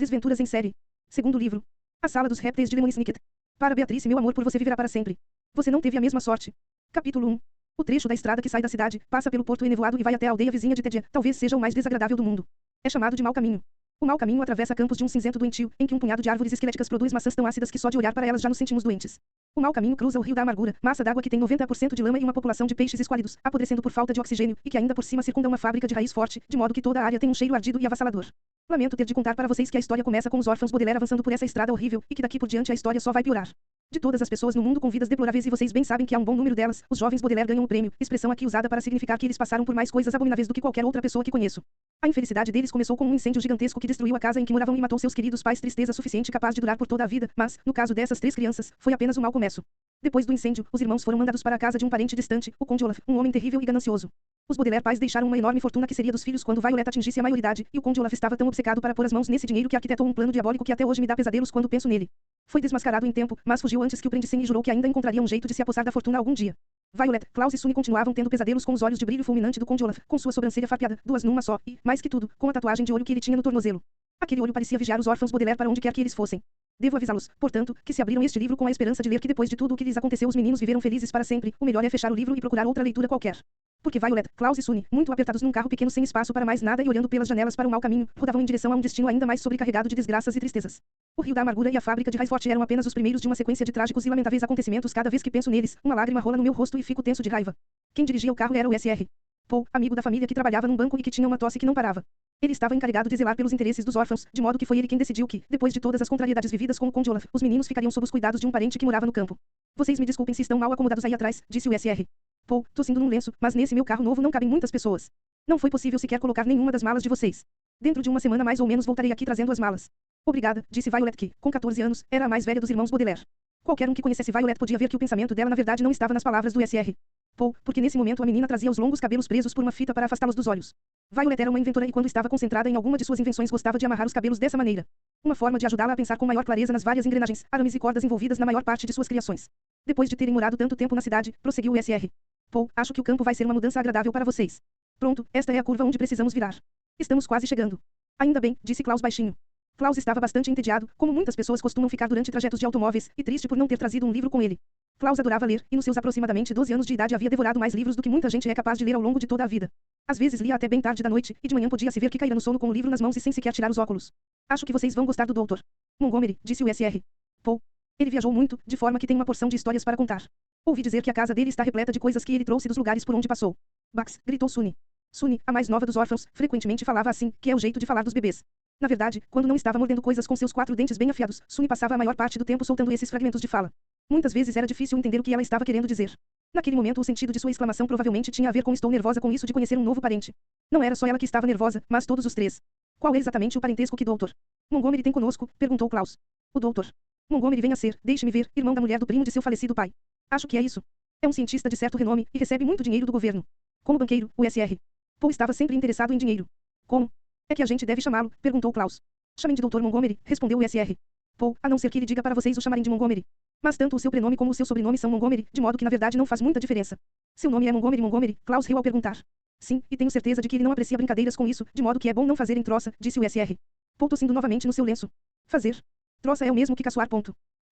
Desventuras em série. Segundo livro. A Sala dos Répteis de Lemony Snicket. Para Beatrice, meu amor por você viverá para sempre. Você não teve a mesma sorte. Capítulo 1. O trecho da estrada que sai da cidade, passa pelo porto enevoado e vai até a aldeia vizinha de Tedia, talvez seja o mais desagradável do mundo. É chamado de mau caminho. O mau caminho atravessa campos de um cinzento doentio, em que um punhado de árvores esqueléticas produz maçãs tão ácidas que só de olhar para elas já nos sentimos doentes. O mau caminho cruza o rio da amargura, massa d'água que tem 90% de lama e uma população de peixes esquálidos, apodrecendo por falta de oxigênio, e que ainda por cima circunda uma fábrica de raiz forte, de modo que toda a área tem um cheiro ardido e avassalador. Lamento ter de contar para vocês que a história começa com os órfãos Baudelaire avançando por essa estrada horrível, e que daqui por diante a história só vai piorar. De todas as pessoas no mundo com vidas deploráveis, e vocês bem sabem que há um bom número delas, os jovens Baudelaire ganham o prêmio, expressão aqui usada para significar que eles passaram por mais coisas abomináveis do que qualquer outra pessoa que conheço. A infelicidade deles começou com um incêndio gigantesco que destruiu a casa em que moravam e matou seus queridos pais, tristeza suficiente capaz de durar por toda a vida, mas, no caso dessas 3 crianças, foi apenas um mau começo. Depois do incêndio, os irmãos foram mandados para a casa de um parente distante, o Conde Olaf, um homem terrível e ganancioso. Os Baudelaire pais deixaram uma enorme fortuna que seria dos filhos quando Violet atingisse a maioridade, e o Conde Olaf estava tão obcecado para pôr as mãos nesse dinheiro que arquitetou um plano diabólico que até hoje me dá pesadelos quando penso nele. Foi desmascarado em tempo, mas fugiu antes que o prendissem e jurou que ainda encontraria um jeito de se apossar da fortuna algum dia. Violet, Klaus e Sunny continuavam tendo pesadelos com os olhos de brilho fulminante do Conde Olaf, com sua sobrancelha farpeada, 2 numa só, e, mais que tudo, com a tatuagem de olho que ele tinha no tornozelo. Aquele olho parecia vigiar os órfãos Baudelaire para onde quer que eles fossem. Devo avisá-los, portanto, que se abriram este livro com a esperança de ler que depois de tudo o que lhes aconteceu os meninos viveram felizes para sempre, o melhor é fechar o livro e procurar outra leitura qualquer. Porque Violet, Klaus e Sunny, muito apertados num carro pequeno sem espaço para mais nada e olhando pelas janelas para o mau caminho, rodavam em direção a um destino ainda mais sobrecarregado de desgraças e tristezas. O rio da amargura e a fábrica de Raisfort eram apenas os primeiros de uma sequência de trágicos e lamentáveis acontecimentos. Cada vez que penso neles, uma lágrima rola no meu rosto e fico tenso de raiva. Quem dirigia o carro era o Sr. Paul, amigo da família que trabalhava num banco e que tinha uma tosse que não parava. Ele estava encarregado de zelar pelos interesses dos órfãos, de modo que foi ele quem decidiu que, depois de todas as contrariedades vividas com o Conde Olaf, os meninos ficariam sob os cuidados de um parente que morava no campo. Vocês me desculpem se estão mal acomodados aí atrás, disse o Sr. Paul, tossindo num lenço, mas nesse meu carro novo não cabem muitas pessoas. Não foi possível sequer colocar nenhuma das malas de vocês. Dentro de uma semana mais ou menos voltarei aqui trazendo as malas. Obrigada, disse Violet que, com 14 anos, era a mais velha dos irmãos Baudelaire. Qualquer um que conhecesse Violet podia ver que o pensamento dela na verdade não estava nas palavras do Sr. Paul, porque nesse momento a menina trazia os longos cabelos presos por uma fita para afastá-los dos olhos. Violet era uma inventora e quando estava concentrada em alguma de suas invenções gostava de amarrar os cabelos dessa maneira. Uma forma de ajudá-la a pensar com maior clareza nas várias engrenagens, arames e cordas envolvidas na maior parte de suas criações. Depois de terem morado tanto tempo na cidade, prosseguiu o Sr. Paul, acho que o campo vai ser uma mudança agradável para vocês. Pronto, esta é a curva onde precisamos virar. Estamos quase chegando. Ainda bem, disse Klaus baixinho. Klaus estava bastante entediado, como muitas pessoas costumam ficar durante trajetos de automóveis, e triste por não ter trazido um livro com ele. Klaus adorava ler, e nos seus aproximadamente 12 anos de idade havia devorado mais livros do que muita gente é capaz de ler ao longo de toda a vida. Às vezes lia até bem tarde da noite, e de manhã podia-se ver que caíra no sono com o livro nas mãos e sem sequer tirar os óculos. Acho que vocês vão gostar do Dr. Montgomery, disse o Sr. Paul. Ele viajou muito, de forma que tem uma porção de histórias para contar. Ouvi dizer que a casa dele está repleta de coisas que ele trouxe dos lugares por onde passou. Bax, gritou Sunny. Sunny, a mais nova dos órfãos, frequentemente falava assim, que é o jeito de falar dos bebês. Na verdade, quando não estava mordendo coisas com seus 4 dentes bem afiados, Sunny passava a maior parte do tempo soltando esses fragmentos de fala. Muitas vezes era difícil entender o que ela estava querendo dizer. Naquele momento o sentido de sua exclamação provavelmente tinha a ver com estou nervosa com isso de conhecer um novo parente. Não era só ela que estava nervosa, mas todos os 3. Qual é exatamente o parentesco que Dr. Montgomery tem conosco? Perguntou Klaus. O Dr. Montgomery vem a ser, deixe-me ver, irmão da mulher do primo de seu falecido pai. Acho que é isso. É um cientista de certo renome, e recebe muito dinheiro do governo. Como banqueiro, o Sr. Paul estava sempre interessado em dinheiro. Como? É que a gente deve chamá-lo? Perguntou Klaus. Chamem de Dr. Montgomery, respondeu o Sr. Paul, a não ser que ele diga para vocês o chamarem de Montgomery. Mas tanto o seu prenome como o seu sobrenome são Montgomery, de modo que na verdade não faz muita diferença. Seu nome é Montgomery, Klaus riu ao perguntar. Sim, e tenho certeza de que ele não aprecia brincadeiras com isso, de modo que é bom não fazer em troça, disse o Sr. Paul tossindo novamente no seu lenço. Fazer? Troça é o mesmo que caçoar.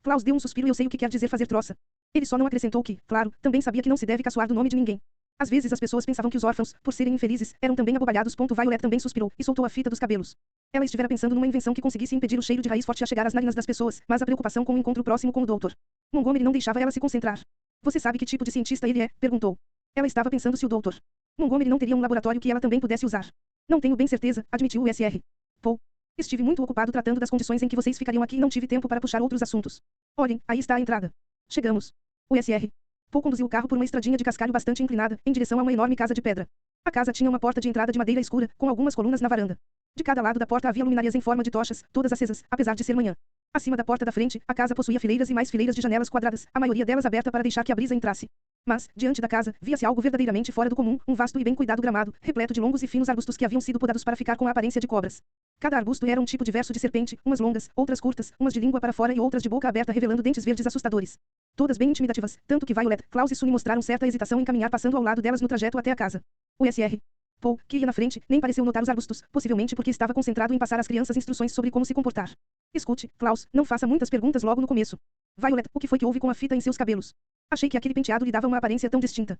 Klaus deu um suspiro e eu sei o que quer dizer fazer troça. Ele só não acrescentou que, claro, também sabia que não se deve caçoar do nome de ninguém. Às vezes as pessoas pensavam que os órfãos, por serem infelizes, eram também abobalhados. Violet também suspirou, e soltou a fita dos cabelos. Ela estivera pensando numa invenção que conseguisse impedir o cheiro de raiz forte a chegar às narinas das pessoas, mas a preocupação com o encontro próximo com o Dr. Montgomery não deixava ela se concentrar. Você sabe que tipo de cientista ele é? Perguntou. Ela estava pensando se o Dr. Montgomery não teria um laboratório que ela também pudesse usar. Não tenho bem certeza, admitiu o Sr. Paul. Estive muito ocupado tratando das condições em que vocês ficariam aqui e não tive tempo para puxar outros assuntos. Olhem, aí está a entrada. Chegamos. O Sr. Paul conduziu o carro por uma estradinha de cascalho bastante inclinada, em direção a uma enorme casa de pedra. A casa tinha uma porta de entrada de madeira escura, com algumas colunas na varanda. De cada lado da porta havia luminárias em forma de tochas, todas acesas, apesar de ser manhã. Acima da porta da frente, a casa possuía fileiras e mais fileiras de janelas quadradas, a maioria delas aberta para deixar que a brisa entrasse. Mas, diante da casa, via-se algo verdadeiramente fora do comum, um vasto e bem cuidado gramado, repleto de longos e finos arbustos que haviam sido podados para ficar com a aparência de cobras. Cada arbusto era um tipo diverso de serpente, umas longas, outras curtas, umas de língua para fora e outras de boca aberta revelando dentes verdes assustadores. Todas bem intimidativas, tanto que Violet, Klaus e Sunny mostraram certa hesitação em caminhar passando ao lado delas no trajeto até a casa. O Sr. Paul, que ia na frente, nem pareceu notar os arbustos, possivelmente porque estava concentrado em passar às crianças instruções sobre como se comportar. Escute, Klaus, não faça muitas perguntas logo no começo. Violet, o que foi que houve com a fita em seus cabelos? Achei que aquele penteado lhe dava uma aparência tão distinta.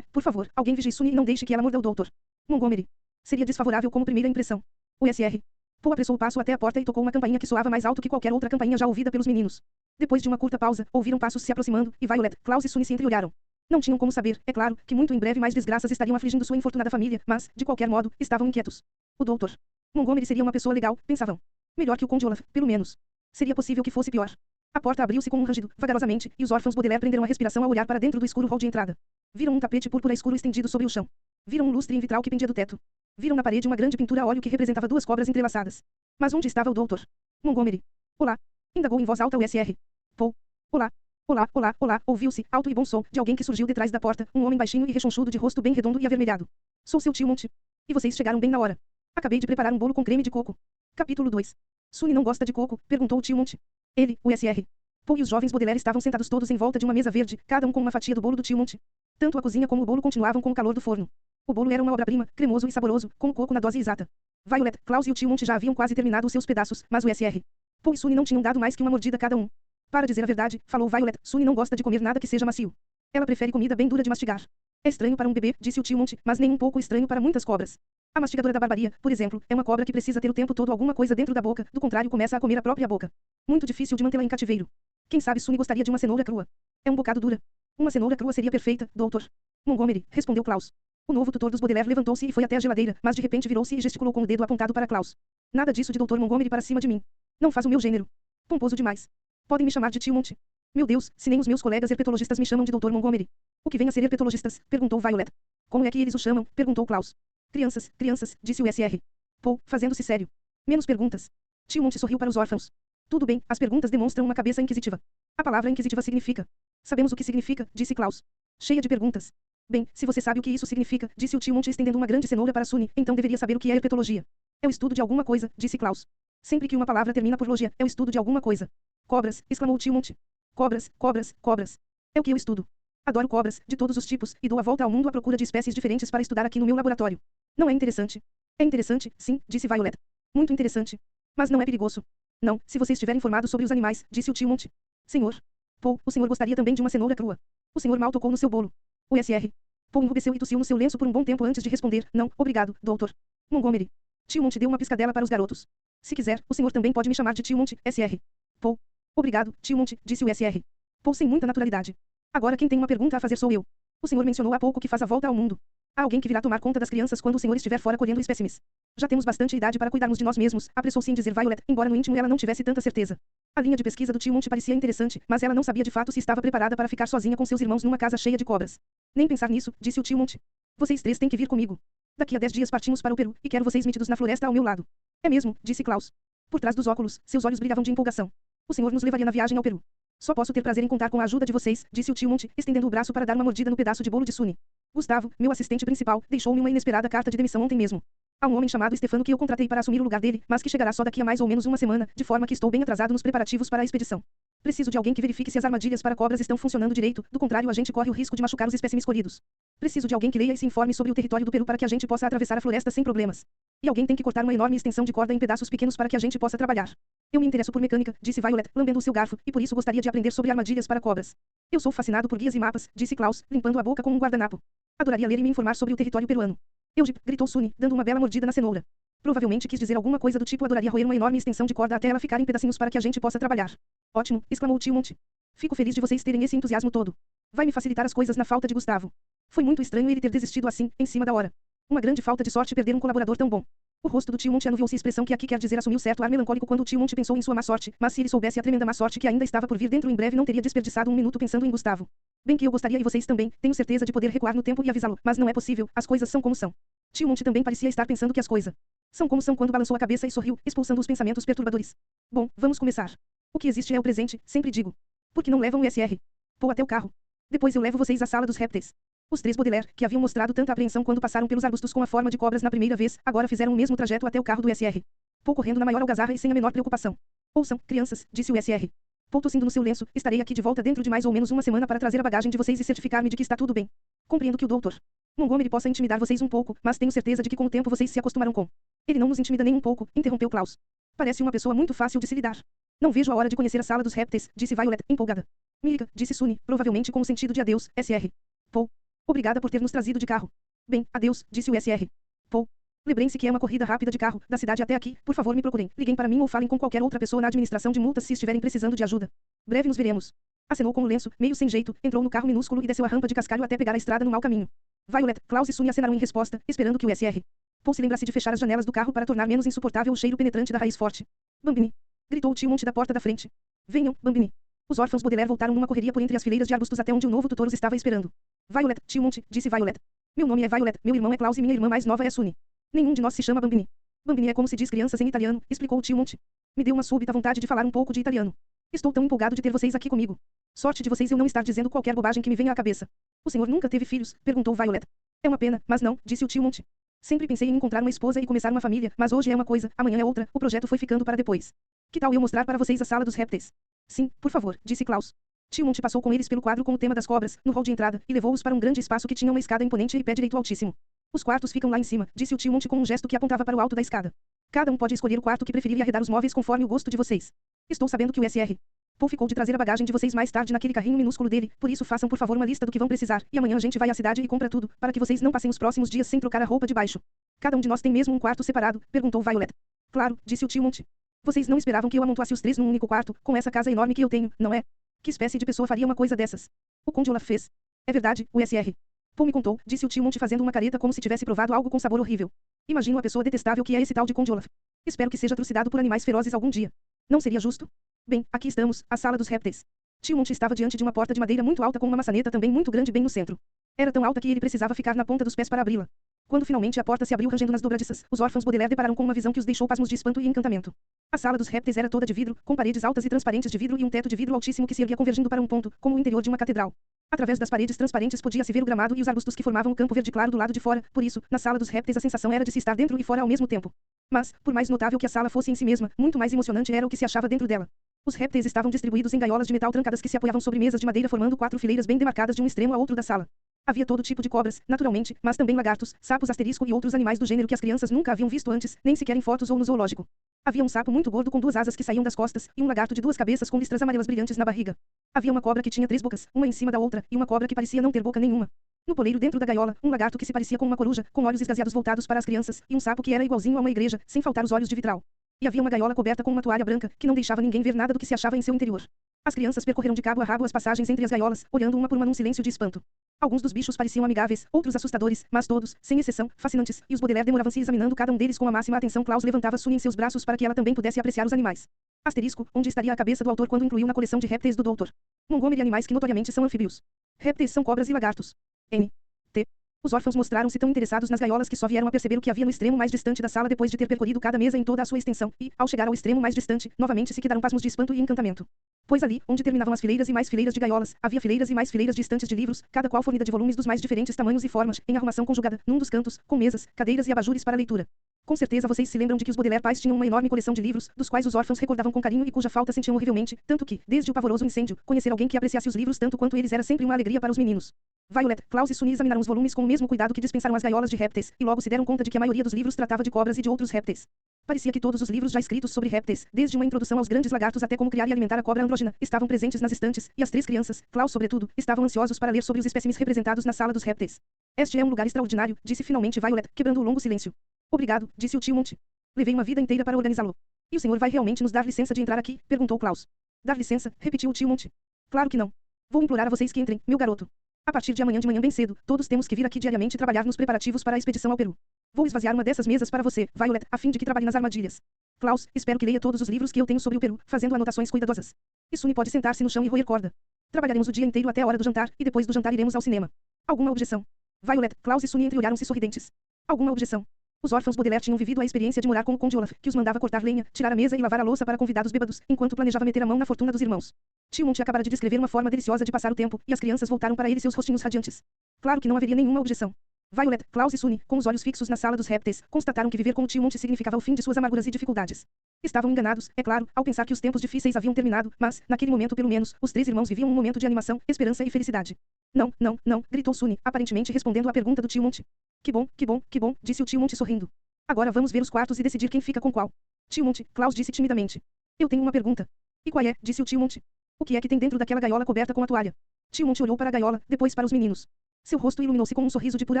Por favor, alguém vigie Sunny e não deixe que ela morda o doutor. Montgomery. Seria desfavorável como primeira impressão. O SR. Paul apressou o passo até a porta e tocou uma campainha que soava mais alto que qualquer outra campainha já ouvida pelos meninos. Depois de uma curta pausa, ouviram passos se aproximando, e Violet, Klaus e Sunny se entreolharam. Não tinham como saber, é claro, que muito em breve mais desgraças estariam afligindo sua infortunada família, mas, de qualquer modo, estavam inquietos. O doutor Montgomery seria uma pessoa legal, pensavam. Melhor que o Conde Olaf, pelo menos. Seria possível que fosse pior. A porta abriu-se com um rangido, vagarosamente, e os órfãos Baudelaire prenderam a respiração ao olhar para dentro do escuro hall de entrada. Viram um tapete púrpura escuro estendido sobre o chão. Viram um lustre em vitral que pendia do teto. Viram na parede uma grande pintura a óleo que representava duas cobras entrelaçadas. Mas onde estava o doutor Montgomery? Olá. Indagou em voz alta o SR. Paul. Olá. Olá, olá, olá, ouviu-se, alto e bom som, de alguém que surgiu detrás da porta, um homem baixinho e rechonchudo de rosto bem redondo e avermelhado. Sou seu tio Monte. E vocês chegaram bem na hora. Acabei de preparar um bolo com creme de coco. Capítulo 2. Sunny não gosta de coco? Perguntou o tio Monte. Ele, o SR. Paul e os jovens Baudelaire estavam sentados todos em volta de uma mesa verde, cada um com uma fatia do bolo do tio Monte. Tanto a cozinha como o bolo continuavam com o calor do forno. O bolo era uma obra-prima, cremoso e saboroso, com o coco na dose exata. Violet, Klaus e o tio Monte já haviam quase terminado os seus pedaços, mas o SR. Paul e Sunny não tinham dado mais que uma mordida cada um. Para dizer a verdade, falou Violet, Sunny não gosta de comer nada que seja macio. Ela prefere comida bem dura de mastigar. É estranho para um bebê, disse o tio Monte, mas nem um pouco estranho para muitas cobras. A mastigadora da barbaria, por exemplo, é uma cobra que precisa ter o tempo todo alguma coisa dentro da boca, do contrário começa a comer a própria boca. Muito difícil de mantê-la em cativeiro. Quem sabe Sunny gostaria de uma cenoura crua. É um bocado dura. Uma cenoura crua seria perfeita, doutor Montgomery, respondeu Klaus. O novo tutor dos Baudelaire levantou-se e foi até a geladeira, mas de repente virou-se e gesticulou com o dedo apontado para Klaus. Nada disso de doutor Montgomery para cima de mim. Não faz o meu gênero. Pomposo demais. Podem me chamar de tio Monte. Meu Deus, se nem os meus colegas herpetologistas me chamam de doutor Montgomery. O que vem a ser herpetologistas? Perguntou Violet. Como é que eles o chamam? Perguntou Klaus. Crianças, crianças, disse o SR. Paul, fazendo-se sério. Menos perguntas. Tio Monte sorriu para os órfãos. Tudo bem, as perguntas demonstram uma cabeça inquisitiva. A palavra inquisitiva significa. Sabemos o que significa, disse Klaus. Cheia de perguntas. Bem, se você sabe o que isso significa, disse o tio Monte estendendo uma grande cenoura para Sunny, então deveria saber o que é herpetologia. É o estudo de alguma coisa, disse Klaus. Sempre que uma palavra termina por logia, é o estudo de alguma coisa. Cobras, exclamou o tio Monte. Cobras, cobras, cobras. É o que eu estudo. Adoro cobras, de todos os tipos, e dou a volta ao mundo à procura de espécies diferentes para estudar aqui no meu laboratório. Não é interessante? É interessante, sim, disse Violet. Muito interessante. Mas não é perigoso. Não, se você estiver informado sobre os animais, disse o tio Monte. Senhor. Paul, o senhor gostaria também de uma cenoura crua. O senhor mal tocou no seu bolo. O SR. Paul enrubesceu e tossiu no seu lenço por um bom tempo antes de responder. Não, obrigado, doutor Montgomery. Tio Monte deu uma piscadela para os garotos. Se quiser, o senhor também pode me chamar de tio Monte, SR. Paul. Obrigado, tio Monte, disse o SR. Paul sem muita naturalidade. Agora quem tem uma pergunta a fazer sou eu. O senhor mencionou há pouco que faz a volta ao mundo. Há alguém que virá tomar conta das crianças quando o senhor estiver fora colhendo espécimes. Já temos bastante idade para cuidarmos de nós mesmos, apressou-se em dizer Violet, embora no íntimo ela não tivesse tanta certeza. A linha de pesquisa do tio Monte parecia interessante, mas ela não sabia de fato se estava preparada para ficar sozinha com seus irmãos numa casa cheia de cobras. Nem pensar nisso, disse o tio Monte. Vocês três têm que vir comigo. Daqui a 10 dias partimos para o Peru, e quero vocês metidos na floresta ao meu lado. É mesmo, disse Klaus. Por trás dos óculos, seus olhos brilhavam de empolgação. O senhor nos levaria na viagem ao Peru. Só posso ter prazer em contar com a ajuda de vocês, disse o tio Monte, estendendo o braço para dar uma mordida no pedaço de bolo de Sunny. Gustavo, meu assistente principal, deixou-me uma inesperada carta de demissão ontem mesmo. Há um homem chamado Stefano que eu contratei para assumir o lugar dele, mas que chegará só daqui a mais ou menos uma semana, de forma que estou bem atrasado nos preparativos para a expedição. Preciso de alguém que verifique se as armadilhas para cobras estão funcionando direito, do contrário a gente corre o risco de machucar os espécimes colhidos. Preciso de alguém que leia e se informe sobre o território do Peru para que a gente possa atravessar a floresta sem problemas. E alguém tem que cortar uma enorme extensão de corda em pedaços pequenos para que a gente possa trabalhar. Eu me interesso por mecânica, disse Violet, lambendo o seu garfo, e por isso gostaria de aprender sobre armadilhas para cobras. Eu sou fascinado por guias e mapas, disse Klaus, limpando a boca com um guardanapo. Adoraria ler e me informar sobre o território peruano. Eugip, gritou Sunny, dando uma bela mordida na cenoura. Provavelmente quis dizer alguma coisa do tipo adoraria roer uma enorme extensão de corda até ela ficar em pedacinhos para que a gente possa trabalhar. Ótimo, exclamou o tio Monte. Fico feliz de vocês terem esse entusiasmo todo. Vai me facilitar as coisas na falta de Gustavo. Foi muito estranho ele ter desistido assim, em cima da hora. Uma grande falta de sorte perder um colaborador tão bom. O rosto do tio Monte anuviou-se, expressão que aqui quer dizer assumiu certo ar melancólico quando o tio Monte pensou em sua má sorte, mas se ele soubesse a tremenda má sorte que ainda estava por vir dentro em breve não teria desperdiçado um minuto pensando em Gustavo. Bem que eu gostaria e vocês também, tenho certeza de poder recuar no tempo e avisá-lo, mas não é possível, as coisas são como são. Tio Monte também parecia estar pensando que as coisas são como são quando balançou a cabeça e sorriu, expulsando os pensamentos perturbadores. Bom, vamos começar. O que existe é o presente, sempre digo. Por que não levam o SR? Pô até o carro. Depois eu levo vocês à sala dos répteis. Os três Baudelaire, que haviam mostrado tanta apreensão quando passaram pelos arbustos com a forma de cobras na primeira vez, agora fizeram o mesmo trajeto até o carro do SR. Paul correndo na maior algazarra e sem a menor preocupação. Ouçam, crianças, disse o SR. Paul tossindo no seu lenço, estarei aqui de volta dentro de mais ou menos uma semana para trazer a bagagem de vocês e certificar-me de que está tudo bem. Compreendo que o doutor Montgomery possa intimidar vocês um pouco, mas tenho certeza de que com o tempo vocês se acostumarão com. Ele não nos intimida nem um pouco, interrompeu Klaus. Parece uma pessoa muito fácil de se lidar. Não vejo a hora de conhecer a sala dos répteis, disse Violet, empolgada. Me liga, disse Sunny, provavelmente com o sentido de adeus, Sr. Paul. Obrigada por ter nos trazido de carro. Bem, adeus, disse o Sr. Paul. Lembrem-se que é uma corrida rápida de carro, da cidade até aqui, por favor me procurem, liguem para mim ou falem com qualquer outra pessoa na administração de multas se estiverem precisando de ajuda. Breve nos veremos. Acenou com o lenço, meio sem jeito, entrou no carro minúsculo e desceu a rampa de cascalho até pegar a estrada no mau caminho. Violet, Klaus e Sunny acenaram em resposta, esperando que o Sr. Paul se lembrasse de fechar as janelas do carro para tornar menos insuportável o cheiro penetrante da raiz forte. Bambini! Gritou o tio Monte da porta da frente. Venham, Bambini! Os órfãos Baudelaire voltaram numa correria por entre as fileiras de arbustos até onde o novo tutor os estava esperando. Violet, tio Monte, disse Violet. Meu nome é Violet, meu irmão é Klaus e minha irmã mais nova é Sunny. Nenhum de nós se chama Bambini. Bambini é como se diz crianças em italiano, explicou o tio Monte. Me deu uma súbita vontade de falar um pouco de italiano. Estou tão empolgado de ter vocês aqui comigo. Sorte de vocês eu não estar dizendo qualquer bobagem que me venha à cabeça. O senhor nunca teve filhos? Perguntou Violet. É uma pena, mas não, disse o tio Monte. Sempre pensei em encontrar uma esposa e começar uma família, mas hoje é uma coisa, amanhã é outra, o projeto foi ficando para depois. Que tal eu mostrar para vocês a sala dos répteis? Sim, por favor, disse Klaus. Tio Monte passou com eles pelo quadro com o tema das cobras, no hall de entrada, e levou-os para um grande espaço que tinha uma escada imponente e pé direito altíssimo. Os quartos ficam lá em cima, disse o tio Monte com um gesto que apontava para o alto da escada. Cada um pode escolher o quarto que preferir e arredar os móveis conforme o gosto de vocês. Estou sabendo que o Sr. Paul ficou de trazer a bagagem de vocês mais tarde naquele carrinho minúsculo dele, por isso façam por favor uma lista do que vão precisar, e amanhã a gente vai à cidade e compra tudo, para que vocês não passem os próximos dias sem trocar a roupa de baixo. Cada um de nós tem mesmo um quarto separado? Perguntou Violet. Claro, disse o tio Monte. Vocês não esperavam que eu amontoasse os três num único quarto, com essa casa enorme que eu tenho, não é? Que espécie de pessoa faria uma coisa dessas? O Conde Olaf fez. É verdade, o Sr. Paul me contou, disse o tio Monte fazendo uma careta como se tivesse provado algo com sabor horrível. Imagino a pessoa detestável que é esse tal de Conde Olaf. Espero que seja trucidado por animais ferozes algum dia. Não seria justo? Bem, aqui estamos, a sala dos répteis. Tio Monte estava diante de uma porta de madeira muito alta com uma maçaneta também muito grande bem no centro. Era tão alta que ele precisava ficar na ponta dos pés para abri-la. Quando finalmente a porta se abriu rangendo nas dobradiças, os órfãos Baudelaire depararam com uma visão que os deixou pasmos de espanto e encantamento. A sala dos répteis era toda de vidro, com paredes altas e transparentes de vidro e um teto de vidro altíssimo que se erguia convergindo para um ponto, como o interior de uma catedral. Através das paredes transparentes podia-se ver o gramado e os arbustos que formavam o campo verde claro do lado de fora, por isso, na sala dos répteis a sensação era de se estar dentro e fora ao mesmo tempo. Mas, por mais notável que a sala fosse em si mesma, muito mais emocionante era o que se achava dentro dela. Os répteis estavam distribuídos em gaiolas de metal trancadas que se apoiavam sobre mesas de madeira formando 4 fileiras bem demarcadas de um extremo a outro da sala. Havia todo tipo de cobras, naturalmente, mas também lagartos, sapos asterisco e outros animais do gênero que as crianças nunca haviam visto antes, nem sequer em fotos ou no zoológico. Havia um sapo muito gordo com 2 asas que saíam das costas, e um lagarto de 2 cabeças com listras amarelas brilhantes na barriga. Havia uma cobra que tinha 3 bocas, uma em cima da outra, e uma cobra que parecia não ter boca nenhuma. No poleiro dentro da gaiola, um lagarto que se parecia com uma coruja, com olhos esgazeados voltados para as crianças, e um sapo que era igualzinho a uma igreja, sem faltar os olhos de vitral. E havia uma gaiola coberta com uma toalha branca, que não deixava ninguém ver nada do que se achava em seu interior. As crianças percorreram de cabo a rabo as passagens entre as gaiolas, olhando uma por uma num silêncio de espanto. Alguns dos bichos pareciam amigáveis, outros assustadores, mas todos, sem exceção, fascinantes, e os Baudelaire demoravam-se examinando cada um deles com a máxima atenção. Klaus levantava Sunny em seus braços para que ela também pudesse apreciar os animais. Asterisco, onde estaria a cabeça do autor quando incluiu na coleção de répteis do Dr. Montgomery animais que notoriamente são anfíbios. Répteis são cobras e lagartos. N. T. Os órfãos mostraram-se tão interessados nas gaiolas que só vieram a perceber o que havia no extremo mais distante da sala depois de ter percorrido cada mesa em toda a sua extensão, e, ao chegar ao extremo mais distante, novamente se quedaram pasmos de espanto e encantamento. Pois ali, onde terminavam as fileiras e mais fileiras de gaiolas, havia fileiras e mais fileiras distantes de livros, cada qual fornida de volumes dos mais diferentes tamanhos e formas, em arrumação conjugada, num dos cantos, com mesas, cadeiras e abajures para leitura. Com certeza vocês se lembram de que os Baudelaire pais tinham uma enorme coleção de livros, dos quais os órfãos recordavam com carinho e cuja falta sentiam horrivelmente, tanto que, desde o pavoroso incêndio, conhecer alguém que apreciasse os livros tanto quanto eles era sempre uma alegria para os meninos. Violet, Klaus e Sunny examinaram os volumes com o mesmo cuidado que dispensaram as gaiolas de répteis, e logo se deram conta de que a maioria dos livros tratava de cobras e de outros répteis. Parecia que todos os livros já escritos sobre répteis, desde uma introdução aos grandes lagartos até como criar e alimentar a cobra andrógena, estavam presentes nas estantes, e as 3 crianças, Klaus sobretudo, estavam ansiosos para ler sobre os espécimes representados na sala dos répteis. Este é um lugar extraordinário, disse finalmente Violet, quebrando o longo silêncio. Obrigado, disse o tio Monte. Levei uma vida inteira para organizá-lo. E o senhor vai realmente nos dar licença de entrar aqui? Perguntou Klaus. Dar licença? Repetiu o tio Monte. Claro que não. Vou implorar a vocês que entrem, meu garoto. A partir de amanhã bem cedo, todos temos que vir aqui diariamente trabalhar nos preparativos para a expedição ao Peru. Vou esvaziar uma dessas mesas para você, Violet, a fim de que trabalhe nas armadilhas. Klaus, espero que leia todos os livros que eu tenho sobre o Peru, fazendo anotações cuidadosas. E Sunny pode sentar-se no chão e roer corda. Trabalharemos o dia inteiro até a hora do jantar, e depois do jantar iremos ao cinema. Alguma objeção? Violet, Klaus e Sunny entreolharam-se sorridentes. Alguma objeção? Os órfãos Baudelaire tinham vivido a experiência de morar com o Conde Olaf, que os mandava cortar lenha, tirar a mesa e lavar a louça para convidados bêbados, enquanto planejava meter a mão na fortuna dos irmãos. Tio Monte acabara de descrever uma forma deliciosa de passar o tempo, e as crianças voltaram para ele seus rostinhos radiantes. Claro que não haveria nenhuma objeção. Violet, Klaus e Sunny, com os olhos fixos na sala dos répteis, constataram que viver com o tio Monte significava o fim de suas amarguras e dificuldades. Estavam enganados, é claro, ao pensar que os tempos difíceis haviam terminado, mas, naquele momento pelo menos, os três irmãos viviam um momento de animação, esperança e felicidade. Não, não, não, gritou Sunny, aparentemente respondendo à pergunta do tio Monte. Que bom, que bom, que bom, disse o tio Monte sorrindo. Agora vamos ver os quartos e decidir quem fica com qual. Tio Monte, Klaus disse timidamente. Eu tenho uma pergunta. E qual é? Disse o tio Monte. O que é que tem dentro daquela gaiola coberta com a toalha? Tio Monte olhou para a gaiola, depois para os meninos. Seu rosto iluminou-se com um sorriso de pura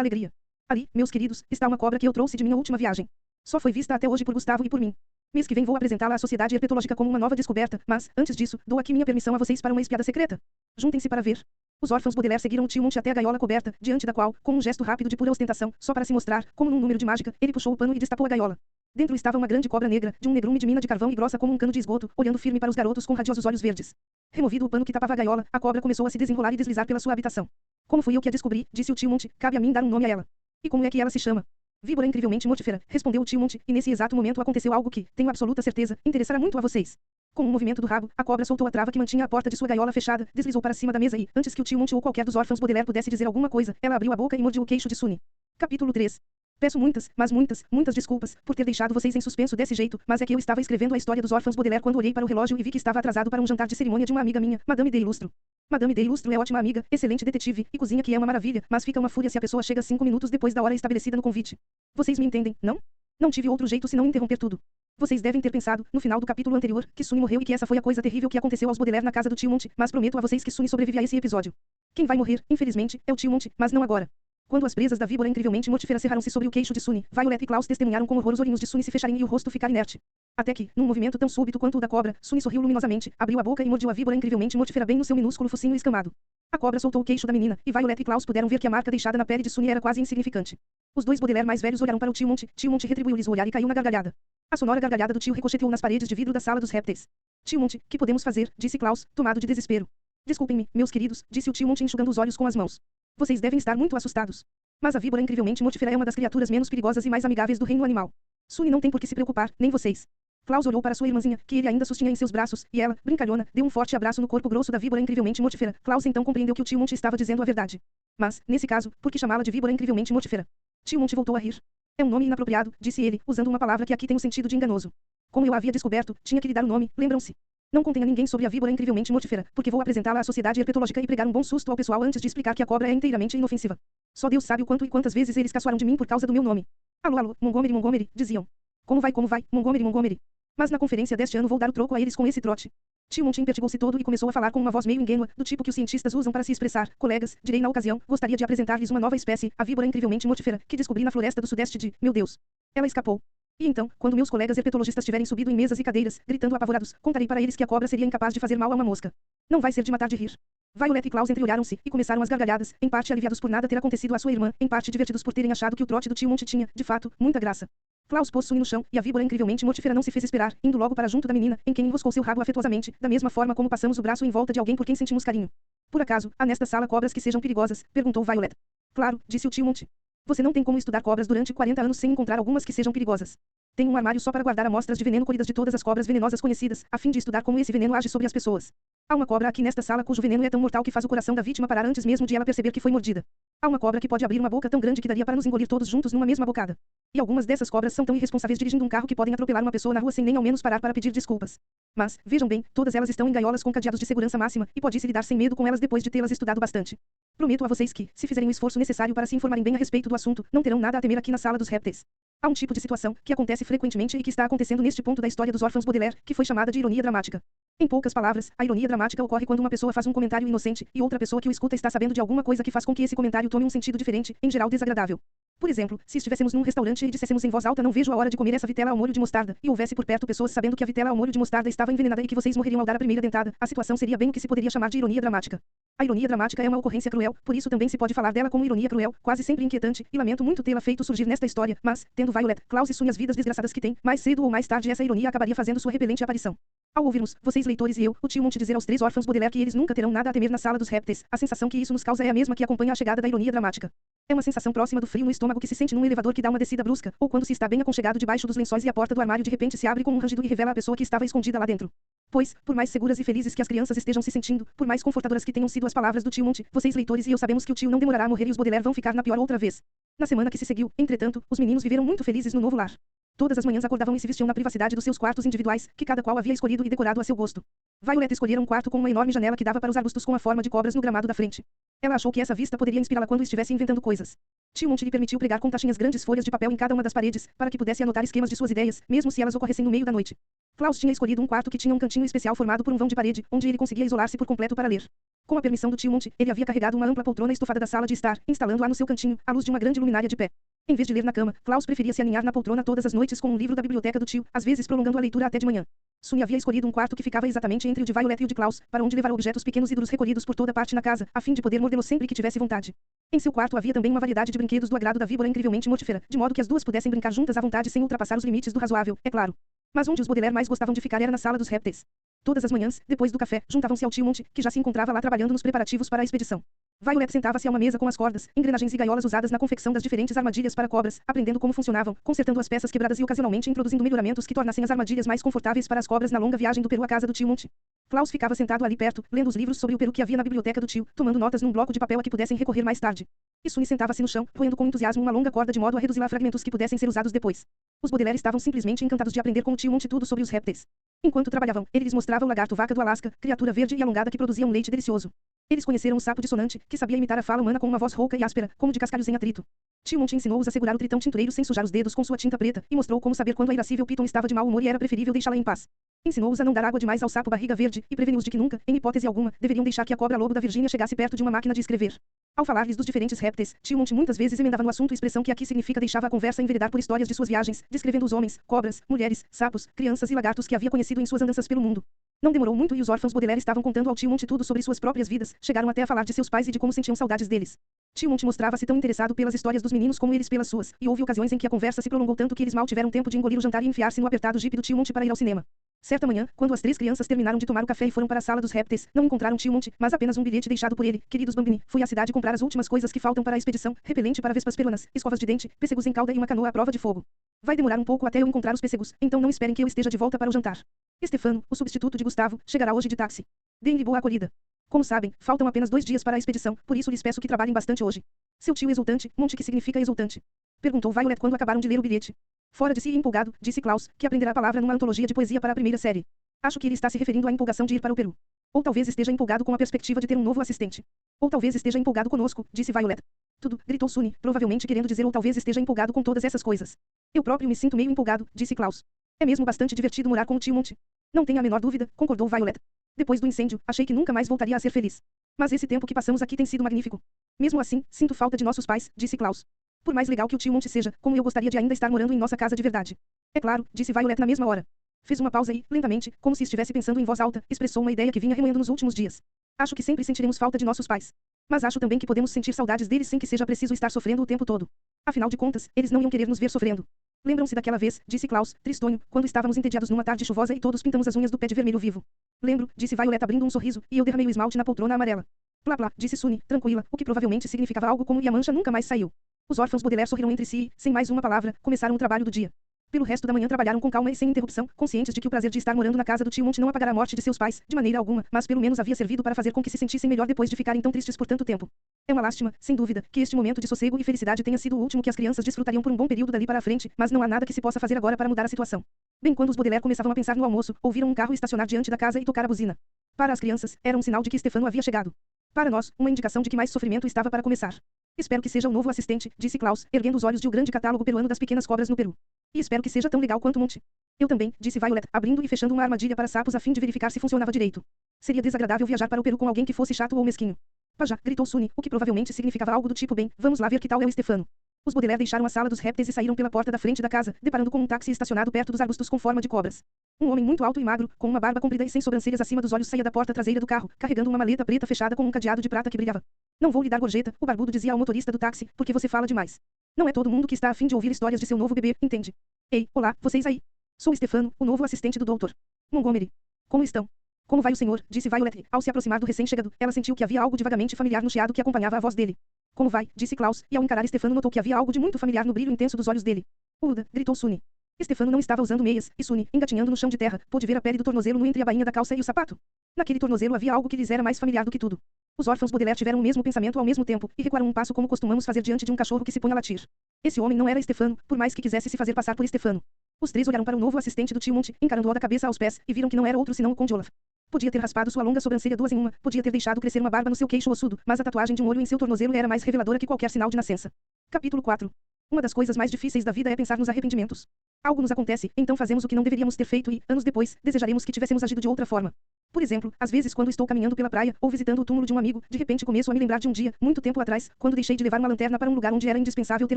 alegria. Ali, meus queridos, está uma cobra que eu trouxe de minha última viagem. Só foi vista até hoje por Gustavo e por mim. Mês que vem vou apresentá-la à sociedade herpetológica como uma nova descoberta, mas, antes disso, dou aqui minha permissão a vocês para uma espiada secreta. Juntem-se para ver. Os órfãos Baudelaire seguiram o tio Monte até a gaiola coberta, diante da qual, com um gesto rápido de pura ostentação, só para se mostrar, como num número de mágica, ele puxou o pano e destapou a gaiola. Dentro estava uma grande cobra negra, de um negrume de mina de carvão e grossa como um cano de esgoto, olhando firme para os garotos com radiosos olhos verdes. Removido o pano que tapava a gaiola, a cobra começou a se desenrolar e deslizar pela sua habitação. Como fui eu que a descobri, disse o tio Monte, cabe a mim dar um nome a ela. E como é que ela se chama? Víbora incrivelmente mortífera, respondeu o tio Monte, e nesse exato momento aconteceu algo que, tenho absoluta certeza, interessará muito a vocês. Com um movimento do rabo, a cobra soltou a trava que mantinha a porta de sua gaiola fechada, deslizou para cima da mesa e, antes que o tio Monte ou qualquer dos órfãos Baudelaire pudesse dizer alguma coisa, ela abriu a boca e mordiu o queixo de Sunny. Capítulo 3. Peço muitas, mas muitas, muitas desculpas, por ter deixado vocês em suspenso desse jeito, mas é que eu estava escrevendo a história dos órfãos Baudelaire quando olhei para o relógio e vi que estava atrasado para um jantar de cerimônia de uma amiga minha, Madame de Ilustro. Madame de Ilustro é ótima amiga, excelente detetive, e cozinha que é uma maravilha, mas fica uma fúria se a pessoa chega 5 minutos depois da hora estabelecida no convite. Vocês me entendem, não? Não tive outro jeito senão interromper tudo. Vocês devem ter pensado, no final do capítulo anterior, que Sunny morreu e que essa foi a coisa terrível que aconteceu aos Baudelaire na casa do tio Monte, mas prometo a vocês que Sunny sobrevive a esse episódio. Quem vai morrer, infelizmente, é o tio Monte, mas não agora. Quando as presas da víbora incrivelmente mortífera cerraram-se sobre o queixo de Sunny, Violet e Klaus testemunharam com horror os olhinhos de Sunny se fecharem e o rosto ficar inerte. Até que, num movimento tão súbito quanto o da cobra, Sunny sorriu luminosamente, abriu a boca e mordiu a víbora incrivelmente mortífera bem no seu minúsculo focinho escamado. A cobra soltou o queixo da menina, e Violet e Klaus puderam ver que a marca deixada na pele de Sunny era quase insignificante. Os dois Baudelaire mais velhos olharam para o tio Monte retribuiu-lhes o olhar e caiu na gargalhada. A sonora gargalhada do tio ricocheteou nas paredes de vidro da sala dos répteis. Tio Monte, que podemos fazer? Disse Klaus, tomado de desespero. Desculpem-me, meus queridos, disse o tio Monte enxugando os olhos com as mãos. Vocês devem estar muito assustados. Mas a víbora incrivelmente mortífera é uma das criaturas menos perigosas e mais amigáveis do reino animal. Sunny não tem por que se preocupar, nem vocês. Klaus olhou para sua irmãzinha, que ele ainda sustinha em seus braços, e ela, brincalhona, deu um forte abraço no corpo grosso da víbora incrivelmente mortífera. Klaus então compreendeu que o tio Monte estava dizendo a verdade. Mas, nesse caso, por que chamá-la de víbora incrivelmente mortífera? Tio Monte voltou a rir. É um nome inapropriado, disse ele, usando uma palavra que aqui tem o sentido de enganoso. Como eu havia descoberto, tinha que lhe dar um nome, lembram-se? Não contenha ninguém sobre a víbora incrivelmente mortífera, porque vou apresentá-la à sociedade herpetológica e pregar um bom susto ao pessoal antes de explicar que a cobra é inteiramente inofensiva. Só Deus sabe o quanto e quantas vezes eles caçoaram de mim por causa do meu nome. Alô, alô, Montgomery, diziam. Como vai, Montgomery. Mas na conferência deste ano vou dar o troco a eles com esse trote. Tio Monte impertigou-se todo e começou a falar com uma voz meio ingênua, do tipo que os cientistas usam para se expressar. Colegas, direi na ocasião, gostaria de apresentar-lhes uma nova espécie, a víbora incrivelmente mortífera, que descobri na floresta do sudeste de, meu Deus. Ela escapou. E então, quando meus colegas herpetologistas tiverem subido em mesas e cadeiras, gritando apavorados, contarei para eles que a cobra seria incapaz de fazer mal a uma mosca. Não vai ser de matar de rir. Violet e Klaus entreolharam-se, e começaram as gargalhadas, em parte aliviados por nada ter acontecido à sua irmã, em parte divertidos por terem achado que o trote do tio Monte tinha, de fato, muita graça. Klaus pôs Sunny no chão, e a víbora incrivelmente mortífera não se fez esperar, indo logo para junto da menina, em quem enroscou seu rabo afetuosamente, da mesma forma como passamos o braço em volta de alguém por quem sentimos carinho. Por acaso, há nesta sala cobras que sejam perigosas? Perguntou Violet. Claro, disse o tio Monte. Você não tem como estudar cobras durante 40 anos sem encontrar algumas que sejam perigosas. Tem um armário só para guardar amostras de veneno colhidas de todas as cobras venenosas conhecidas, a fim de estudar como esse veneno age sobre as pessoas. Há uma cobra aqui nesta sala cujo veneno é tão mortal que faz o coração da vítima parar antes mesmo de ela perceber que foi mordida. Há uma cobra que pode abrir uma boca tão grande que daria para nos engolir todos juntos numa mesma bocada. E algumas dessas cobras são tão irresponsáveis dirigindo um carro que podem atropelar uma pessoa na rua sem nem ao menos parar para pedir desculpas. Mas, vejam bem, todas elas estão em gaiolas com cadeados de segurança máxima, e pode-se lidar sem medo com elas depois de tê-las estudado bastante. Prometo a vocês que, se fizerem o esforço necessário para se informarem bem a respeito do assunto, não terão nada a temer aqui na sala dos répteis. Há um tipo de situação, que acontece frequentemente e que está acontecendo neste ponto da história dos órfãos Baudelaire, que foi chamada de ironia dramática. Em poucas palavras, a ironia dramática ocorre quando uma pessoa faz um comentário inocente, e outra pessoa que o escuta está sabendo de alguma coisa que faz com que esse comentário tome um sentido diferente, em geral desagradável. Por exemplo, se estivéssemos num restaurante e disséssemos em voz alta não vejo a hora de comer essa vitela ao molho de mostarda, e houvesse por perto pessoas sabendo que a vitela ao molho de mostarda estava envenenada e que vocês morreriam ao dar a primeira dentada, a situação seria bem o que se poderia chamar de ironia dramática. A ironia dramática é uma ocorrência cruel, por isso também se pode falar dela como ironia cruel, quase sempre inquietante, e lamento muito tê-la feito surgir nesta história, mas, tendo Violet, Klaus e Sunny as vidas desgraçadas que têm, mais cedo ou mais tarde essa ironia acabaria fazendo sua repelente aparição. Ao ouvirmos, vocês leitores e eu, o tio Monte dizer aos 3 órfãos Baudelaire que eles nunca terão nada a temer na sala dos répteis, a sensação que isso nos causa é a mesma que acompanha a chegada da ironia dramática. É uma sensação próxima do frio no estômago que se sente num elevador que dá uma descida brusca, ou quando se está bem aconchegado debaixo dos lençóis e a porta do armário de repente se abre com um rangido e revela a pessoa que estava escondida lá dentro. Pois, por mais seguras e felizes que as crianças estejam se sentindo, por mais confortadoras que tenham sido as palavras do tio Monte, vocês leitores e eu sabemos que o tio não demorará a morrer e os Baudelaire vão ficar na pior outra vez. Na semana que se seguiu, entretanto, os meninos viveram muito felizes no novo lar. Todas as manhãs acordavam e se vestiam na privacidade dos seus quartos individuais, que cada qual havia escolhido e decorado a seu gosto. Violet escolhera um quarto com uma enorme janela que dava para os arbustos com a forma de cobras no gramado da frente. Ela achou que essa vista poderia inspirá-la quando estivesse inventando coisas. Tio Monte lhe permitiu pregar com taxinhas grandes folhas de papel em cada uma das paredes, para que pudesse anotar esquemas de suas ideias, mesmo se elas ocorressem no meio da noite. Klaus tinha escolhido um quarto que tinha um cantinho especial formado por um vão de parede, onde ele conseguia isolar-se por completo para ler. Com a permissão do tio Monte, ele havia carregado uma ampla poltrona estofada da sala de estar, instalando-a no seu cantinho, à luz de uma grande luminária de pé. Em vez de ler na cama, Klaus preferia se aninhar na poltrona todas as noites com um livro da biblioteca do tio, às vezes prolongando a leitura até de manhã. Sunny havia escolhido um quarto que ficava exatamente entre o de Violet e o de Klaus, para onde levar objetos pequenos e duros recolhidos por toda parte na casa, a fim de poder mordê-los sempre que tivesse vontade. Em seu quarto havia também uma variedade de brinquedos do agrado da víbora incrivelmente mortífera, de modo que as duas pudessem brincar juntas à vontade sem ultrapassar os limites do razoável, é claro. Mas onde os Baudelaire mais gostavam de ficar era na sala dos répteis. Todas as manhãs, depois do café, juntavam-se ao tio Monte, que já se encontrava lá trabalhando nos preparativos para a expedição. Violet sentava-se a uma mesa com as cordas, engrenagens e gaiolas usadas na confecção das diferentes armadilhas para cobras, aprendendo como funcionavam, consertando as peças quebradas e ocasionalmente introduzindo melhoramentos que tornassem as armadilhas mais confortáveis para as cobras na longa viagem do Peru à casa do tio Monte. Klaus ficava sentado ali perto, lendo os livros sobre o Peru que havia na biblioteca do tio, tomando notas num bloco de papel a que pudessem recorrer mais tarde. E Sunny sentava-se no chão, roendo com entusiasmo uma longa corda de modo a reduzi-la a fragmentos que pudessem ser usados depois. Os Baudelaire estavam simplesmente encantados de aprender com o tio Monte tudo sobre os répteis. Enquanto trabalhavam, ele lhes mostrava o lagarto-vaca do Alasca, criatura verde e alongada que produzia um leite delicioso. Eles conheceram o sapo dissonante, que sabia imitar a fala humana com uma voz rouca e áspera, como de cascalhos em atrito. Tio Monte ensinou-os a segurar o tritão tintureiro sem sujar os dedos com sua tinta preta, e mostrou como saber quando a irascível Piton estava de mau humor e era preferível deixá-la em paz. Ensinou-os a não dar água demais ao sapo barriga verde, e preveniu-os de que nunca, em hipótese alguma, deveriam deixar que a cobra-lobo da Virgínia chegasse perto de uma máquina de escrever. Ao falar-lhes dos diferentes répteis, tio Monte muitas vezes emendava no assunto expressão que aqui significa deixava a conversa enveredar por histórias de suas viagens, descrevendo os homens, cobras, mulheres, sapos, crianças e lagartos que havia conhecido em suas andanças pelo mundo. Não demorou muito e os órfãos Baudelaire estavam contando ao tio Monte tudo sobre suas próprias vidas, chegaram até a falar de seus pais e de como sentiam saudades deles. Tio Monte mostrava-se tão interessado pelas histórias dos meninos como eles pelas suas, e houve ocasiões em que a conversa se prolongou tanto que eles mal tiveram tempo de engolir o jantar e enfiar-se no apertado jipe do tio Monte para ir ao cinema. Certa manhã, quando as três crianças terminaram de tomar o café e foram para a sala dos répteis, não encontraram tio Monte, mas apenas um bilhete deixado por ele. Queridos Bambini, fui à cidade comprar as últimas coisas que faltam para a expedição, repelente para vespas peruanas, escovas de dente, pêssegos em calda e uma canoa à prova de fogo. Vai demorar um pouco até eu encontrar os pêssegos, então não esperem que eu esteja de volta para o jantar. Estefano, o substituto de Gustavo, chegará hoje de táxi. Deem-lhe boa acolhida. Como sabem, faltam apenas 2 dias para a expedição, por isso lhes peço que trabalhem bastante hoje. Seu tio exultante, Monte, que significa exultante? Perguntou Violet quando acabaram de ler o bilhete. Fora de si e empolgado, disse Klaus, que aprenderá a palavra numa antologia de poesia para a primeira série. Acho que ele está se referindo à empolgação de ir para o Peru. Ou talvez esteja empolgado com a perspectiva de ter um novo assistente. Ou talvez esteja empolgado conosco, disse Violet. Tudo, gritou Sunny, provavelmente querendo dizer ou talvez esteja empolgado com todas essas coisas. Eu próprio me sinto meio empolgado, disse Klaus. É mesmo bastante divertido morar com o tio Monte. Não tenho a menor dúvida, concordou Violet. Depois do incêndio, achei que nunca mais voltaria a ser feliz. Mas esse tempo que passamos aqui tem sido magnífico. Mesmo assim, sinto falta de nossos pais, disse Klaus. Por mais legal que o tio Monte seja, como eu gostaria de ainda estar morando em nossa casa de verdade. É claro, disse Violet na mesma hora. Fez uma pausa e, lentamente, como se estivesse pensando em voz alta, expressou uma ideia que vinha remoendo nos últimos dias. Acho que sempre sentiremos falta de nossos pais. Mas acho também que podemos sentir saudades deles sem que seja preciso estar sofrendo o tempo todo. Afinal de contas, eles não iam querer nos ver sofrendo. Lembram-se daquela vez, disse Klaus, tristonho, quando estávamos entediados numa tarde chuvosa e todos pintamos as unhas do pé de vermelho vivo. Lembro, disse Violet abrindo um sorriso, e eu derramei o esmalte na poltrona amarela. Blá blá, disse Sunny, tranquila, o que provavelmente significava algo como e a mancha nunca mais saiu. Os órfãos Baudelaire sorriram entre si e, sem mais uma palavra, começaram o trabalho do dia. Pelo resto da manhã trabalharam com calma e sem interrupção, conscientes de que o prazer de estar morando na casa do tio Monte não apagará a morte de seus pais, de maneira alguma, mas pelo menos havia servido para fazer com que se sentissem melhor depois de ficarem tão tristes por tanto tempo. É uma lástima, sem dúvida, que este momento de sossego e felicidade tenha sido o último que as crianças desfrutariam por um bom período dali para a frente, mas não há nada que se possa fazer agora para mudar a situação. Bem quando os Baudelaire começavam a pensar no almoço, ouviram um carro estacionar diante da casa e tocar a buzina. Para as crianças, era um sinal de que Stefano havia chegado. Para nós, uma indicação de que mais sofrimento estava para começar. Espero que seja o novo assistente, disse Klaus, erguendo os olhos de o grande catálogo peruano das pequenas cobras no Peru. E espero que seja tão legal quanto Monte. Eu também, disse Violet, abrindo e fechando uma armadilha para sapos a fim de verificar se funcionava direito. Seria desagradável viajar para o Peru com alguém que fosse chato ou mesquinho. Pajá, gritou Sunny, o que provavelmente significava algo do tipo bem, vamos lá ver que tal é o Stefano. Os Baudelaire deixaram a sala dos répteis e saíram pela porta da frente da casa, deparando com um táxi estacionado perto dos arbustos com forma de cobras. Um homem muito alto e magro, com uma barba comprida e sem sobrancelhas acima dos olhos saía da porta traseira do carro, carregando uma maleta preta fechada com um cadeado de prata que brilhava. Não vou lhe dar gorjeta, o barbudo dizia ao motorista do táxi, porque você fala demais. Não é todo mundo que está a fim de ouvir histórias de seu novo bebê, entende? Ei, olá, vocês aí. Sou Stefano, o novo assistente do Dr. Montgomery. Como estão? Como vai o senhor? Disse Violet. Ao se aproximar do recém-chegado, ela sentiu que havia algo de vagamente familiar no chiado que acompanhava a voz dele. Como vai? Disse Klaus, e ao encarar Stefano notou que havia algo de muito familiar no brilho intenso dos olhos dele. Uda, gritou Sunny. Stefano não estava usando meias, e Sunny, engatinhando no chão de terra, pôde ver a pele do tornozelo no entre a bainha da calça e o sapato. Naquele tornozelo havia algo que lhes era mais familiar do que tudo. Os órfãos Baudelaire tiveram o mesmo pensamento ao mesmo tempo, e recuaram um passo como costumamos fazer diante de um cachorro que se põe a latir. Esse homem não era Stefano, por mais que quisesse se fazer passar por Stefano. Os três olharam para o novo assistente do tio Monte, encarando-o da cabeça aos pés, e viram que não era outro senão o Conde Olaf. Podia ter raspado sua longa sobrancelha duas em uma, podia ter deixado crescer uma barba no seu queixo ossudo, mas a tatuagem de um olho em seu tornozelo era mais reveladora que qualquer sinal de nascença. Capítulo 4. Uma das coisas mais difíceis da vida é pensar nos arrependimentos. Algo nos acontece, então fazemos o que não deveríamos ter feito e, anos depois, desejaremos que tivéssemos agido de outra forma. Por exemplo, às vezes quando estou caminhando pela praia, ou visitando o túmulo de um amigo, de repente começo a me lembrar de um dia, muito tempo atrás, quando deixei de levar uma lanterna para um lugar onde era indispensável ter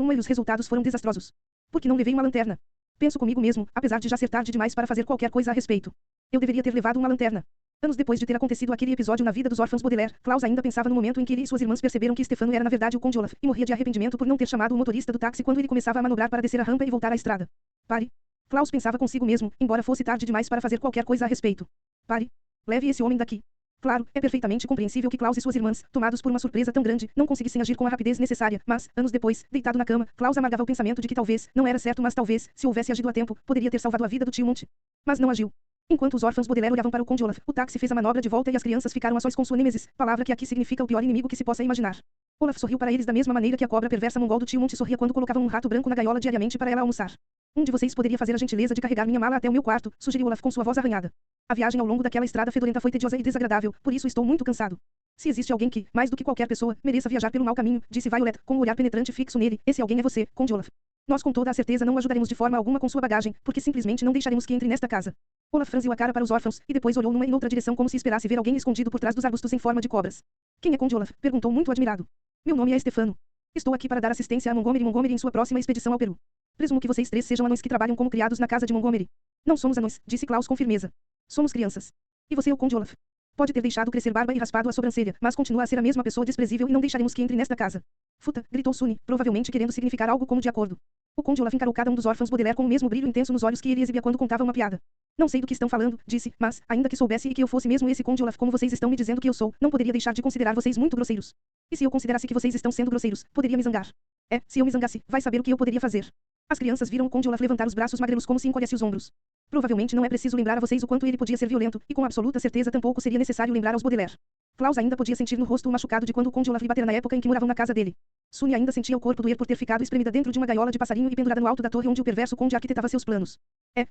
uma e os resultados foram desastrosos. Por que não levei uma lanterna? Penso comigo mesmo, apesar de já ser tarde demais para fazer qualquer coisa a respeito. Eu deveria ter levado uma lanterna. Anos depois de ter acontecido aquele episódio na vida dos órfãos Baudelaire, Klaus ainda pensava no momento em que ele e suas irmãs perceberam que Stefano era na verdade o Conde Olaf, e morria de arrependimento por não ter chamado o motorista do táxi quando ele começava a manobrar para descer a rampa e voltar à estrada. Pare. Klaus pensava consigo mesmo, embora fosse tarde demais para fazer qualquer coisa a respeito. Pare. Leve esse homem daqui. Claro, é perfeitamente compreensível que Klaus e suas irmãs, tomados por uma surpresa tão grande, não conseguissem agir com a rapidez necessária, mas, anos depois, deitado na cama, Klaus amargava o pensamento de que talvez, não era certo mas talvez, se houvesse agido a tempo, poderia ter salvado a vida do tio Monte. Mas não agiu. Enquanto os órfãos Baudelaire olhavam para o Conde Olaf, o táxi fez a manobra de volta e as crianças ficaram a sós com sua nêmesis, palavra que aqui significa o pior inimigo que se possa imaginar. Olaf sorriu para eles da mesma maneira que a cobra perversa mongol do tio Monte sorria quando colocava um rato branco na gaiola diariamente para ela almoçar. Um de vocês poderia fazer a gentileza de carregar minha mala até o meu quarto, sugeriu Olaf com sua voz arranhada. A viagem ao longo daquela estrada fedorenta foi tediosa e desagradável, por isso estou muito cansado. Se existe alguém que, mais do que qualquer pessoa, mereça viajar pelo mau caminho, disse Violet, com um olhar penetrante fixo nele, esse alguém é você, Conde Olaf. Nós com toda a certeza não o ajudaremos de forma alguma com sua bagagem, porque simplesmente não deixaremos que entre nesta casa. Olaf franziu a cara para os órfãos, e depois olhou numa e noutra direção como se esperasse ver alguém escondido por trás dos arbustos em forma de cobras. Quem é Conde Olaf? Perguntou muito admirado. Meu nome é Stefano. Estou aqui para dar assistência a Montgomery em sua próxima expedição ao Peru. Presumo que vocês três sejam anões que trabalham como criados na casa de Montgomery. Não somos anões, disse Klaus com firmeza. Somos crianças. E você é o Conde Olaf. Pode ter deixado crescer barba e raspado a sobrancelha, mas continua a ser a mesma pessoa desprezível e não deixaremos que entre nesta casa. Futa, gritou Sunny, provavelmente querendo significar algo como de acordo. O Conde Olaf encarou cada um dos órfãos Baudelaire com o mesmo brilho intenso nos olhos que ele exibia quando contava uma piada. Não sei do que estão falando, disse, mas, ainda que soubesse e que eu fosse mesmo esse Conde Olaf como vocês estão me dizendo que eu sou, não poderia deixar de considerar vocês muito grosseiros. E se eu considerasse que vocês estão sendo grosseiros, poderia me zangar. É, se eu me zangasse, vai saber o que eu poderia fazer. As crianças viram o Conde Olaf levantar os braços magrelos como se encolhesse os ombros. Provavelmente não é preciso lembrar a vocês o quanto ele podia ser violento, e com absoluta certeza tampouco seria necessário lembrar aos Baudelaire. Klaus ainda podia sentir no rosto o machucado de quando o Conde Olaf lhe batera na época em que moravam na casa dele. Sunny ainda sentia o corpo doer por ter ficado espremida dentro de uma gaiola de passarinho e pendurada no alto da torre onde o perverso conde arquitetava seus planos.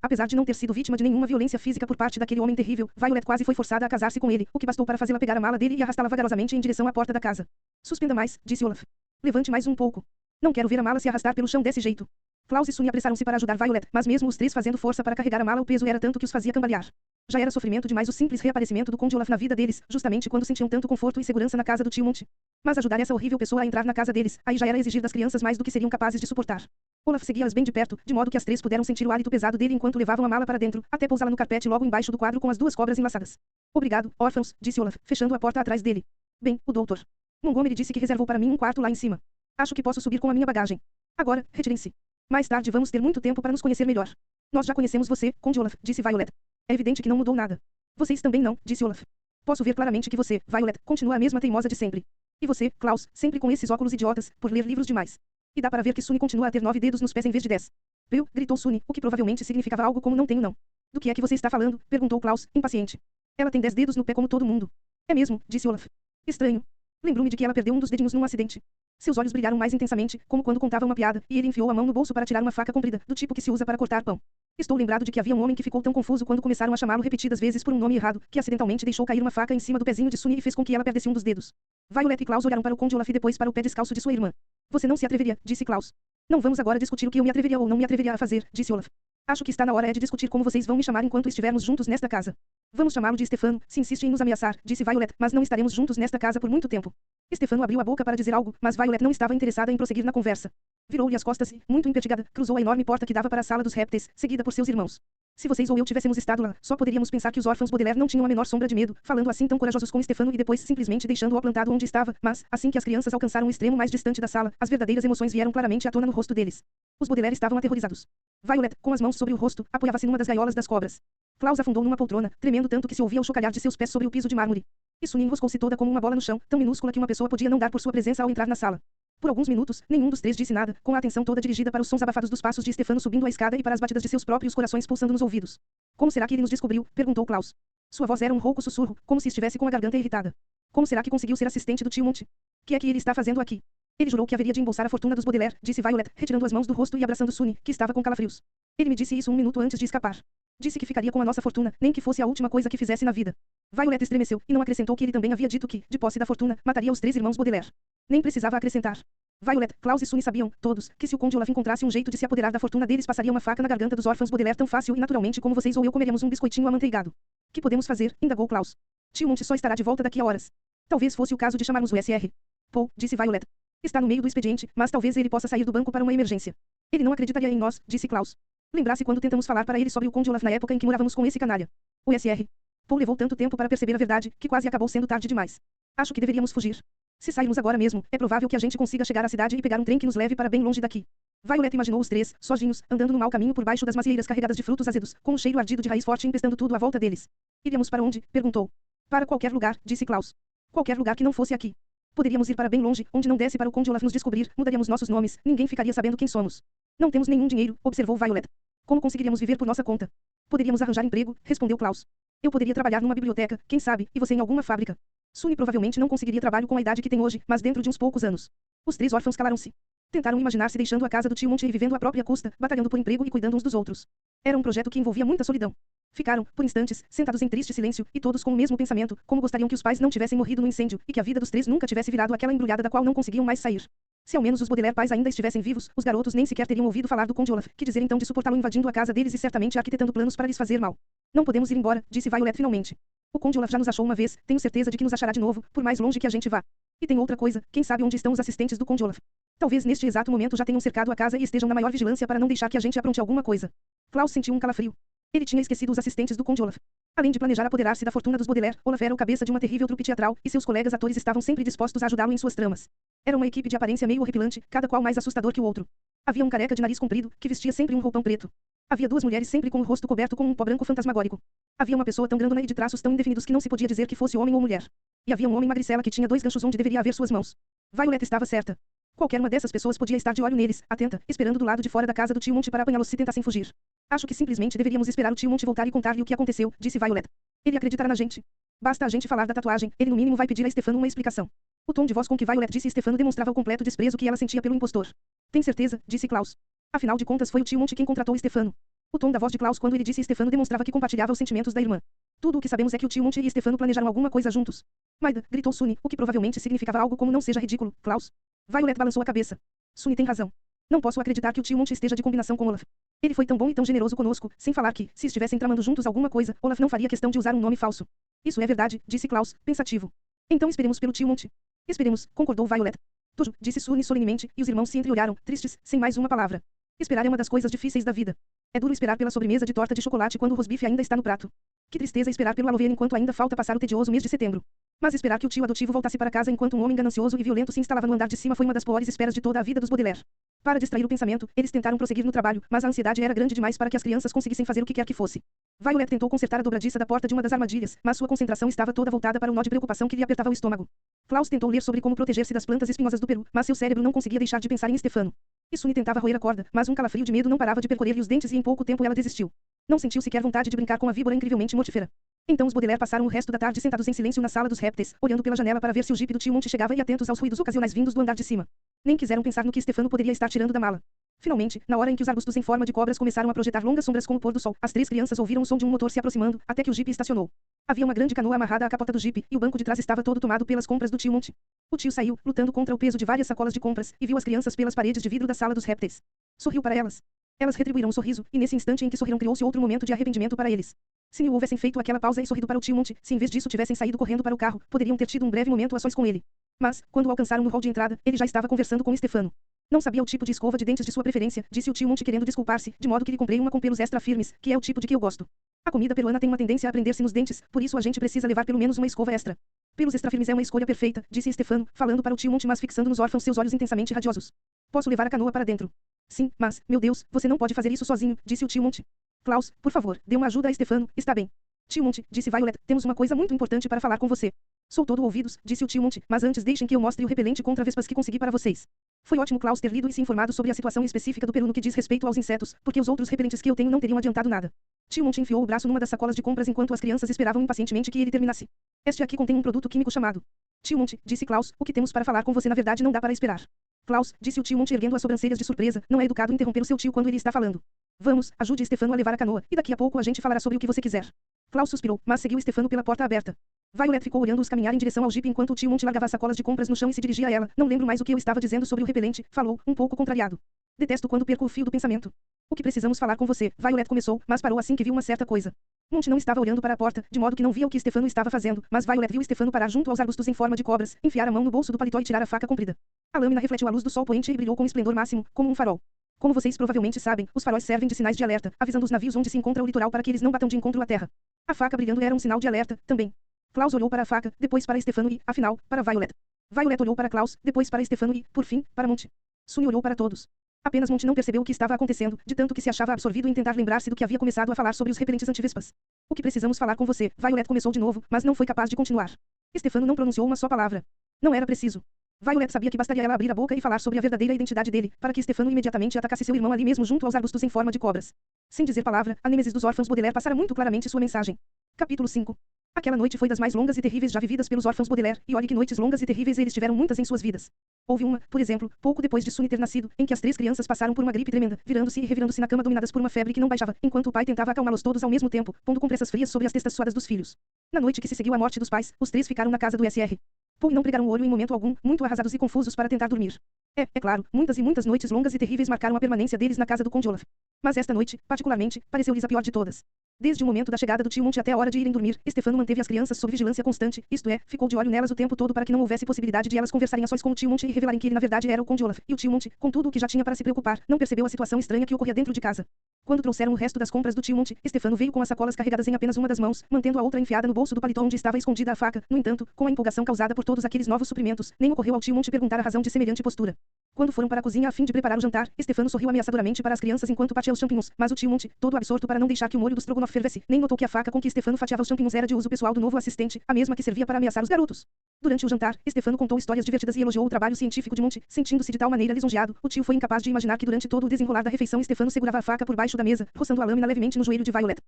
Apesar de não ter sido vítima de nenhuma violência física por parte daquele homem terrível, Violet quase foi forçada a casar-se com ele, o que bastou para fazê-la pegar a mala dele e arrastá-la vagarosamente em direção à porta da casa. Suspenda mais, disse Olaf. Levante mais um pouco. Não quero ver a mala se arrastar pelo chão desse jeito. Klaus e Sunny apressaram-se para ajudar Violet, mas mesmo os três fazendo força para carregar a mala o peso era tanto que os fazia cambalear. Já era sofrimento demais o simples reaparecimento do Conde Olaf na vida deles, justamente quando sentiam tanto conforto e segurança na casa do tio Monte. Mas ajudar essa horrível pessoa a entrar na casa deles, aí já era exigir das crianças mais do que seriam capazes de suportar. Olaf seguia-as bem de perto, de modo que as três puderam sentir o hálito pesado dele enquanto levavam a mala para dentro, até pousá-la no carpete logo embaixo do quadro com as duas cobras enlaçadas. Obrigado, órfãos, disse Olaf, fechando a porta atrás dele. Bem, o doutor Montgomery disse que reservou para mim um quarto lá em cima. Acho que posso subir com a minha bagagem. Agora, retirem-se. Mais tarde vamos ter muito tempo para nos conhecer melhor. Nós já conhecemos você, Conde Olaf, disse Violet. É evidente que não mudou nada. Vocês também não, disse Olaf. Posso ver claramente que você, Violet, continua a mesma teimosa de sempre. E você, Klaus, sempre com esses óculos idiotas, por ler livros demais. E dá para ver que Sunny continua a ter 9 dedos nos pés em vez de 10. Eu, gritou Sunny, o que provavelmente significava algo como não tenho não. Do que é que você está falando? Perguntou Klaus, impaciente. Ela tem 10 dedos no pé como todo mundo. É mesmo, disse Olaf. Estranho. Lembro-me de que ela perdeu um dos dedinhos num acidente. Seus olhos brilharam mais intensamente, como quando contava uma piada, e ele enfiou a mão no bolso para tirar uma faca comprida, do tipo que se usa para cortar pão. Estou lembrado de que havia um homem que ficou tão confuso quando começaram a chamá-lo repetidas vezes por um nome errado, que acidentalmente deixou cair uma faca em cima do pezinho de Sunny e fez com que ela perdesse um dos dedos. Violet e Klaus olharam para o Conde Olaf e depois para o pé descalço de sua irmã. Você não se atreveria, disse Klaus. Não vamos agora discutir o que eu me atreveria ou não me atreveria a fazer, disse Olaf. Acho que está na hora de discutir como vocês vão me chamar enquanto estivermos juntos nesta casa. Vamos chamá-lo de Stefano, se insiste em nos ameaçar, disse Violet, mas não estaremos juntos nesta casa por muito tempo. Stefano abriu a boca para dizer algo, mas Violet não estava interessada em prosseguir na conversa. Virou-lhe as costas e, muito impertigada, cruzou a enorme porta que dava para a sala dos répteis, seguida por seus irmãos. Se vocês ou eu tivéssemos estado lá, só poderíamos pensar que os órfãos Baudelaire não tinham a menor sombra de medo, falando assim tão corajosos com Stefano e depois simplesmente deixando-o plantado onde estava, mas, assim que as crianças alcançaram o extremo mais distante da sala, as verdadeiras emoções vieram claramente à tona no rosto deles. Os Baudelaire estavam aterrorizados. Violet, com as mãos sobre o rosto, apoiava-se numa das gaiolas das cobras. Klaus afundou numa poltrona, tremendo tanto que se ouvia o chocalhar de seus pés sobre o piso de mármore. E Sunny enroscou-se toda como uma bola no chão, tão minúscula que uma pessoa podia não dar por sua presença ao entrar na sala. Por alguns minutos, nenhum dos três disse nada, com a atenção toda dirigida para os sons abafados dos passos de Stefano subindo a escada e para as batidas de seus próprios corações pulsando nos ouvidos. Como será que ele nos descobriu? Perguntou Klaus. Sua voz era um rouco sussurro, como se estivesse com a garganta irritada. Como será que conseguiu ser assistente do tio Monte? Que é que ele está fazendo aqui? Ele jurou que haveria de embolsar a fortuna dos Baudelaire, disse Violet, retirando as mãos do rosto e abraçando Sunny, que estava com calafrios. Ele me disse isso um minuto antes de escapar. Disse que ficaria com a nossa fortuna, nem que fosse a última coisa que fizesse na vida. Violet estremeceu, e não acrescentou que ele também havia dito que, de posse da fortuna, mataria os três irmãos Baudelaire. Nem precisava acrescentar. Violet, Klaus e Sunny sabiam, todos, que se o Conde Olaf encontrasse um jeito de se apoderar da fortuna deles passaria uma faca na garganta dos órfãos Baudelaire tão fácil e naturalmente como vocês ou eu comeríamos um biscoitinho amanteigado. Que podemos fazer? Indagou Klaus. Tio Monte só estará de volta daqui a horas. Talvez fosse o caso de chamarmos o SR. Paul, disse Violet. Está no meio do expediente, mas talvez ele possa sair do banco para uma emergência. Ele não acreditaria em nós, disse Klaus. Lembrasse quando tentamos falar para ele sobre o Conde Olaf na época em que morávamos com esse canalha. O SR. Paul levou tanto tempo para perceber a verdade, que quase acabou sendo tarde demais. Acho que deveríamos fugir. Se sairmos agora mesmo, é provável que a gente consiga chegar à cidade e pegar um trem que nos leve para bem longe daqui. Violet imaginou os três, sozinhos, andando no mau caminho por baixo das macieiras carregadas de frutos azedos, com um cheiro ardido de raiz forte empestando tudo à volta deles. Iríamos para onde? Perguntou. Para qualquer lugar, disse Klaus. Qualquer lugar que não fosse aqui. Poderíamos ir para bem longe, onde não desse para o Conde Olaf nos descobrir, mudaríamos nossos nomes, ninguém ficaria sabendo quem somos. Não temos nenhum dinheiro, observou Violet. Como conseguiríamos viver por nossa conta? Poderíamos arranjar emprego, respondeu Klaus. Eu poderia trabalhar numa biblioteca, quem sabe, e você em alguma fábrica. Sunny provavelmente não conseguiria trabalho com a idade que tem hoje, mas dentro de uns poucos anos. Os três órfãos calaram-se. Tentaram imaginar-se deixando a casa do tio Monte e vivendo à própria custa, batalhando por emprego e cuidando uns dos outros. Era um projeto que envolvia muita solidão. Ficaram, por instantes, sentados em triste silêncio, e todos com o mesmo pensamento, como gostariam que os pais não tivessem morrido no incêndio, e que a vida dos três nunca tivesse virado aquela embrulhada da qual não conseguiam mais sair. Se ao menos os Baudelaire pais ainda estivessem vivos, os garotos nem sequer teriam ouvido falar do Conde Olaf, que dizer então de suportá-lo invadindo a casa deles e certamente arquitetando planos para lhes fazer mal. Não podemos ir embora, disse Violet finalmente. O Conde Olaf já nos achou uma vez, tenho certeza de que nos achará de novo, por mais longe que a gente vá. E tem outra coisa, quem sabe onde estão os assistentes do Conde Olaf? Talvez neste exato momento já tenham cercado a casa e estejam na maior vigilância para não deixar que a gente apronte alguma coisa. Klaus sentiu um calafrio. Ele tinha esquecido os assistentes do Conde Olaf. Além de planejar apoderar-se da fortuna dos Baudelaire, Olaf era o cabeça de uma terrível trupe teatral, e seus colegas atores estavam sempre dispostos a ajudá-lo em suas tramas. Era uma equipe de aparência meio horripilante, cada qual mais assustador que o outro. Havia um careca de nariz comprido, que vestia sempre um roupão preto. Havia duas mulheres sempre com o rosto coberto com um pó branco fantasmagórico. Havia uma pessoa tão grandona e de traços tão indefinidos que não se podia dizer que fosse homem ou mulher. E havia um homem magricela que tinha dois ganchos onde deveria haver suas mãos. Violet estava certa. Qualquer uma dessas pessoas podia estar de olho neles, atenta, esperando do lado de fora da casa do tio Monte para apanhá-los se tentassem fugir. Acho que simplesmente deveríamos esperar o tio Monte voltar e contar-lhe o que aconteceu, disse Violet. Ele acreditará na gente. Basta a gente falar da tatuagem, ele no mínimo vai pedir a Stefano uma explicação. O tom de voz com que Violet disse Stefano demonstrava o completo desprezo que ela sentia pelo impostor. Tem certeza, disse Klaus. Afinal de contas foi o tio Monte quem contratou Stefano. O tom da voz de Klaus quando ele disse Stefano demonstrava que compartilhava os sentimentos da irmã. Tudo o que sabemos é que o tio Monte e Stefano planejaram alguma coisa juntos. Maida, gritou Sunny, o que provavelmente significava algo como não seja ridículo, Klaus. Violet balançou a cabeça. Sunny tem razão. Não posso acreditar que o tio Monte esteja de combinação com Olaf. Ele foi tão bom e tão generoso conosco, sem falar que, se estivessem tramando juntos alguma coisa, Olaf não faria questão de usar um nome falso. Isso é verdade, disse Klaus, pensativo. Então esperemos pelo tio Monte. Esperemos, concordou Violet. Tudo, disse Sunny solenemente, e os irmãos se entreolharam, tristes, sem mais uma palavra. Esperar é uma das coisas difíceis da vida. É duro esperar pela sobremesa de torta de chocolate quando o rosbife ainda está no prato. Que tristeza esperar pelo aloe vera enquanto ainda falta passar o tedioso mês de setembro. Mas esperar que o tio adotivo voltasse para casa enquanto um homem ganancioso e violento se instalava no andar de cima foi uma das piores esperas de toda a vida dos Baudelaire. Para distrair o pensamento, eles tentaram prosseguir no trabalho, mas a ansiedade era grande demais para que as crianças conseguissem fazer o que quer que fosse. Violet tentou consertar a dobradiça da porta de uma das armadilhas, mas sua concentração estava toda voltada para o nó de preocupação que lhe apertava o estômago. Klaus tentou ler sobre como proteger-se das plantas espinhosas do Peru, mas seu cérebro não conseguia deixar de pensar em Stefano. E Sunny tentava roer a corda, mas um calafrio de medo não parava de percorrer-lhe os dentes e em pouco tempo ela desistiu. Não sentiu sequer vontade de brincar com a víbora incrivelmente mortífera. Então os Baudelaire passaram o resto da tarde sentados em silêncio na sala dos répteis, olhando pela janela para ver se o jipe do tio Monte chegava e atentos aos ruídos ocasionais vindos do andar de cima. Nem quiseram pensar no que Stefano poderia estar tirando da mala. Finalmente, na hora em que os arbustos em forma de cobras começaram a projetar longas sombras com o pôr do sol, as três crianças ouviram o som de um motor se aproximando, até que o jipe estacionou. Havia uma grande canoa amarrada à capota do jipe, e o banco de trás estava todo tomado pelas compras do tio Monte. O tio saiu, lutando contra o peso de várias sacolas de compras, e viu as crianças pelas paredes de vidro da sala dos répteis. Sorriu para elas. Elas retribuíram o sorriso, e nesse instante em que sorriram criou-se outro momento de arrependimento para eles. Se não houvessem feito aquela pausa e sorrido para o tio Monte, se em vez disso tivessem saído correndo para o carro, poderiam ter tido um breve momento a sós com ele. Mas, quando o alcançaram no hall de entrada, ele já estava conversando com Stefano. Não sabia o tipo de escova de dentes de sua preferência, disse o tio Monte querendo desculpar-se, de modo que lhe comprei uma com pelos extra firmes, que é o tipo de que eu gosto. A comida peruana tem uma tendência a prender-se nos dentes, por isso a gente precisa levar pelo menos uma escova extra. Pelos extra firmes é uma escolha perfeita, disse Stefano, falando para o tio Monte mas fixando nos órfãos seus olhos intensamente radiosos. Posso levar a canoa para dentro? Sim, mas, meu Deus, você não pode fazer isso sozinho, disse o tio Monte. Klaus, por favor, dê uma ajuda a Stefano, está bem. Tio Monte, disse Violet, temos uma coisa muito importante para falar com você. Sou todo ouvidos, disse o tio Monte, mas antes deixem que eu mostre o repelente contra vespas que consegui para vocês. Foi ótimo Klaus ter lido e se informado sobre a situação específica do Peru no que diz respeito aos insetos, porque os outros repelentes que eu tenho não teriam adiantado nada. Tio Monte enfiou o braço numa das sacolas de compras enquanto as crianças esperavam impacientemente que ele terminasse. Este aqui contém um produto químico chamado. Tio Monte, disse Klaus, o que temos para falar com você na verdade não dá para esperar. Klaus, disse o tio Monte erguendo as sobrancelhas de surpresa, não é educado interromper o seu tio quando ele está falando. Vamos, ajude Stefano a levar a canoa, e daqui a pouco a gente falará sobre o que você quiser. Klaus suspirou, mas seguiu Stefano pela porta aberta. Violet ficou olhando-os caminhar em direção ao jipe enquanto o tio Monte largava as sacolas de compras no chão e se dirigia a ela. Não lembro mais o que eu estava dizendo sobre o repelente, falou, um pouco contrariado. Detesto quando perco o fio do pensamento. O que precisamos falar com você, Violet começou, mas parou assim que viu uma certa coisa. Monte não estava olhando para a porta, de modo que não via o que Stefano estava fazendo, mas Violet viu Stefano parar junto aos arbustos em forma de cobras, enfiar a mão no bolso do paletó e tirar a faca comprida. A lâmina refletiu a luz do sol poente e brilhou com esplendor máximo, como um farol. Como vocês provavelmente sabem, os faróis servem de sinais de alerta, avisando os navios onde se encontra o litoral para que eles não batam de encontro à terra. A faca brilhando era um sinal de alerta, também. Klaus olhou para a faca, depois para Stefano e, afinal, para Violet. Violet olhou para Klaus, depois para Stefano e, por fim, para Monte. Sunny olhou para todos. Apenas Monte não percebeu o que estava acontecendo, de tanto que se achava absorvido em tentar lembrar-se do que havia começado a falar sobre os repelentes antivespas. O que precisamos falar com você, Violet começou de novo, mas não foi capaz de continuar. Stefano não pronunciou uma só palavra. Não era preciso. Violet sabia que bastaria ela abrir a boca e falar sobre a verdadeira identidade dele, para que Stefano imediatamente atacasse seu irmão ali mesmo junto aos arbustos em forma de cobras. Sem dizer palavra, a nêmesis dos órfãos Baudelaire passara muito claramente sua mensagem. Capítulo 5. Aquela noite foi das mais longas e terríveis já vividas pelos órfãos Baudelaire, e olhe que noites longas e terríveis eles tiveram muitas em suas vidas. Houve uma, por exemplo, pouco depois de Sunny ter nascido, em que as 3 crianças passaram por uma gripe tremenda, virando-se e revirando-se na cama dominadas por uma febre que não baixava, enquanto o pai tentava acalmá-los todos ao mesmo tempo, pondo compressas frias sobre as testas suadas dos filhos. Na noite que se seguiu à morte dos pais, os 3 ficaram na casa do Sr. Poe e não pregaram o olho em momento algum, muito arrasados e confusos para tentar dormir. É claro, muitas e muitas noites longas e terríveis marcaram a permanência deles na casa do Conde Olaf. Mas esta noite, particularmente, pareceu-lhes a pior de todas. Desde o momento da chegada do tio Monte até a hora de irem dormir, Stefano manteve as crianças sob vigilância constante, isto é, ficou de olho nelas o tempo todo para que não houvesse possibilidade de elas conversarem a sós com o tio Monte e revelarem que ele na verdade era o Conde Olaf, e o tio Monte, com tudo o que já tinha para se preocupar, não percebeu a situação estranha que ocorria dentro de casa. Quando trouxeram o resto das compras do tio Monte, Stefano veio com as sacolas carregadas em apenas uma das mãos, mantendo a outra enfiada no bolso do paletó onde estava escondida a faca. No entanto, com a empolgação causada por todos aqueles novos suprimentos, nem ocorreu ao tio Monte perguntar a razão de semelhante postura. Quando foram para a cozinha a fim de preparar o jantar, Stefano sorriu ameaçadoramente para as crianças enquanto partia os champignons, mas o tio Monte, todo absorto para não deixar que o molho do strogonoff fervesse, nem notou que a faca com que Stefano fatiava os champignons era de uso pessoal do novo assistente, a mesma que servia para ameaçar os garotos. Durante o jantar, Stefano contou histórias divertidas e elogiou o trabalho científico de Monte, sentindo-se de tal maneira lisonjeado, o tio foi incapaz de imaginar que durante todo o desenrolar da refeição Stefano segurava a faca por baixo da mesa, roçando a lâmina levemente no joelho de Violet.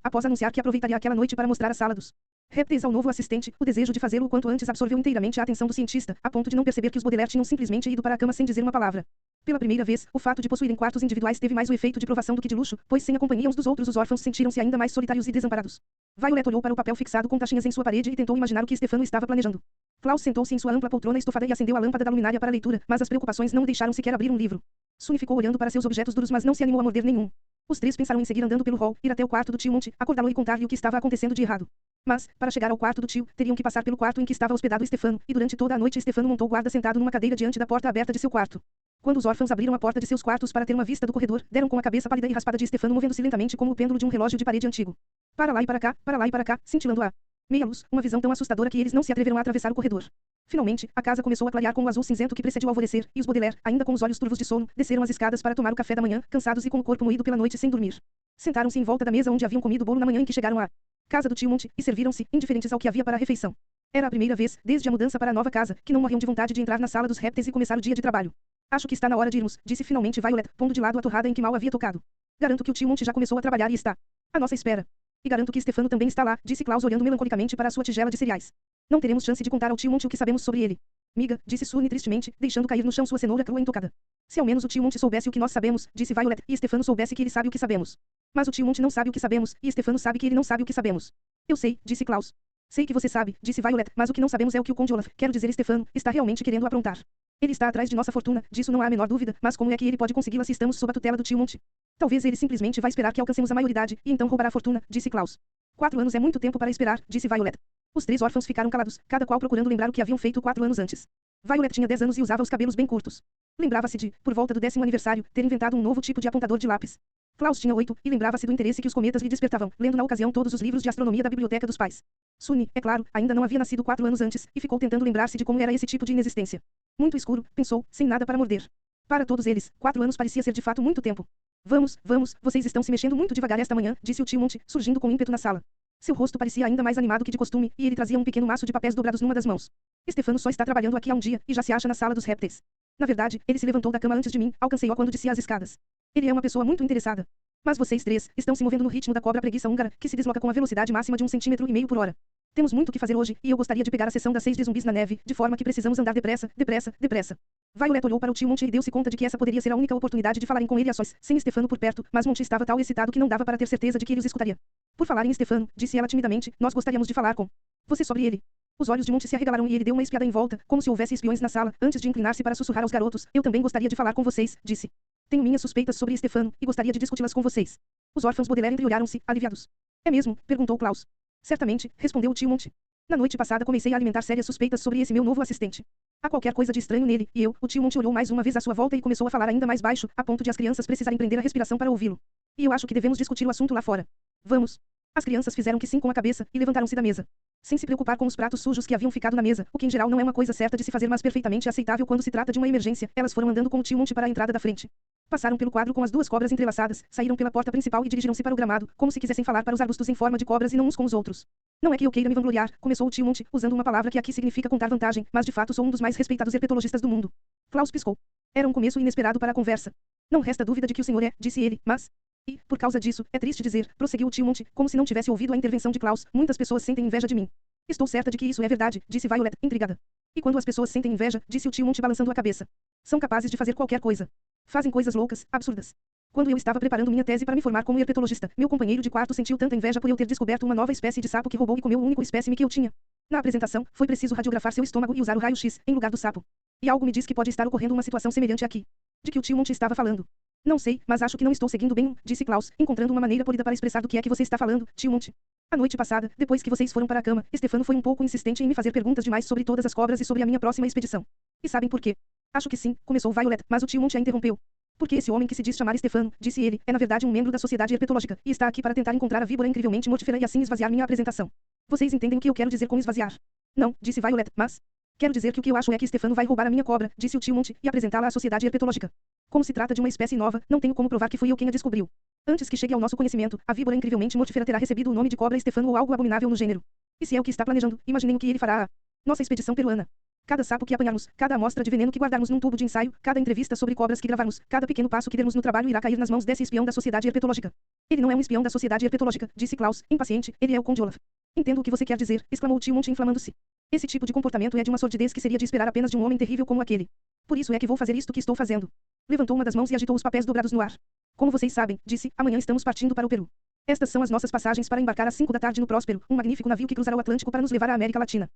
Após anunciar que aproveitaria aquela noite para mostrar a sala dos répteis ao novo assistente, o desejo de fazê-lo o quanto antes absorveu inteiramente a atenção do cientista, a ponto de não perceber que os Baudelaire tinham simplesmente ido para a cama sem dizer uma palavra. Pela primeira vez, o fato de possuírem quartos individuais teve mais o efeito de provação do que de luxo, pois sem a companhia uns dos outros os órfãos sentiram-se ainda mais solitários e desamparados. Violet olhou para o papel fixado com taxinhas em sua parede e tentou imaginar o que Stefano estava planejando. Klaus sentou-se em sua ampla poltrona estofada e acendeu a lâmpada da luminária para a leitura, mas as preocupações não o deixaram sequer abrir um livro. Sunny ficou olhando para seus objetos duros mas não se animou a morder nenhum. Os 3 pensaram em seguir andando pelo hall, ir até o quarto do tio Monte, acordá-lo e contar-lhe o que estava acontecendo de errado. Mas, para chegar ao quarto do tio, teriam que passar pelo quarto em que estava hospedado Stefano, e durante toda a noite Stefano montou guarda sentado numa cadeira diante da porta aberta de seu quarto. Quando os órfãos abriram a porta de seus quartos para ter uma vista do corredor, deram com a cabeça pálida e raspada de Stefano movendo-se lentamente como o pêndulo de um relógio de parede antigo. Para lá e para cá, cintilando a meia luz, uma visão tão assustadora que eles não se atreveram a atravessar o corredor. Finalmente, a casa começou a clarear com o azul cinzento que precediu o alvorecer, e os Baudelaire, ainda com os olhos turvos de sono, desceram as escadas para tomar o café da manhã, cansados e com o corpo moído pela noite sem dormir. Sentaram-se em volta da mesa onde haviam comido bolo na manhã em que chegaram à casa do tio Monte, e serviram-se, indiferentes ao que havia para a refeição. Era a primeira vez, desde a mudança para a nova casa, que não morriam de vontade de entrar na sala dos répteis e começar o dia de trabalho. Acho que está na hora de irmos, disse finalmente Violet, pondo de lado a torrada em que mal havia tocado. Garanto que o tio Monte já começou a trabalhar e está à nossa espera. E garanto que Stefano também está lá, disse Klaus olhando melancolicamente para a sua tigela de cereais. Não teremos chance de contar ao tio Monte o que sabemos sobre ele. Miga, disse Sunny tristemente, deixando cair no chão sua cenoura crua intocada. Se ao menos o tio Monte soubesse o que nós sabemos, disse Violet, e Stefano soubesse que ele sabe o que sabemos. Mas o tio Monte não sabe o que sabemos, e Stefano sabe que ele não sabe o que sabemos. Eu sei, disse Klaus. Sei que você sabe, disse Violet, mas o que não sabemos é o que o Conde Olaf, quero dizer Stefano, está realmente querendo aprontar. Ele está atrás de nossa fortuna, disso não há a menor dúvida, mas como é que ele pode consegui-la se estamos sob a tutela do tio Monte? Talvez ele simplesmente vá esperar que alcancemos a maioridade, e então roubará a fortuna, disse Klaus. 4 anos é muito tempo para esperar, disse Violet. Os 3 órfãos ficaram calados, cada qual procurando lembrar o que haviam feito 4 anos antes. Violet tinha 10 anos e usava os cabelos bem curtos. Lembrava-se de, por volta do 10º aniversário, ter inventado um novo tipo de apontador de lápis. Klaus tinha 8, e lembrava-se do interesse que os cometas lhe despertavam, lendo na ocasião todos os livros de astronomia da biblioteca dos pais. Sunny, é claro, ainda não havia nascido 4 anos antes, e ficou tentando lembrar-se de como era esse tipo de inexistência. Muito escuro, pensou, sem nada para morder. Para todos eles, 4 anos parecia ser de fato muito tempo. Vamos, vocês estão se mexendo muito devagar esta manhã, disse o tio Monte, surgindo com ímpeto na sala. Seu rosto parecia ainda mais animado que de costume, e ele trazia um pequeno maço de papéis dobrados numa das mãos. Stefano só está trabalhando aqui há um dia, e já se acha na sala dos répteis. Na verdade, ele se levantou da cama antes de mim, alcancei-o quando descia as escadas. Ele é uma pessoa muito interessada. Mas vocês três estão se movendo no ritmo da cobra preguiça húngara, que se desloca com a velocidade máxima de 1,5 cm por hora. Temos muito o que fazer hoje, e eu gostaria de pegar a sessão das 6 de zumbis na neve, de forma que precisamos andar depressa, depressa, depressa. Violet olhou para o tio Monty e deu-se conta de que essa poderia ser a única oportunidade de falarem com ele a sós, sem Stefano por perto, mas Monty estava tão excitado que não dava para ter certeza de que ele os escutaria. Por falar em Stefano, disse ela timidamente, nós gostaríamos de falar com você sobre ele. Os olhos de Monty se arregalaram e ele deu uma espiada em volta, como se houvesse espiões na sala, antes de inclinar-se para sussurrar aos garotos, eu também gostaria de falar com vocês, disse. Tenho minhas suspeitas sobre Stefano, e gostaria de discuti-las com vocês. Os órfãos Baudelaire entreolharam-se, aliviados. É mesmo? Perguntou Klaus. Certamente, respondeu o tio Monty. Na noite passada comecei a alimentar sérias suspeitas sobre esse meu novo assistente. Há qualquer coisa de estranho nele, e o tio Monty olhou mais uma vez à sua volta e começou a falar ainda mais baixo, a ponto de as crianças precisarem prender a respiração para ouvi-lo. E eu acho que devemos discutir o assunto lá fora. Vamos. As crianças fizeram que sim com a cabeça, e levantaram-se da mesa. Sem se preocupar com os pratos sujos que haviam ficado na mesa, o que em geral não é uma coisa certa de se fazer mas perfeitamente aceitável quando se trata de uma emergência, elas foram andando com o tio Monty para a entrada da frente. Passaram pelo quadro com as duas cobras entrelaçadas, saíram pela porta principal e dirigiram-se para o gramado, como se quisessem falar para os arbustos em forma de cobras e não uns com os outros. Não é que eu queira me vangloriar, começou o tio Monty, usando uma palavra que aqui significa contar vantagem, mas de fato sou um dos mais respeitados herpetologistas do mundo. Klaus piscou. Era um começo inesperado para a conversa. Não resta dúvida de que o senhor é, disse ele, mas... E, por causa disso, é triste dizer, prosseguiu o tio Monty, como se não tivesse ouvido a intervenção de Klaus, muitas pessoas sentem inveja de mim. Estou certa de que isso é verdade, disse Violet, intrigada. E quando as pessoas sentem inveja, disse o tio Monty balançando a cabeça. São capazes de fazer qualquer coisa. Fazem coisas loucas, absurdas. Quando eu estava preparando minha tese para me formar como herpetologista, meu companheiro de quarto sentiu tanta inveja por eu ter descoberto uma nova espécie de sapo que roubou e comeu o único espécime que eu tinha. Na apresentação, foi preciso radiografar seu estômago e usar o raio-x, em lugar do sapo. E algo me diz que pode estar ocorrendo uma situação semelhante aqui. De que o tio Monty estava falando. Não sei, mas acho que não estou seguindo bem, disse Klaus, encontrando uma maneira polida para expressar do que é que você está falando, tio Monty. A noite passada, depois que vocês foram para a cama, Stefano foi um pouco insistente em me fazer perguntas demais sobre todas as cobras e sobre a minha próxima expedição. E sabem por quê? Acho que sim, começou Violet, mas o tio Monty a interrompeu. Porque esse homem que se diz chamar Stefano, disse ele, é na verdade um membro da sociedade herpetológica, e está aqui para tentar encontrar a víbora incrivelmente mortífera e assim esvaziar minha apresentação. Vocês entendem o que eu quero dizer com esvaziar? Não, disse Violet, mas... Quero dizer que o que eu acho é que Stefano vai roubar a minha cobra, disse o tio Monty, e apresentá-la à sociedade herpetológica. Como se trata de uma espécie nova, não tenho como provar que fui eu quem a descobriu. Antes que chegue ao nosso conhecimento, a víbora incrivelmente mortífera terá recebido o nome de cobra Stefano ou algo abominável no gênero. E se é o que está planejando, imaginem o que ele fará à nossa expedição peruana. Cada sapo que apanharmos, cada amostra de veneno que guardarmos num tubo de ensaio, cada entrevista sobre cobras que gravarmos, cada pequeno passo que dermos no trabalho irá cair nas mãos desse espião da sociedade herpetológica. Ele não é um espião da sociedade herpetológica, disse Klaus, impaciente, ele é o Conde Olaf. Entendo o que você quer dizer, exclamou o tio Monty inflamando-se. Esse tipo de comportamento é de uma sordidez que seria de esperar apenas de um homem terrível como aquele. Por isso é que vou fazer isto que estou fazendo. Levantou uma das mãos e agitou os papéis dobrados no ar. Como vocês sabem, disse, amanhã estamos partindo para o Peru. Estas são as nossas passagens para embarcar às 5 da tarde no Próspero, um magnífico navio que cruzará o Atlântico para nos levar à América Latina.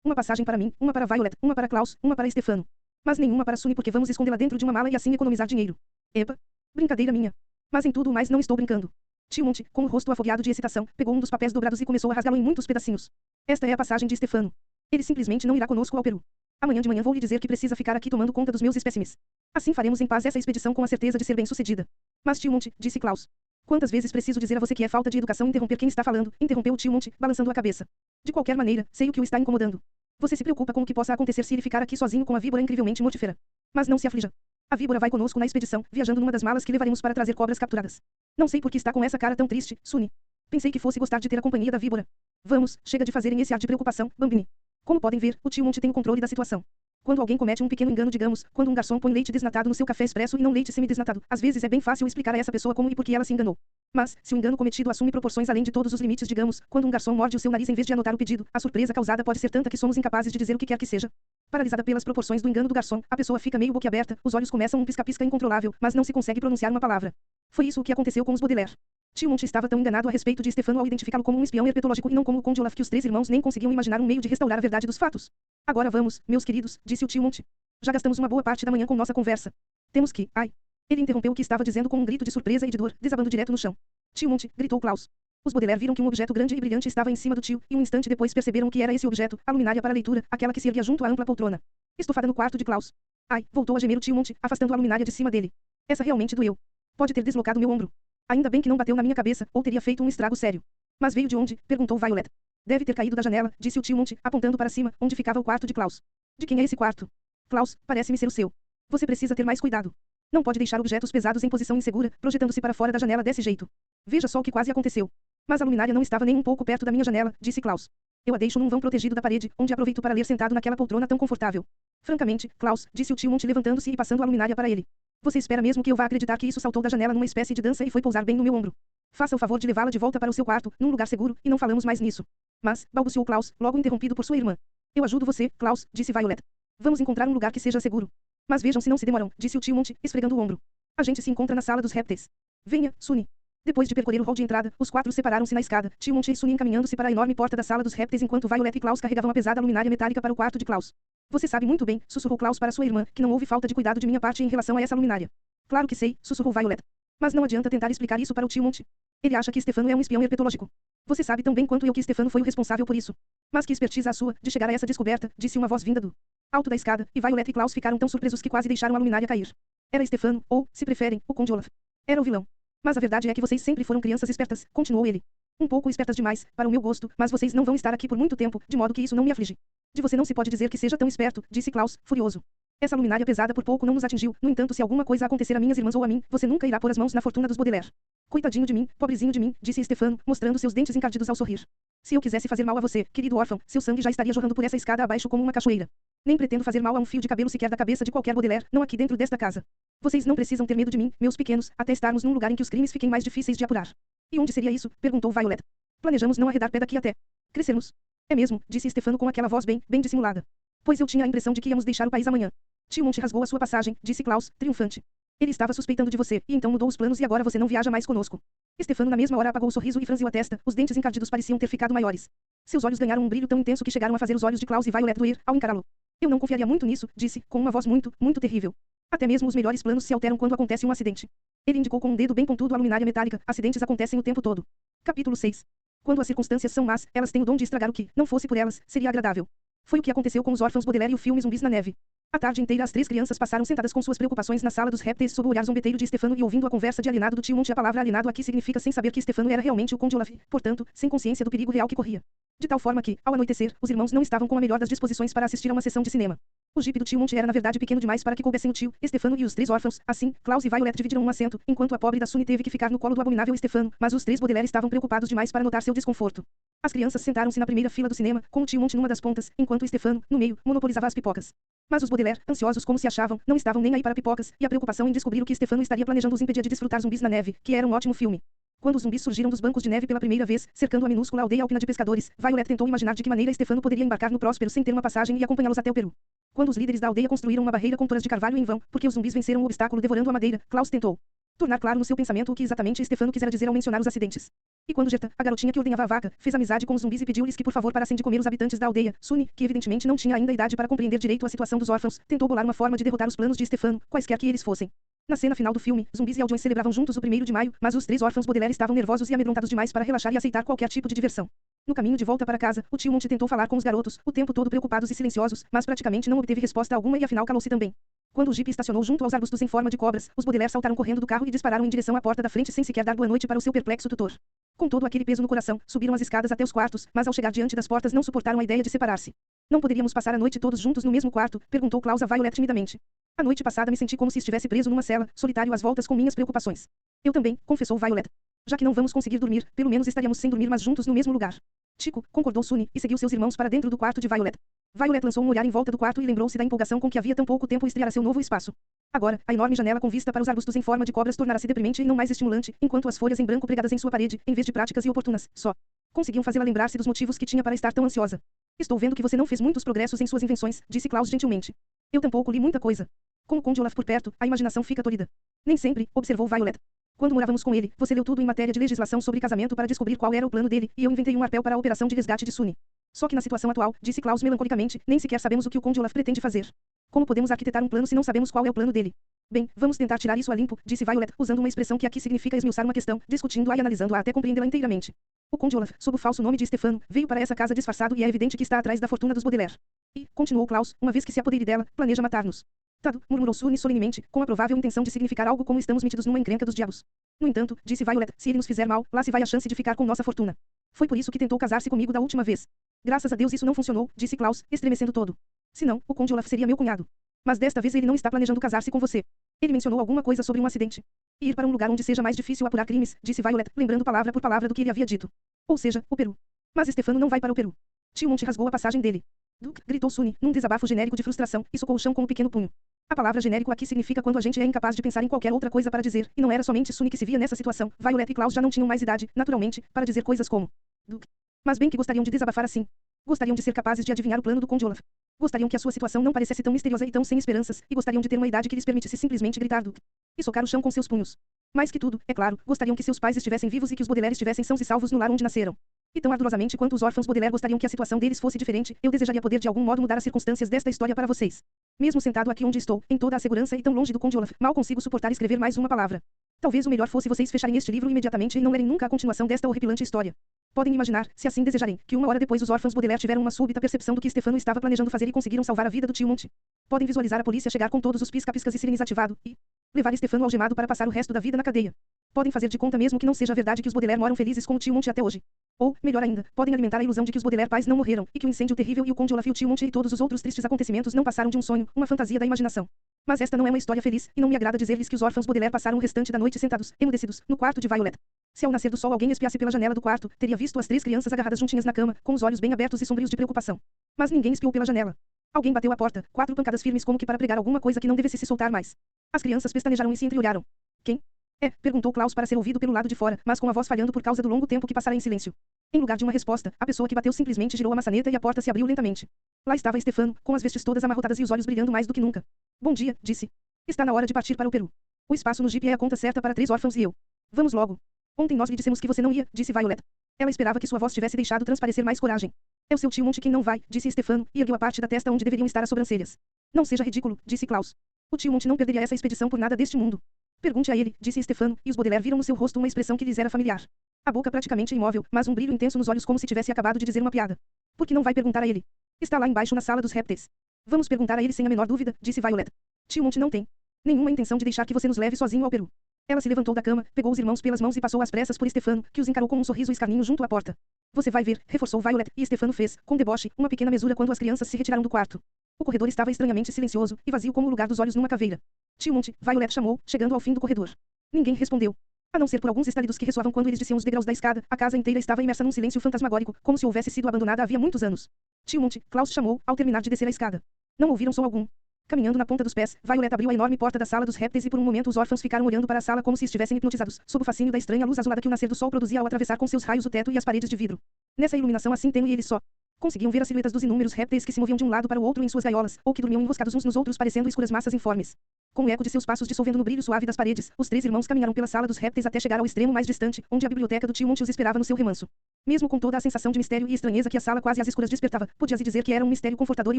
Uma passagem para mim, uma para Violet, uma para Klaus, uma para Stefano. Mas nenhuma para Sunny porque vamos escondê-la dentro de uma mala e assim economizar dinheiro. Epa! Brincadeira minha. Mas em tudo o mais não estou brincando. Tio Monty, com o rosto afogueado de excitação, pegou um dos papéis dobrados e começou a rasgá-lo em muitos pedacinhos. Esta é a passagem de Stefano. Ele simplesmente não irá conosco ao Peru. Amanhã de manhã vou lhe dizer que precisa ficar aqui tomando conta dos meus espécimes. Assim faremos em paz essa expedição com a certeza de ser bem-sucedida. Mas tio Monty, disse Klaus. Quantas vezes preciso dizer a você que é falta de educação interromper quem está falando, interrompeu o tio Monty, balançando a cabeça. De qualquer maneira, sei o que o está incomodando. Você se preocupa com o que possa acontecer se ele ficar aqui sozinho com a víbora incrivelmente mortífera. Mas não se aflija. A víbora vai conosco na expedição, viajando numa das malas que levaremos para trazer cobras capturadas. Não sei por que está com essa cara tão triste, Sunny. Pensei que fosse gostar de ter a companhia da víbora. Vamos, chega de fazerem esse ar de preocupação, Bambini. Como podem ver, o tio Monty tem o controle da situação. Quando alguém comete um pequeno engano, digamos, quando um garçom põe leite desnatado no seu café expresso e não leite semi-desnatado, às vezes é bem fácil explicar a essa pessoa como e por que ela se enganou. Mas, se o engano cometido assume proporções além de todos os limites, digamos, quando um garçom morde o seu nariz em vez de anotar o pedido, a surpresa causada pode ser tanta que somos incapazes de dizer o que quer que seja. Paralisada pelas proporções do engano do garçom, a pessoa fica meio boquiaberta, os olhos começam um pisca-pisca incontrolável, mas não se consegue pronunciar uma palavra. Foi isso o que aconteceu com os Baudelaire. Tio Monty estava tão enganado a respeito de Stefano ao identificá-lo como um espião herpetológico e não como o Conde Olaf que os três irmãos nem conseguiam imaginar um meio de restaurar a verdade dos fatos. Agora vamos, meus queridos, disse o tio Monty. Já gastamos uma boa parte da manhã com nossa conversa. Temos que... Ai! Ele interrompeu o que estava dizendo com um grito de surpresa e de dor, desabando direto no chão. Tio Monty, gritou Klaus. Os Baudelaire viram que um objeto grande e brilhante estava em cima do tio, e um instante depois perceberam que era esse objeto, a luminária para a leitura, aquela que se erguia junto à ampla poltrona. Estofada no quarto de Klaus. Ai! Voltou a gemer o tio Monty, afastando a luminária de cima dele. Essa realmente doeu. Pode ter deslocado meu ombro. Ainda bem que não bateu na minha cabeça, ou teria feito um estrago sério. Mas veio de onde? Perguntou Violet. Deve ter caído da janela, disse o tio Monty, apontando para cima, onde ficava o quarto de Klaus. De quem é esse quarto? Klaus, parece-me ser o seu. Você precisa ter mais cuidado. Não pode deixar objetos pesados em posição insegura, projetando-se para fora da janela desse jeito. Veja só o que quase aconteceu. Mas a luminária não estava nem um pouco perto da minha janela, disse Klaus. Eu a deixo num vão protegido da parede, onde aproveito para ler sentado naquela poltrona tão confortável. Francamente, Klaus, disse o tio Monte levantando-se e passando a luminária para ele. Você espera mesmo que eu vá acreditar que isso saltou da janela numa espécie de dança e foi pousar bem no meu ombro? Faça o favor de levá-la de volta para o seu quarto, num lugar seguro, e não falamos mais nisso. Mas, balbuciou Klaus, logo interrompido por sua irmã. Eu ajudo você, Klaus, disse Violet. Vamos encontrar um lugar que seja seguro. Mas vejam se não se demoram, disse o tio Monte, esfregando o ombro. A gente se encontra na sala dos répteis. Venha, Sunny. Depois de percorrer o hall de entrada, os quatro separaram-se na escada, tio Monte e Sunny encaminhando-se para a enorme porta da sala dos répteis enquanto Violet e Klaus carregavam a pesada luminária metálica para o quarto de Klaus. Você sabe muito bem, sussurrou Klaus para sua irmã, que não houve falta de cuidado de minha parte em relação a essa luminária. Claro que sei, sussurrou Violet. Mas não adianta tentar explicar isso para o tio Monte. Ele acha que Stefano é um espião herpetológico. Você sabe tão bem quanto eu que Stefano foi o responsável por isso. Mas que expertise a sua, de chegar a essa descoberta, disse uma voz vinda do alto da escada, e Violet e Klaus ficaram tão surpresos que quase deixaram a luminária cair. Era Stefano, ou, se preferem, o Conde Olaf. Era o vilão. Mas a verdade é que vocês sempre foram crianças espertas, continuou ele. Um pouco espertas demais, para o meu gosto, mas vocês não vão estar aqui por muito tempo, de modo que isso não me aflige. De você não se pode dizer que seja tão esperto, disse Klaus, furioso. Essa luminária pesada por pouco não nos atingiu, no entanto se alguma coisa acontecer a minhas irmãs ou a mim, você nunca irá pôr as mãos na fortuna dos Baudelaire. Coitadinho de mim, pobrezinho de mim, disse Stefano, mostrando seus dentes encardidos ao sorrir. Se eu quisesse fazer mal a você, querido órfão, seu sangue já estaria jorrando por essa escada abaixo como uma cachoeira. Nem pretendo fazer mal a um fio de cabelo sequer da cabeça de qualquer Baudelaire, não aqui dentro desta casa. Vocês não precisam ter medo de mim, meus pequenos, até estarmos num lugar em que os crimes fiquem mais difíceis de apurar. E onde seria isso? Perguntou Violet. Planejamos não arredar pé daqui até crescermos. É mesmo, disse Stefano com aquela voz bem dissimulada. Pois eu tinha a impressão de que íamos deixar o país amanhã. Tio Monte rasgou a sua passagem, disse Klaus, triunfante. Ele estava suspeitando de você, e então mudou os planos e agora você não viaja mais conosco. Stefano na mesma hora apagou o sorriso e franziu a testa, os dentes encardidos pareciam ter ficado maiores. Seus olhos ganharam um brilho tão intenso que chegaram a fazer os olhos de Klaus e Violet doer, ao encará-lo. Eu não confiaria muito nisso, disse, com uma voz muito terrível. Até mesmo os melhores planos se alteram quando acontece um acidente. Ele indicou com um dedo bem pontudo a luminária metálica, acidentes acontecem o tempo todo. Capítulo 6. Quando as circunstâncias são más, elas têm o dom de estragar o que, não fosse por elas, seria agradável. Foi o que aconteceu com os órfãos Baudelaire e o filme Zumbis na Neve. A tarde inteira as três crianças passaram sentadas com suas preocupações na sala dos répteis sob o olhar zombeteiro de Stefano e ouvindo a conversa de alienado do tio Monte. A palavra alienado aqui significa sem saber que Stefano era realmente o Conde Olaf, portanto, sem consciência do perigo real que corria. De tal forma que, ao anoitecer, os irmãos não estavam com a melhor das disposições para assistir a uma sessão de cinema. O jipe do tio Monte era na verdade pequeno demais para que coubessem o tio, Stefano e os três órfãos. Assim, Klaus e Violet dividiram um assento, enquanto a pobre da Sunny teve que ficar no colo do abominável Stefano, mas os três Baudelaire estavam preocupados demais para notar seu desconforto. As crianças sentaram-se na primeira fila do cinema, com o tio Monte numa das pontas, enquanto Stefano, no meio, monopolizava as pipocas. Mas os Baudelaire, ansiosos como se achavam, não estavam nem aí para pipocas, e a preocupação em descobrir o que Stefano estaria planejando os impedia de desfrutar Zumbis na Neve, que era um ótimo filme. Quando os zumbis surgiram dos bancos de neve pela primeira vez, cercando a minúscula aldeia alpina de pescadores, Violet tentou imaginar de que maneira Stefano poderia embarcar no Próspero sem ter uma passagem e acompanhá-los até o Peru. Quando os líderes da aldeia construíram uma barreira com toras de carvalho em vão, porque os zumbis venceram o obstáculo devorando a madeira, Klaus tentou tornar claro no seu pensamento o que exatamente Stefano quisera dizer ao mencionar os acidentes. E quando Gerta, a garotinha que ordenhava a vaca, fez amizade com os zumbis e pediu-lhes que por favor parassem de comer os habitantes da aldeia, Sunny, que evidentemente não tinha ainda idade para compreender direito a situação dos órfãos, tentou bolar uma forma de derrotar os planos de Stefano, quaisquer que eles fossem. Na cena final do filme, zumbis e aldeões celebravam juntos o 1º de maio, mas os três órfãos Baudelaire estavam nervosos e amedrontados demais para relaxar e aceitar qualquer tipo de diversão. No caminho de volta para casa, o tio Monte tentou falar com os garotos, o tempo todo preocupados e silenciosos, mas praticamente não obteve resposta alguma e afinal calou-se também. Quando o jipe estacionou junto aos arbustos em forma de cobras, os Baudelaire saltaram correndo do carro e dispararam em direção à porta da frente sem sequer dar boa noite para o seu perplexo tutor. Com todo aquele peso no coração, subiram as escadas até os quartos, mas ao chegar diante das portas não suportaram a ideia de separar-se. Não poderíamos passar a noite todos juntos no mesmo quarto? Perguntou Klaus a Violet timidamente. A noite passada me senti como se estivesse preso numa cela, solitário às voltas com minhas preocupações. Eu também, confessou Violet. Já que não vamos conseguir dormir, pelo menos estaríamos sem dormir mas juntos no mesmo lugar. Chico, concordou Sunny, e seguiu seus irmãos para dentro do quarto de Violet. Violet lançou um olhar em volta do quarto e lembrou-se da empolgação com que havia tão pouco tempo estreara seu novo espaço. Agora, a enorme janela com vista para os arbustos em forma de cobras tornara-se deprimente e não mais estimulante, enquanto as folhas em branco pregadas em sua parede, em vez de práticas e oportunas, só conseguiam fazê-la lembrar-se dos motivos que tinha para estar tão ansiosa. Estou vendo que você não fez muitos progressos em suas invenções, disse Klaus gentilmente. Eu tampouco li muita coisa. Com o Conde Olaf por perto, a imaginação fica tolhida. Nem sempre, observou Violet. Quando morávamos com ele, você leu tudo em matéria de legislação sobre casamento para descobrir qual era o plano dele, e eu inventei um arpel para a operação de resgate de Sunny. Só que na situação atual, disse Klaus melancolicamente, nem sequer sabemos o que o Conde Olaf pretende fazer. Como podemos arquitetar um plano se não sabemos qual é o plano dele? Bem, vamos tentar tirar isso a limpo, disse Violet, usando uma expressão que aqui significa esmiuçar uma questão, discutindo-a e analisando-a até compreendê-la inteiramente. O Conde Olaf, sob o falso nome de Stefano, veio para essa casa disfarçado e é evidente que está atrás da fortuna dos Baudelaire. E, continuou Klaus, uma vez que se apodeire dela, planeja matar-nos. Tado, murmurou Sunny solenemente, com a provável intenção de significar algo como estamos metidos numa encrenca dos diabos. No entanto, disse Violet, se ele nos fizer mal, lá se vai a chance de ficar com nossa fortuna. Foi por isso que tentou casar-se comigo da última vez. Graças a Deus isso não funcionou, disse Klaus, estremecendo todo. Se não, o Conde Olaf seria meu cunhado. Mas desta vez ele não está planejando casar-se com você. Ele mencionou alguma coisa sobre um acidente. E ir para um lugar onde seja mais difícil apurar crimes, disse Violet, lembrando palavra por palavra do que ele havia dito. Ou seja, o Peru. Mas Stefano não vai para o Peru. Tio Monte rasgou a passagem dele. Duke, gritou Sunny, num desabafo genérico de frustração, e socou o chão com um pequeno punho. A palavra genérico aqui significa quando a gente é incapaz de pensar em qualquer outra coisa para dizer, e não era somente Sunny que se via nessa situação. Violet e Klaus já não tinham mais idade, naturalmente, para dizer coisas como Duke. Mas bem que gostariam de desabafar assim. Gostariam de ser capazes de adivinhar o plano do Conde Olaf. Gostariam que a sua situação não parecesse tão misteriosa e tão sem esperanças, e gostariam de ter uma idade que lhes permitisse simplesmente gritar Duke. E socar o chão com seus punhos. Mais que tudo, é claro, gostariam que seus pais estivessem vivos e que os Baudelaire estivessem sãos e salvos no lar onde nasceram. E tão ardorosamente quanto os órfãos Baudelaire gostariam que a situação deles fosse diferente, eu desejaria poder de algum modo mudar as circunstâncias desta história para vocês. Mesmo sentado aqui onde estou, em toda a segurança e tão longe do Conde Olaf, mal consigo suportar escrever mais uma palavra. Talvez o melhor fosse vocês fecharem este livro imediatamente e não lerem nunca a continuação desta horripilante história. Podem imaginar, se assim desejarem, que uma hora depois os órfãos Baudelaire tiveram uma súbita percepção do que Stefano estava planejando fazer e conseguiram salvar a vida do tio Monte. Podem visualizar a polícia chegar com todos os pisca-piscas e sirenes ativado, e levar Stefano algemado para passar o resto da vida na cadeia. Podem fazer de conta mesmo que não seja verdade que os Baudelaire moram felizes com o tio Monte até hoje. Ou, melhor ainda, podem alimentar a ilusão de que os Baudelaire pais não morreram, e que o incêndio terrível e o Conde Olaf e o tio Monte e todos os outros tristes acontecimentos não passaram de um sonho, uma fantasia da imaginação. Mas esta não é uma história feliz, e não me agrada dizer-lhes que os órfãos Baudelaire passaram o restante da noite sentados, emudecidos, no quarto de Violet. Se ao nascer do sol alguém espiasse pela janela do quarto, teria visto as 3 crianças agarradas juntinhas na cama, com os olhos bem abertos e sombrios de preocupação. Mas ninguém espiou pela janela. Alguém bateu a porta, 4 pancadas firmes como que para pregar alguma coisa que não devesse se soltar mais. As crianças pestanejaram e se entreolharam. Quem? É, perguntou Klaus para ser ouvido pelo lado de fora, mas com a voz falhando por causa do longo tempo que passara em silêncio. Em lugar de uma resposta, a pessoa que bateu simplesmente girou a maçaneta e a porta se abriu lentamente. Lá estava Stefano, com as vestes todas amarrotadas e os olhos brilhando mais do que nunca. Bom dia, disse. Está na hora de partir para o Peru. O espaço no jipe é a conta certa para 3 órfãos e eu. Vamos logo. Ontem nós lhe dissemos que você não ia, disse Violet. Ela esperava que sua voz tivesse deixado transparecer mais coragem. É o seu tio Monte quem não vai, disse Stefano, e ergueu a parte da testa onde deveriam estar as sobrancelhas. Não seja ridículo, disse Klaus. O tio Monte não perderia essa expedição por nada deste mundo. Pergunte a ele, disse Stefano, e os Baudelaire viram no seu rosto uma expressão que lhes era familiar. A boca praticamente imóvel, mas um brilho intenso nos olhos como se tivesse acabado de dizer uma piada. Por que não vai perguntar a ele? Está lá embaixo na sala dos répteis. Vamos perguntar a ele sem a menor dúvida, disse Violet. Tio Monte não tem nenhuma intenção de deixar que você nos leve sozinho ao Peru. Ela se levantou da cama, pegou os irmãos pelas mãos e passou às pressas por Stefano, que os encarou com um sorriso escarninho junto à porta. Você vai ver, reforçou Violet, e Stefano fez, com deboche, uma pequena mesura quando as crianças se retiraram do quarto. O corredor estava estranhamente silencioso, e vazio como o lugar dos olhos numa caveira. Tio Monte, Violet chamou, chegando ao fim do corredor. Ninguém respondeu. A não ser por alguns estalidos que ressoavam quando eles desciam os degraus da escada, a casa inteira estava imersa num silêncio fantasmagórico, como se houvesse sido abandonada havia muitos anos. Tio Monte, Klaus chamou, ao terminar de descer a escada. Não ouviram som algum. Caminhando na ponta dos pés, Violet abriu a enorme porta da sala dos répteis e por um momento os órfãos ficaram olhando para a sala como se estivessem hipnotizados, sob o fascínio da estranha luz azulada que o nascer do sol produzia ao atravessar com seus raios o teto e as paredes de vidro. Nessa iluminação assim tênue eles só conseguiam ver as silhuetas dos inúmeros répteis que se moviam de um lado para o outro em suas gaiolas, ou que dormiam enroscados uns nos outros parecendo escuras massas informes. Com o eco de seus passos dissolvendo no brilho suave das paredes, os 3 irmãos caminharam pela sala dos répteis até chegar ao extremo mais distante, onde a biblioteca do tio Monte os esperava no seu remanso. Mesmo com toda a sensação de mistério e estranheza que a sala quase às escuras despertava, podia-se dizer que era um mistério confortador e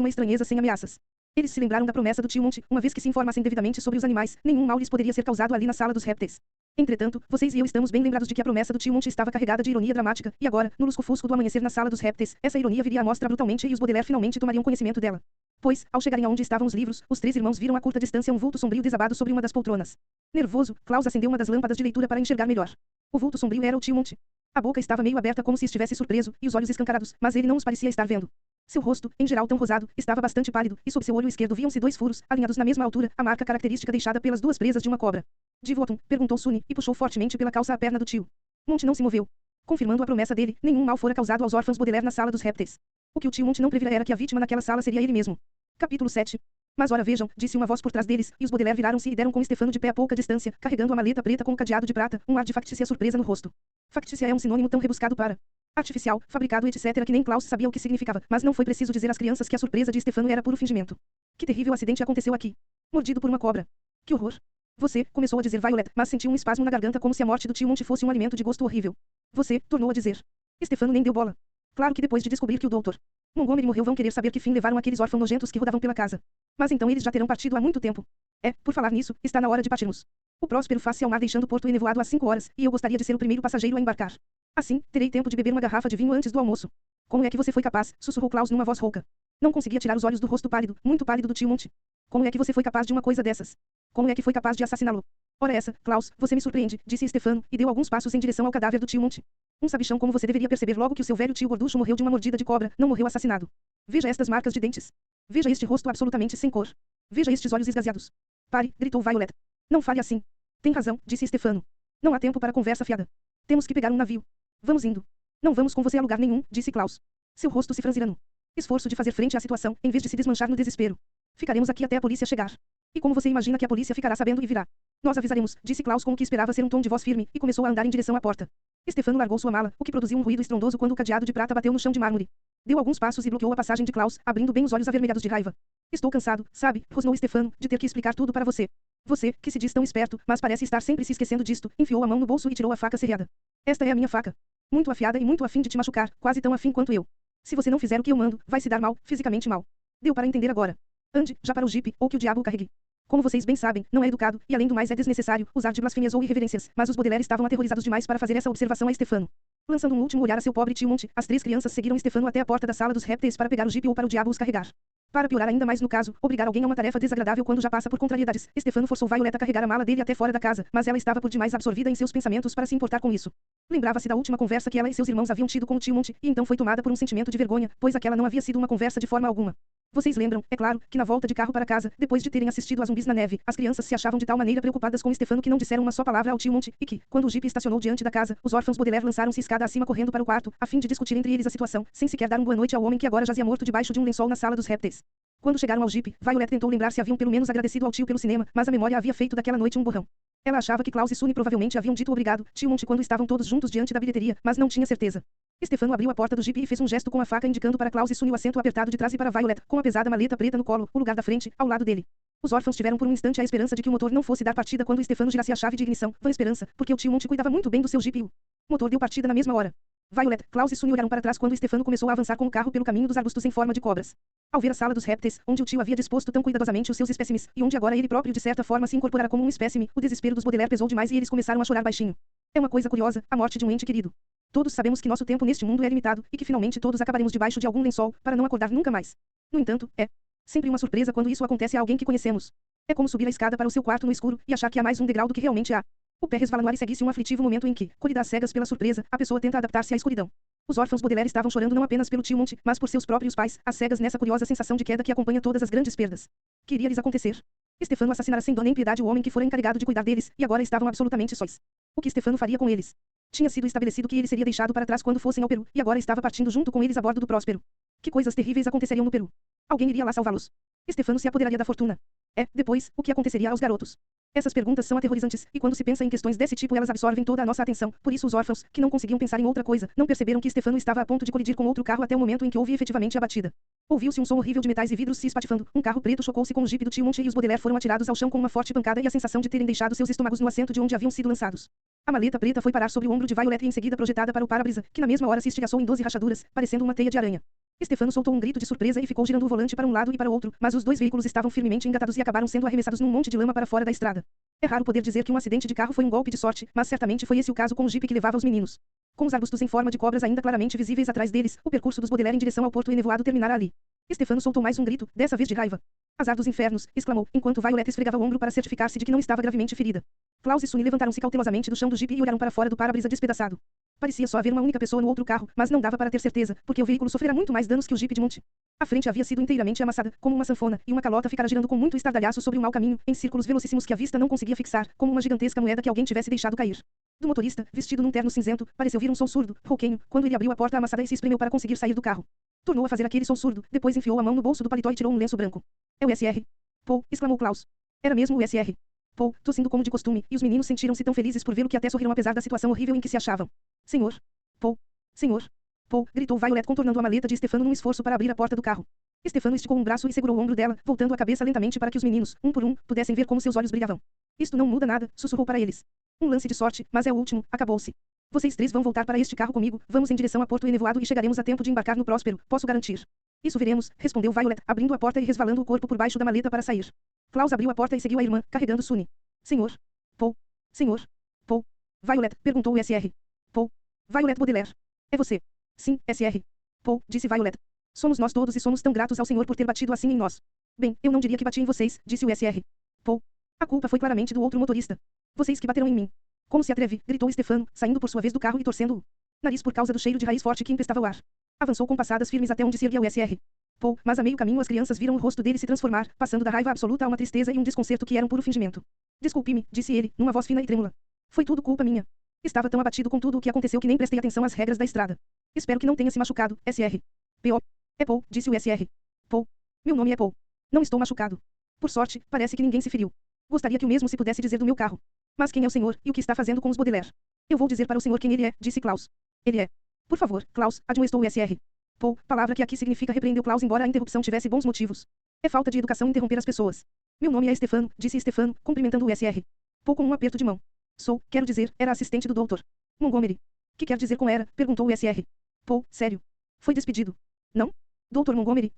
uma estranheza sem ameaças. Eles se lembraram da promessa do tio Monte, uma vez que se informassem devidamente sobre os animais, nenhum mal lhes poderia ser causado ali na sala dos répteis. Entretanto, vocês e eu estamos bem lembrados de que a promessa do tio Monte estava carregada de ironia dramática, e agora, no lusco-fusco do amanhecer na sala dos répteis, essa ironia viria à mostra brutalmente e os Baudelaire finalmente tomariam conhecimento dela. Pois, ao chegarem aonde estavam os livros, os 3 irmãos viram a curta distância um vulto sombrio desabado sobre uma das poltronas. Nervoso, Klaus acendeu uma das lâmpadas de leitura para enxergar melhor. O vulto sombrio era o tio Monte. A boca estava meio aberta como se estivesse surpreso, e os olhos escancarados, mas ele não os parecia estar vendo. Seu rosto, em geral tão rosado, estava bastante pálido, e sob seu olho esquerdo viam-se 2 furos, alinhados na mesma altura, a marca característica deixada pelas 2 presas de uma cobra. De Votum, perguntou Sunny, e puxou fortemente pela calça a perna do tio. Monte não se moveu. Confirmando a promessa dele, nenhum mal fora causado aos órfãos Baudelaire na sala dos répteis. O que o tio Monte não previra era que a vítima naquela sala seria ele mesmo. Capítulo 7. Mas ora vejam, disse uma voz por trás deles, e os Baudelaire viraram-se e deram com Stefano de pé a pouca distância, carregando a maleta preta com o cadeado de prata, um ar de factícia surpresa no rosto. Factícia é um sinônimo tão rebuscado para artificial, fabricado etc. que nem Klaus sabia o que significava, mas não foi preciso dizer às crianças que a surpresa de Stefano era puro fingimento. Que terrível acidente aconteceu aqui. Mordido por uma cobra. Que horror. Você, começou a dizer Violet, mas sentiu um espasmo na garganta como se a morte do tio Monte fosse um alimento de gosto horrível. Você, tornou a dizer. Stefano nem deu bola. Claro que depois de descobrir que o Dr. Montgomery morreu vão querer saber que fim levaram aqueles órfãos nojentos que rodavam pela casa. Mas então eles já terão partido há muito tempo. É, por falar nisso, está na hora de partirmos. O Próspero faz-se ao mar deixando Porto Enevoado às 5 horas, e eu gostaria de ser o primeiro passageiro a embarcar. Assim, terei tempo de beber uma garrafa de vinho antes do almoço. Como é que você foi capaz? Sussurrou Klaus numa voz rouca. Não conseguia tirar os olhos do rosto pálido, muito pálido do tio Monte. Como é que você foi capaz de uma coisa dessas? Como é que foi capaz de assassiná-lo? Ora essa, Klaus, você me surpreende, disse Stefano, e deu alguns passos em direção ao cadáver do tio Monte. Um sabichão como você deveria perceber logo que o seu velho tio gorducho morreu de uma mordida de cobra, não morreu assassinado. Veja estas marcas de dentes. Veja este rosto absolutamente sem cor. Veja estes olhos esgazeados. Pare, gritou Violet. Não fale assim. Tem razão, disse Stefano. Não há tempo para conversa fiada. Temos que pegar um navio. Vamos indo. Não vamos com você a lugar nenhum, disse Klaus. Seu rosto se franzirano. esforço de fazer frente à situação, em vez de se desmanchar no desespero. Ficaremos aqui até a polícia chegar. E como você imagina que a polícia ficará sabendo e virá? Nós avisaremos, disse Klaus com o que esperava ser um tom de voz firme, e começou a andar em direção à porta. Stefano largou sua mala, o que produziu um ruído estrondoso quando o cadeado de prata bateu no chão de mármore. Deu alguns passos e bloqueou a passagem de Klaus, abrindo bem os olhos avermelhados de raiva. Estou cansado, sabe, rosnou Stefano, de ter que explicar tudo para você. Você, que se diz tão esperto, mas parece estar sempre se esquecendo disto, enfiou a mão no bolso e tirou a faca serreada. Esta é a minha faca. Muito afiada e muito afim de te machucar, quase tão afim quanto eu. Se você não fizer o que eu mando, vai se dar mal, fisicamente mal. Deu para entender agora. Ande, já para o jipe, ou que o diabo o carregue. Como vocês bem sabem, não é educado, e além do mais é desnecessário, usar de blasfêmias ou irreverências, mas os Baudelaire estavam aterrorizados demais para fazer essa observação a Stefano. Lançando um último olhar a seu pobre tio Monte, as 3 crianças seguiram Stefano até a porta da sala dos répteis para pegar o jipe ou para o diabo os carregar. Para piorar ainda mais no caso, obrigar alguém a uma tarefa desagradável quando já passa por contrariedades, Stefano forçou Violet a carregar a mala dele até fora da casa, mas ela estava por demais absorvida em seus pensamentos para se importar com isso. Lembrava-se da última conversa que ela e seus irmãos haviam tido com o tio Monte, e então foi tomada por um sentimento de vergonha, pois aquela não havia sido uma conversa de forma alguma. Vocês lembram, é claro, que na volta de carro para casa, depois de terem assistido a zumbis na neve, as crianças se achavam de tal maneira preocupadas com Stefano que não disseram uma só palavra ao tio Monte, e que, quando o jipe estacionou diante da casa, os órfãos Baudelaire lançaram-se escada acima correndo para o quarto, a fim de discutir entre eles a situação, sem sequer dar uma boa noite ao homem que agora jazia morto debaixo de um lençol na sala dos répteis. Quando chegaram ao jipe, Violet tentou lembrar se haviam pelo menos agradecido ao tio pelo cinema, mas a memória havia feito daquela noite um borrão. Ela achava que Klaus e Sunny provavelmente haviam dito obrigado, tio Monte quando estavam todos juntos diante da bilheteria, mas não tinha certeza. Stefano abriu a porta do jipe e fez um gesto com a faca indicando para Klaus e Sunny o assento apertado de trás e para Violet, com a pesada maleta preta no colo, o lugar da frente, ao lado dele. Os órfãos tiveram por um instante a esperança de que o motor não fosse dar partida quando Stefano girasse a chave de ignição, vã esperança, porque o tio Monte cuidava muito bem do seu jipe e o motor deu partida na mesma hora. Violet, Klaus e Sunny olharam para trás quando Stefano começou a avançar com o carro pelo caminho dos arbustos em forma de cobras. Ao ver a sala dos répteis, onde o tio havia disposto tão cuidadosamente os seus espécimes, e onde agora ele próprio de certa forma se incorporara como um espécime, o desespero dos Baudelaire pesou demais e eles começaram a chorar baixinho. É uma coisa curiosa, a morte de um ente querido. Todos sabemos que nosso tempo neste mundo é limitado, e que finalmente todos acabaremos debaixo de algum lençol, para não acordar nunca mais. No entanto, é sempre uma surpresa quando isso acontece a alguém que conhecemos. É como subir a escada para o seu quarto no escuro, e achar que há mais um degrau do que realmente há. O pé resvala no ar e segue-se um aflitivo momento em que, colhida às cegas pela surpresa, a pessoa tenta adaptar-se à escuridão. Os órfãos Baudelaire estavam chorando não apenas pelo tio Monte, mas por seus próprios pais, às cegas nessa curiosa sensação de queda que acompanha todas as grandes perdas. Que iria lhes acontecer? Stefano assassinara sem dó nem piedade o homem que fora encarregado de cuidar deles, e agora estavam absolutamente sós. O que Stefano faria com eles? Tinha sido estabelecido que ele seria deixado para trás quando fossem ao Peru, e agora estava partindo junto com eles a bordo do Próspero. Que coisas terríveis aconteceriam no Peru? Alguém iria lá salvá-los? Stefano se apoderaria da fortuna. Depois, o que aconteceria aos garotos? Essas perguntas são aterrorizantes, e quando se pensa em questões desse tipo elas absorvem toda a nossa atenção, por isso os órfãos, que não conseguiam pensar em outra coisa, não perceberam que Stefano estava a ponto de colidir com outro carro até o momento em que houve efetivamente a batida. Ouviu-se um som horrível de metais e vidros se espatifando, um carro preto chocou-se com o jipe do tio Monte e os Baudelaire foram atirados ao chão com uma forte pancada e a sensação de terem deixado seus estômagos no assento de onde haviam sido lançados. A maleta preta foi parar sobre o ombro de Violet e em seguida projetada para o para-brisa, que na mesma hora se estilhaçou em 12 rachaduras, parecendo uma teia de aranha. Stefano soltou um grito de surpresa e ficou girando o volante para um lado e para o outro, mas os dois veículos estavam firmemente engatados e acabaram sendo arremessados num monte de lama para fora da estrada. É raro poder dizer que um acidente de carro foi um golpe de sorte, mas certamente foi esse o caso com o jipe que levava os meninos. Com os arbustos em forma de cobras ainda claramente visíveis atrás deles, o percurso dos Baudelaire em direção ao porto enevoado terminara ali. Stefano soltou mais um grito, dessa vez de raiva. Azar dos infernos, exclamou, enquanto Violet esfregava o ombro para certificar-se de que não estava gravemente ferida. Klaus e Sunny levantaram-se cautelosamente do chão do jipe e olharam para fora do para-brisa despedaçado. Parecia só haver uma única pessoa no outro carro, mas não dava para ter certeza, porque o veículo sofrera muito mais danos que o jipe de Monte. A frente havia sido inteiramente amassada, como uma sanfona, e uma calota ficara girando com muito estardalhaço sobre o mau caminho, em círculos velocíssimos que a vista não conseguia fixar, como uma gigantesca moeda que alguém tivesse deixado cair. Do motorista, vestido num terno cinzento, pareceu vir um som surdo, rouquenho, quando ele abriu a porta amassada e se espremeu para conseguir sair do carro. Tornou a fazer aquele som surdo, depois enfiou a mão no bolso do paletó e tirou um lenço branco. É o SR. Paul, exclamou Klaus. Era mesmo o SR. Paul, tossindo como de costume, e os meninos sentiram-se tão felizes por vê-lo que até sorriram apesar da situação horrível em que se achavam. Senhor. Paul. Senhor. Paul, gritou Violet contornando a maleta de Stefano num esforço para abrir a porta do carro. Stefano esticou um braço e segurou o ombro dela, voltando a cabeça lentamente para que os meninos, um por um, pudessem ver como seus olhos brilhavam. Isto não muda nada, sussurrou para eles. Um lance de sorte, mas é o último, acabou-se. Vocês 3 vão voltar para este carro comigo, vamos em direção a Porto Enevoado e chegaremos a tempo de embarcar no Próspero, posso garantir. Isso veremos, respondeu Violet, abrindo a porta e resvalando o corpo por baixo da maleta para sair. Klaus abriu a porta e seguiu a irmã, carregando Sunny. Senhor. Paul. Senhor. Paul. Violet, perguntou o SR. Paul. Violet Baudelaire. É você. Sim, SR. Paul, disse Violet. Somos nós todos e somos tão gratos ao Senhor por ter batido assim em nós. Bem, eu não diria que bati em vocês, disse o SR. Paul. A culpa foi claramente do outro motorista. Vocês que bateram em mim. Como se atreve, gritou Stefano, saindo por sua vez do carro e torcendo o nariz por causa do cheiro de raiz forte que empestava o ar. Avançou com passadas firmes até onde se erguia o SR. Paul, mas a meio caminho as crianças viram o rosto dele se transformar, passando da raiva absoluta a uma tristeza e um desconcerto que eram puro fingimento. Desculpe-me, disse ele, numa voz fina e trêmula. Foi tudo culpa minha. Estava tão abatido com tudo o que aconteceu que nem prestei atenção às regras da estrada. Espero que não tenha se machucado, SR. P.O. É Paul, disse o SR. Paul. Meu nome é Paul. Não estou machucado. Por sorte, parece que ninguém se feriu. Gostaria que o mesmo se pudesse dizer do meu carro. Mas quem é o senhor, e o que está fazendo com os Baudelaire? Eu vou dizer para o senhor quem ele é, disse Klaus. Ele é. Por favor, Klaus, admoestou o SR. Paul, palavra que aqui significa repreendeu Klaus embora a interrupção tivesse bons motivos. É falta de educação interromper as pessoas. Meu nome é Stefano, disse Stefano, cumprimentando o SR. Paul com um aperto de mão. Quero dizer, era assistente do Dr. Montgomery. Que quer dizer com era? Perguntou o SR. Paul, sério. Foi despedido. Não? Dr. Montgomery,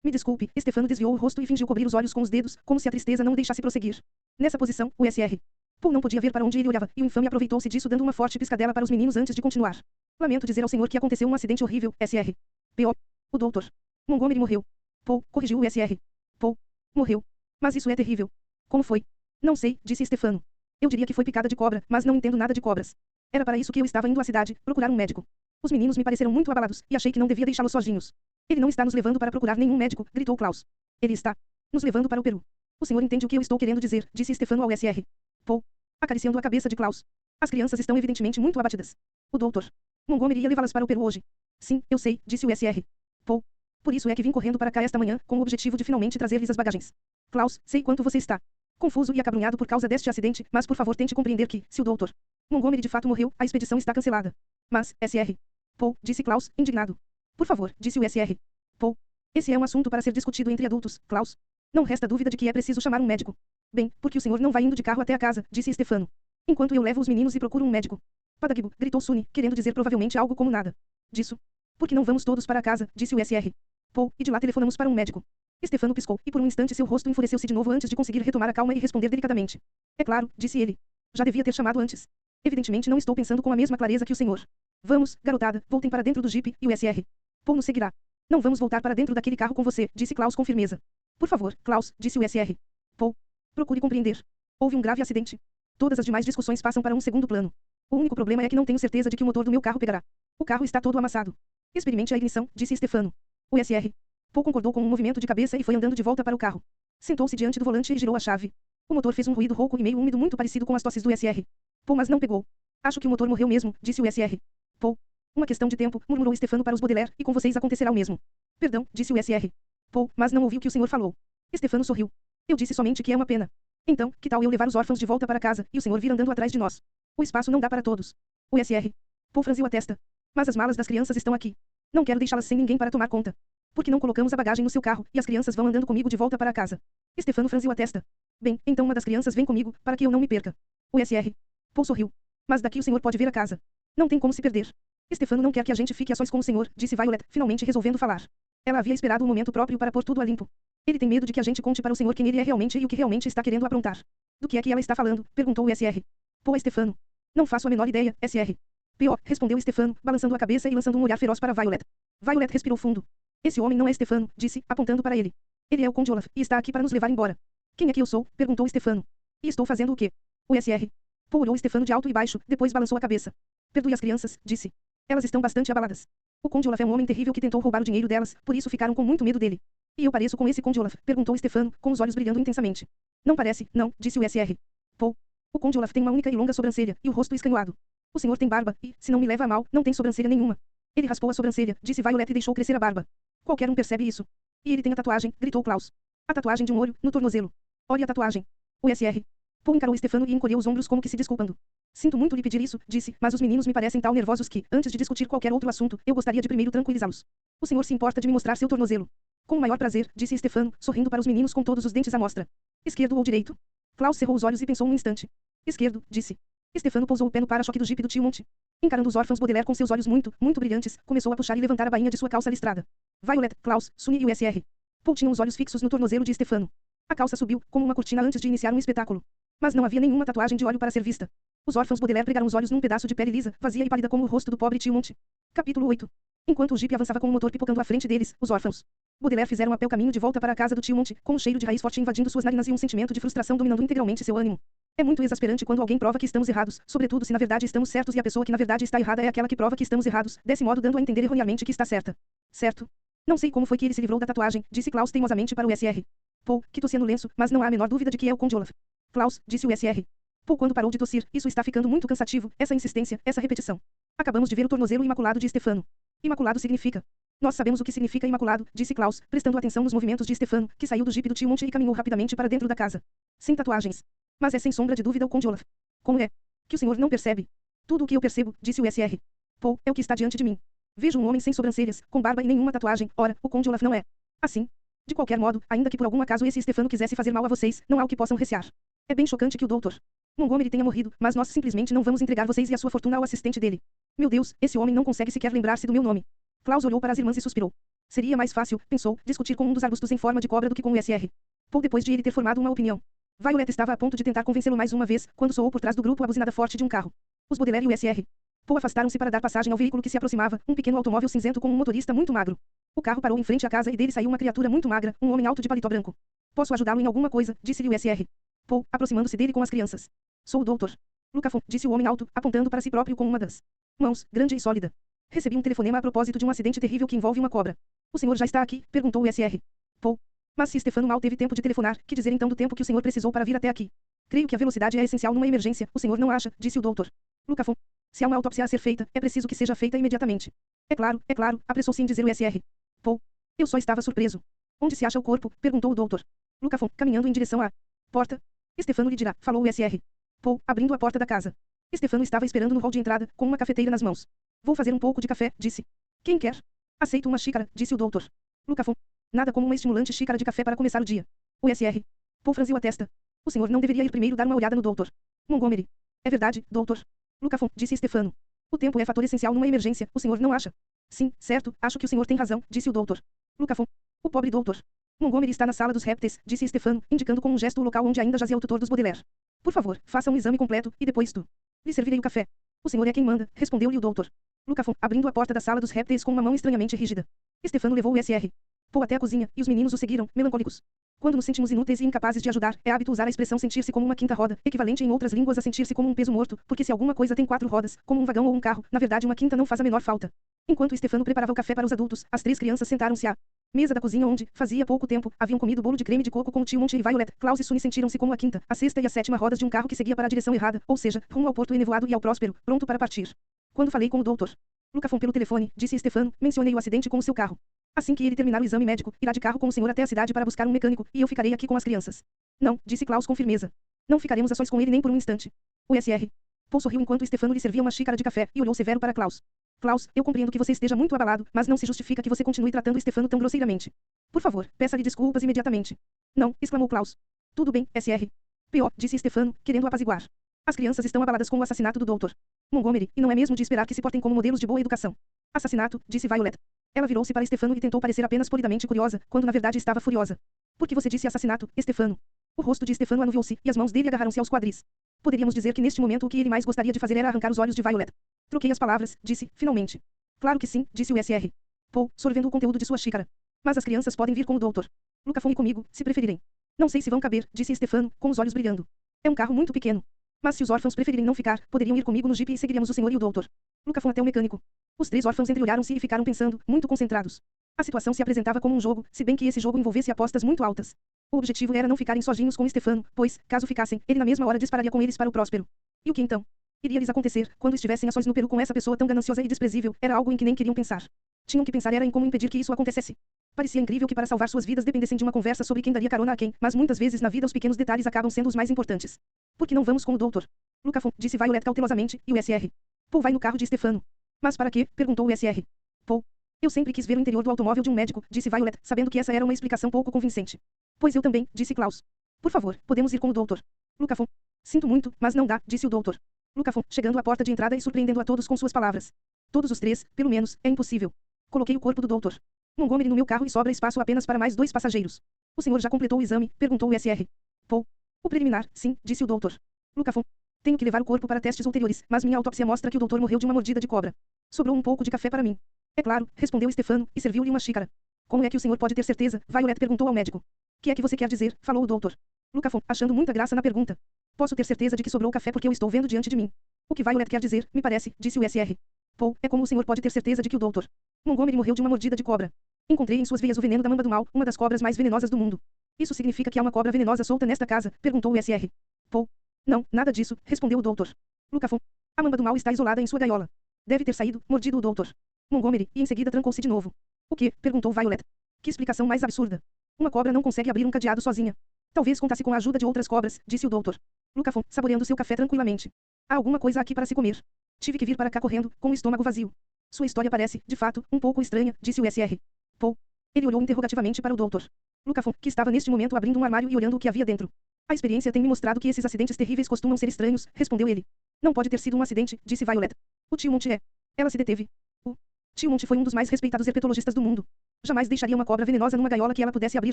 me desculpe, Stefano desviou o rosto e fingiu cobrir os olhos com os dedos, como se a tristeza não o deixasse prosseguir. Nessa posição, o SR. Paul não podia ver para onde ele olhava, e o infame aproveitou-se disso dando uma forte piscadela para os meninos antes de continuar. Lamento dizer ao senhor que aconteceu um acidente horrível, SR. P.O. O Dr. Montgomery morreu. Paul, corrigiu o SR. Paul. Morreu. Mas isso é terrível. Como foi? Não sei, disse Stefano. Eu diria que foi picada de cobra, mas não entendo nada de cobras. Era para isso que eu estava indo à cidade, procurar um médico. Os meninos me pareceram muito abalados, e achei que não devia deixá-los sozinhos. Ele não está nos levando para procurar nenhum médico, gritou Klaus. Ele está nos levando para o Peru. O senhor entende o que eu estou querendo dizer, disse Stefano ao SR. Paul. Acariciando a cabeça de Klaus. As crianças estão evidentemente muito abatidas. O doutor Montgomery ia levá-las para o Peru hoje. Sim, eu sei, disse o SR. Paul. Por isso é que vim correndo para cá esta manhã, com o objetivo de finalmente trazer-lhes as bagagens. Klaus, sei quanto você está confuso e acabrunhado por causa deste acidente, mas por favor tente compreender que, se o doutor Montgomery de fato morreu, a expedição está cancelada. Mas, SR. Paul, disse Klaus, indignado. Por favor, disse o SR. Paul. Esse é um assunto para ser discutido entre adultos, Klaus. Não resta dúvida de que é preciso chamar um médico. Bem, porque o senhor não vai indo de carro até a casa, disse Stefano. Enquanto eu levo os meninos e procuro um médico. Padagibo, gritou Sunny, querendo dizer provavelmente algo como nada disso. Por que não vamos todos para casa, disse o SR. Paul, e de lá telefonamos para um médico. Stefano piscou, e por um instante seu rosto enfureceu-se de novo antes de conseguir retomar a calma e responder delicadamente. É claro, disse ele. Já devia ter chamado antes. Evidentemente não estou pensando com a mesma clareza que o senhor. Vamos, garotada, voltem para dentro do jipe, e o SR. Paul nos seguirá. Não vamos voltar para dentro daquele carro com você, disse Klaus com firmeza. Por favor, Klaus, disse o SR. Paul. Procure compreender. Houve um grave acidente. Todas as demais discussões passam para um segundo plano. O único problema é que não tenho certeza de que o motor do meu carro pegará. O carro está todo amassado. Experimente a ignição, disse Stefano. O SR. Paul concordou com um movimento de cabeça e foi andando de volta para o carro. Sentou-se diante do volante e girou a chave. O motor fez um ruído rouco e meio úmido muito parecido com as tosses do SR. Paul, mas não pegou. Acho que o motor morreu mesmo, disse o SR. Paul. Uma questão de tempo, murmurou Stefano para os Baudelaire, e com vocês acontecerá o mesmo. Perdão, disse o SR. Paul, mas não ouvi o que o senhor falou. Stefano sorriu. Eu disse somente que é uma pena. Então, que tal eu levar os órfãos de volta para casa, e o senhor vir andando atrás de nós? O espaço não dá para todos. O SR. Paul franziu a testa. Mas as malas das crianças estão aqui. Não quero deixá-las sem ninguém para tomar conta. Por que não colocamos a bagagem no seu carro, e as crianças vão andando comigo de volta para casa? Stefano franziu a testa. Bem, então uma das crianças vem comigo, para que eu não me perca. O SR. Paul sorriu. Mas daqui o senhor pode ver a casa. Não tem como se perder. Stefano não quer que a gente fique a sós com o senhor, disse Violet, finalmente resolvendo falar. Ela havia esperado o momento próprio para pôr tudo a limpo. Ele tem medo de que a gente conte para o senhor quem ele é realmente e o que realmente está querendo aprontar. Do que é que ela está falando? Perguntou o SR. Paul a Stefano. Não faço a menor ideia, SR. P.O. respondeu Stefano, balançando a cabeça e lançando um olhar feroz para Violet. Violet respirou fundo. Esse homem não é Stefano, disse, apontando para ele. Ele é o Conde Olaf, e está aqui para nos levar embora. Quem é que eu sou? Perguntou Stefano. E estou fazendo o quê? O SR. Paul olhou Stefano de alto e baixo, depois balançou a cabeça. Perdoe as crianças, disse. Elas estão bastante abaladas. O Conde Olaf é um homem terrível que tentou roubar o dinheiro delas, por isso ficaram com muito medo dele. E eu pareço com esse Conde Olaf? Perguntou Stefano, com os olhos brilhando intensamente. Não parece, não, disse o SR. Paul. O Conde Olaf tem uma única e longa sobrancelha, e o rosto escanhoado. O senhor tem barba, e, se não me leva a mal, não tem sobrancelha nenhuma. Ele raspou a sobrancelha, disse Violet e deixou crescer a barba. Qualquer um percebe isso. E ele tem a tatuagem, gritou Klaus. A tatuagem de um olho, no tornozelo. Olhe a tatuagem. O SR. Paul encarou Stefano e encolheu os ombros como que se desculpando. Sinto muito lhe pedir isso, disse, mas os meninos me parecem tão nervosos que, antes de discutir qualquer outro assunto, eu gostaria de primeiro tranquilizá-los. O senhor se importa de me mostrar seu tornozelo? Com o maior prazer, disse Stefano, sorrindo para os meninos com todos os dentes à mostra. Esquerdo ou direito? Klaus cerrou os olhos e pensou um instante. Esquerdo, disse. Stefano pousou o pé no para-choque do jipe do tio Monte. Encarando os órfãos Baudelaire com seus olhos muito, muito brilhantes, começou a puxar e levantar a bainha de sua calça listrada. Violet, Klaus, Sunny e o SR. Paul tinham os olhos fixos no tornozelo de Stefano. A calça subiu, como uma cortina antes de iniciar um espetáculo. Mas não havia nenhuma tatuagem de óleo para ser vista. Os órfãos Baudelaire pregaram os olhos num pedaço de pele lisa, vazia e pálida como o rosto do pobre tio Monte. Capítulo 8. Enquanto o jipe avançava com o motor pipocando à frente deles, os órfãos Baudelaire fizeram a pé o caminho de volta para a casa do tio Monte, com um cheiro de raiz forte invadindo suas narinas e um sentimento de frustração dominando integralmente seu ânimo. É muito exasperante quando alguém prova que estamos errados, sobretudo se na verdade estamos certos e a pessoa que na verdade está errada é aquela que prova que estamos errados, desse modo dando a entender erroneamente que está certa. Certo? Não sei como foi que ele se livrou da tatuagem, disse Klaus teimosamente para o SR. Paul, que tossia no lenço, mas não há a menor dúvida de que é o Conde Olaf. Klaus, disse o SR. Paul quando parou de tossir, isso está ficando muito cansativo, essa insistência, essa repetição. Acabamos de ver o tornozelo imaculado de Stefano. Imaculado significa. Nós sabemos o que significa imaculado, disse Klaus, prestando atenção nos movimentos de Stefano, que saiu do jipe do tio Monte e caminhou rapidamente para dentro da casa. Sem tatuagens. Mas é sem sombra de dúvida o Conde Olaf. Como é? Que o senhor não percebe? Tudo o que eu percebo, disse o SR. Paul, é o que está diante de mim. Vejo um homem sem sobrancelhas, com barba e nenhuma tatuagem. Ora, o Conde Olaf não é. Assim. De qualquer modo, ainda que por algum acaso esse Stefano quisesse fazer mal a vocês, não há o que possam recear. É bem chocante que o Dr. Montgomery tenha morrido, mas nós simplesmente não vamos entregar vocês e a sua fortuna ao assistente dele. Meu Deus, esse homem não consegue sequer lembrar-se do meu nome. Klaus olhou para as irmãs e suspirou. Seria mais fácil, pensou, discutir com um dos arbustos em forma de cobra do que com o SR. Paul depois de ele ter formado uma opinião. Violet estava a ponto de tentar convencê-lo mais uma vez, quando soou por trás do grupo a buzinada forte de um carro. Os Baudelaire e o SR. Paul afastaram-se para dar passagem ao veículo que se aproximava, um pequeno automóvel cinzento com um motorista muito magro. O carro parou em frente à casa e dele saiu uma criatura muito magra, um homem alto de paletó branco. Posso ajudá-lo em alguma coisa, disse-lhe o SR. Paul, aproximando-se dele com as crianças. Sou o Dr. Lucafon, disse o homem alto, apontando para si próprio com uma das mãos, grande e sólida. Recebi um telefonema a propósito de um acidente terrível que envolve uma cobra. O senhor já está aqui? Perguntou o SR. Paul. Mas se Stefano mal teve tempo de telefonar, que dizer então do tempo que o senhor precisou para vir até aqui? Creio que a velocidade é essencial numa emergência, o senhor não acha? Disse o doutor. Lucafon. Se há uma autópsia a ser feita, é preciso que seja feita imediatamente. É claro, apressou-se em dizer o SR. Paul. Eu só estava surpreso. Onde se acha o corpo? Perguntou o doutor. Lucafon, caminhando em direção à porta. Stefano lhe dirá, falou o SR. Paul, abrindo a porta da casa. Stefano estava esperando no hall de entrada, com uma cafeteira nas mãos. Vou fazer um pouco de café, disse. Quem quer? Aceito uma xícara, disse o doutor. Lucafon. Nada como uma estimulante xícara de café para começar o dia. O SR. Paul franziu a testa. O senhor não deveria ir primeiro dar uma olhada no doutor Montgomery. É verdade, doutor. Lucafon, disse Stefano. O tempo é fator essencial numa emergência, o senhor não acha? Sim, certo, acho que o senhor tem razão, disse o doutor. Lucafon. O pobre doutor Montgomery está na sala dos répteis, disse Stefano, indicando com um gesto o local onde ainda jazia o tutor dos Baudelaire. Por favor, faça um exame completo, e depois tu. Lhe servirei o café. O senhor é quem manda, respondeu-lhe o doutor Lucafon, abrindo a porta da sala dos répteis com uma mão estranhamente rígida. Stefano levou o SR. Paul até a cozinha, e os meninos o seguiram, melancólicos. Quando nos sentimos inúteis e incapazes de ajudar, é hábito usar a expressão sentir-se como uma quinta roda, equivalente em outras línguas a sentir-se como um peso morto, porque se alguma coisa tem 4 rodas, como um vagão ou um carro, na verdade uma quinta não faz a menor falta. Enquanto Stefano preparava o café para os adultos, as 3 crianças sentaram-se à mesa da cozinha onde, fazia pouco tempo, haviam comido bolo de creme de coco com o tio Monte e Violet. Klaus e Sunny sentiram-se como a quinta, a sexta e a sétima rodas de um carro que seguia para a direção errada, ou seja, rumo ao porto enevoado e ao próspero, pronto para partir. Quando falei com o doutor Lucafon pelo telefone, disse Stefano, mencionei o acidente com o seu carro. Assim que ele terminar o exame médico, irá de carro com o senhor até a cidade para buscar um mecânico, e eu ficarei aqui com as crianças. Não, disse Klaus com firmeza. Não ficaremos a sós com ele nem por um instante. O SR. Paul sorriu enquanto Stefano lhe servia uma xícara de café, e olhou severo para Klaus. Klaus, eu compreendo que você esteja muito abalado, mas não se justifica que você continue tratando Stefano tão grosseiramente. Por favor, peça-lhe desculpas imediatamente. Não, exclamou Klaus. Tudo bem, SR. P.O., disse Stefano, querendo apaziguar. As crianças estão abaladas com o assassinato do Dr. Montgomery, e não é mesmo de esperar que se portem como modelos de boa educação. Assassinato, disse Violet. Ela virou-se para Stefano e tentou parecer apenas polidamente curiosa, quando na verdade estava furiosa. Por que você disse assassinato, Stefano? O rosto de Stefano anuviou-se, e as mãos dele agarraram-se aos quadris. Poderíamos dizer que neste momento o que ele mais gostaria de fazer era arrancar os olhos de Violet. Troquei as palavras, disse, finalmente. Claro que sim, disse o SR. Paul, sorvendo o conteúdo de sua xícara. Mas as crianças podem vir com o doutor Lucafon e comigo, se preferirem. Não sei se vão caber, disse Stefano, com os olhos brilhando. É um carro muito pequeno. Mas se os órfãos preferirem não ficar, poderiam ir comigo no jipe e seguiríamos o senhor e o doutor Lucafon até o mecânico. Os 3 órfãos entreolharam-se e ficaram pensando, muito concentrados. A situação se apresentava como um jogo, se bem que esse jogo envolvesse apostas muito altas. O objetivo era não ficarem sozinhos com Stefano, pois, caso ficassem, ele na mesma hora dispararia com eles para o próspero. E o que então? Iria lhes acontecer, quando estivessem a sós no Peru com essa pessoa tão gananciosa e desprezível, era algo em que nem queriam pensar. Tinham que pensar era em como impedir que isso acontecesse. Parecia incrível que para salvar suas vidas dependessem de uma conversa sobre quem daria carona a quem, mas muitas vezes na vida os pequenos detalhes acabam sendo os mais importantes. Por que não vamos com o doutor Lucafon, disse Violet cautelosamente, e o SR. Paul vai no carro de Stefano. Mas para quê? Perguntou o SR. Paul. Eu sempre quis ver o interior do automóvel de um médico, disse Violet, sabendo que essa era uma explicação pouco convincente. Pois eu também, disse Klaus. Por favor, podemos ir com o doutor Lucafon. Sinto muito, mas não dá, disse o doutor Lucafon, chegando à porta de entrada e surpreendendo a todos com suas palavras. Todos os 3, pelo menos, é impossível. Coloquei o corpo do doutor Montgomery no meu carro e sobra espaço apenas para mais 2 passageiros. O senhor já completou o exame? Perguntou o SR. Paul. O preliminar, sim, disse o doutor Lucafon. Tenho que levar o corpo para testes ulteriores, mas minha autópsia mostra que o doutor morreu de uma mordida de cobra. Sobrou um pouco de café para mim. É claro, respondeu Stefano, e serviu-lhe uma xícara. Como é que o senhor pode ter certeza? Violet perguntou ao médico. Que é que você quer dizer? Falou o doutor Lucafon, achando muita graça na pergunta. Posso ter certeza de que sobrou café porque eu estou vendo diante de mim. O que Violet quer dizer, me parece, disse o SR. Paul, é como o senhor pode ter certeza de que o doutor Montgomery morreu de uma mordida de cobra. Encontrei em suas veias o veneno da mamba do mal, uma das cobras mais venenosas do mundo. Isso significa que há uma cobra venenosa solta nesta casa? Perguntou o SR. Paul. Não, nada disso, respondeu o doutor Lucafon. A mamba do mal está isolada em sua gaiola. Deve ter saído, mordido o doutor Montgomery, e em seguida trancou-se de novo. O quê? Perguntou Violet. Que explicação mais absurda. Uma cobra não consegue abrir um cadeado sozinha. Talvez contasse com a ajuda de outras cobras, disse o doutor. Lucafon, saboreando seu café tranquilamente. Há alguma coisa aqui para se comer. Tive que vir para cá correndo, com o estômago vazio. Sua história parece, de fato, um pouco estranha, disse o SR. Paul. Ele olhou interrogativamente para o doutor. Lucafon, que estava neste momento abrindo um armário e olhando o que havia dentro. A experiência tem me mostrado que esses acidentes terríveis costumam ser estranhos, respondeu ele. Não pode ter sido um acidente, disse Violet. O tio Monte é. Ela se deteve. O tio Monte foi um dos mais respeitados herpetologistas do mundo. Jamais deixaria uma cobra venenosa numa gaiola que ela pudesse abrir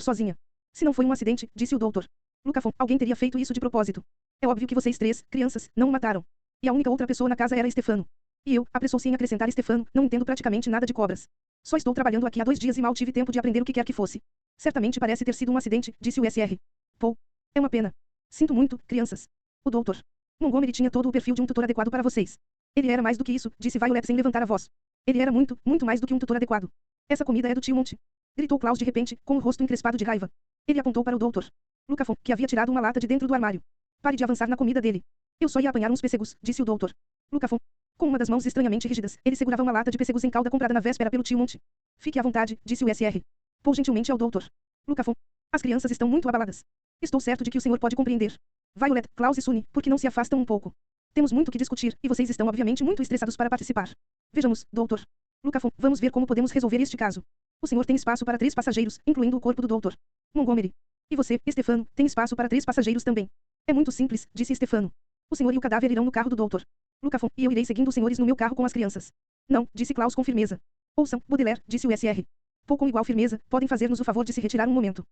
sozinha. Se não foi um acidente, disse o doutor. Lucafon, alguém teria feito isso de propósito. É óbvio que vocês três, crianças, não o mataram. E a única outra pessoa na casa era Stefano. E eu, apressou-se em acrescentar Stefano, não entendo praticamente nada de cobras. Só estou trabalhando aqui há 2 dias e mal tive tempo de aprender o que quer que fosse. Certamente parece ter sido um acidente, disse o SR. Paul. É uma pena. Sinto muito, crianças. O doutor Montgomery tinha todo o perfil de um tutor adequado para vocês. Ele era mais do que isso, disse Violet sem levantar a voz. Ele era muito, muito mais do que um tutor adequado. Essa comida é do tio Monte. Gritou Klaus de repente, com o rosto encrespado de raiva. Ele apontou para o doutor Lucafon, que havia tirado uma lata de dentro do armário. Pare de avançar na comida dele. Eu só ia apanhar uns pêssegos, disse o doutor Lucafon. Com uma das mãos estranhamente rígidas, ele segurava uma lata de pêssegos em calda comprada na véspera pelo tio Monte. Fique à vontade, disse o SR. Paul gentilmente ao doutor Lucafon. As crianças estão muito abaladas. Estou certo de que o senhor pode compreender. Violet, Klaus e Sunny, por que não se afastam um pouco? Temos muito que discutir, e vocês estão obviamente muito estressados para participar. Vejamos, doutor Lucafon, vamos ver como podemos resolver este caso. O senhor tem espaço para 3 passageiros, incluindo o corpo do doutor Montgomery. E você, Stefano, tem espaço para 3 passageiros também. É muito simples, disse Stefano. O senhor e o cadáver irão no carro do doutor Lucafon, e eu irei seguindo os senhores no meu carro com as crianças. Não, disse Klaus com firmeza. Ouçam, Baudelaire, disse o SR. Paul com igual firmeza, podem fazer-nos o favor de se retirar um momento.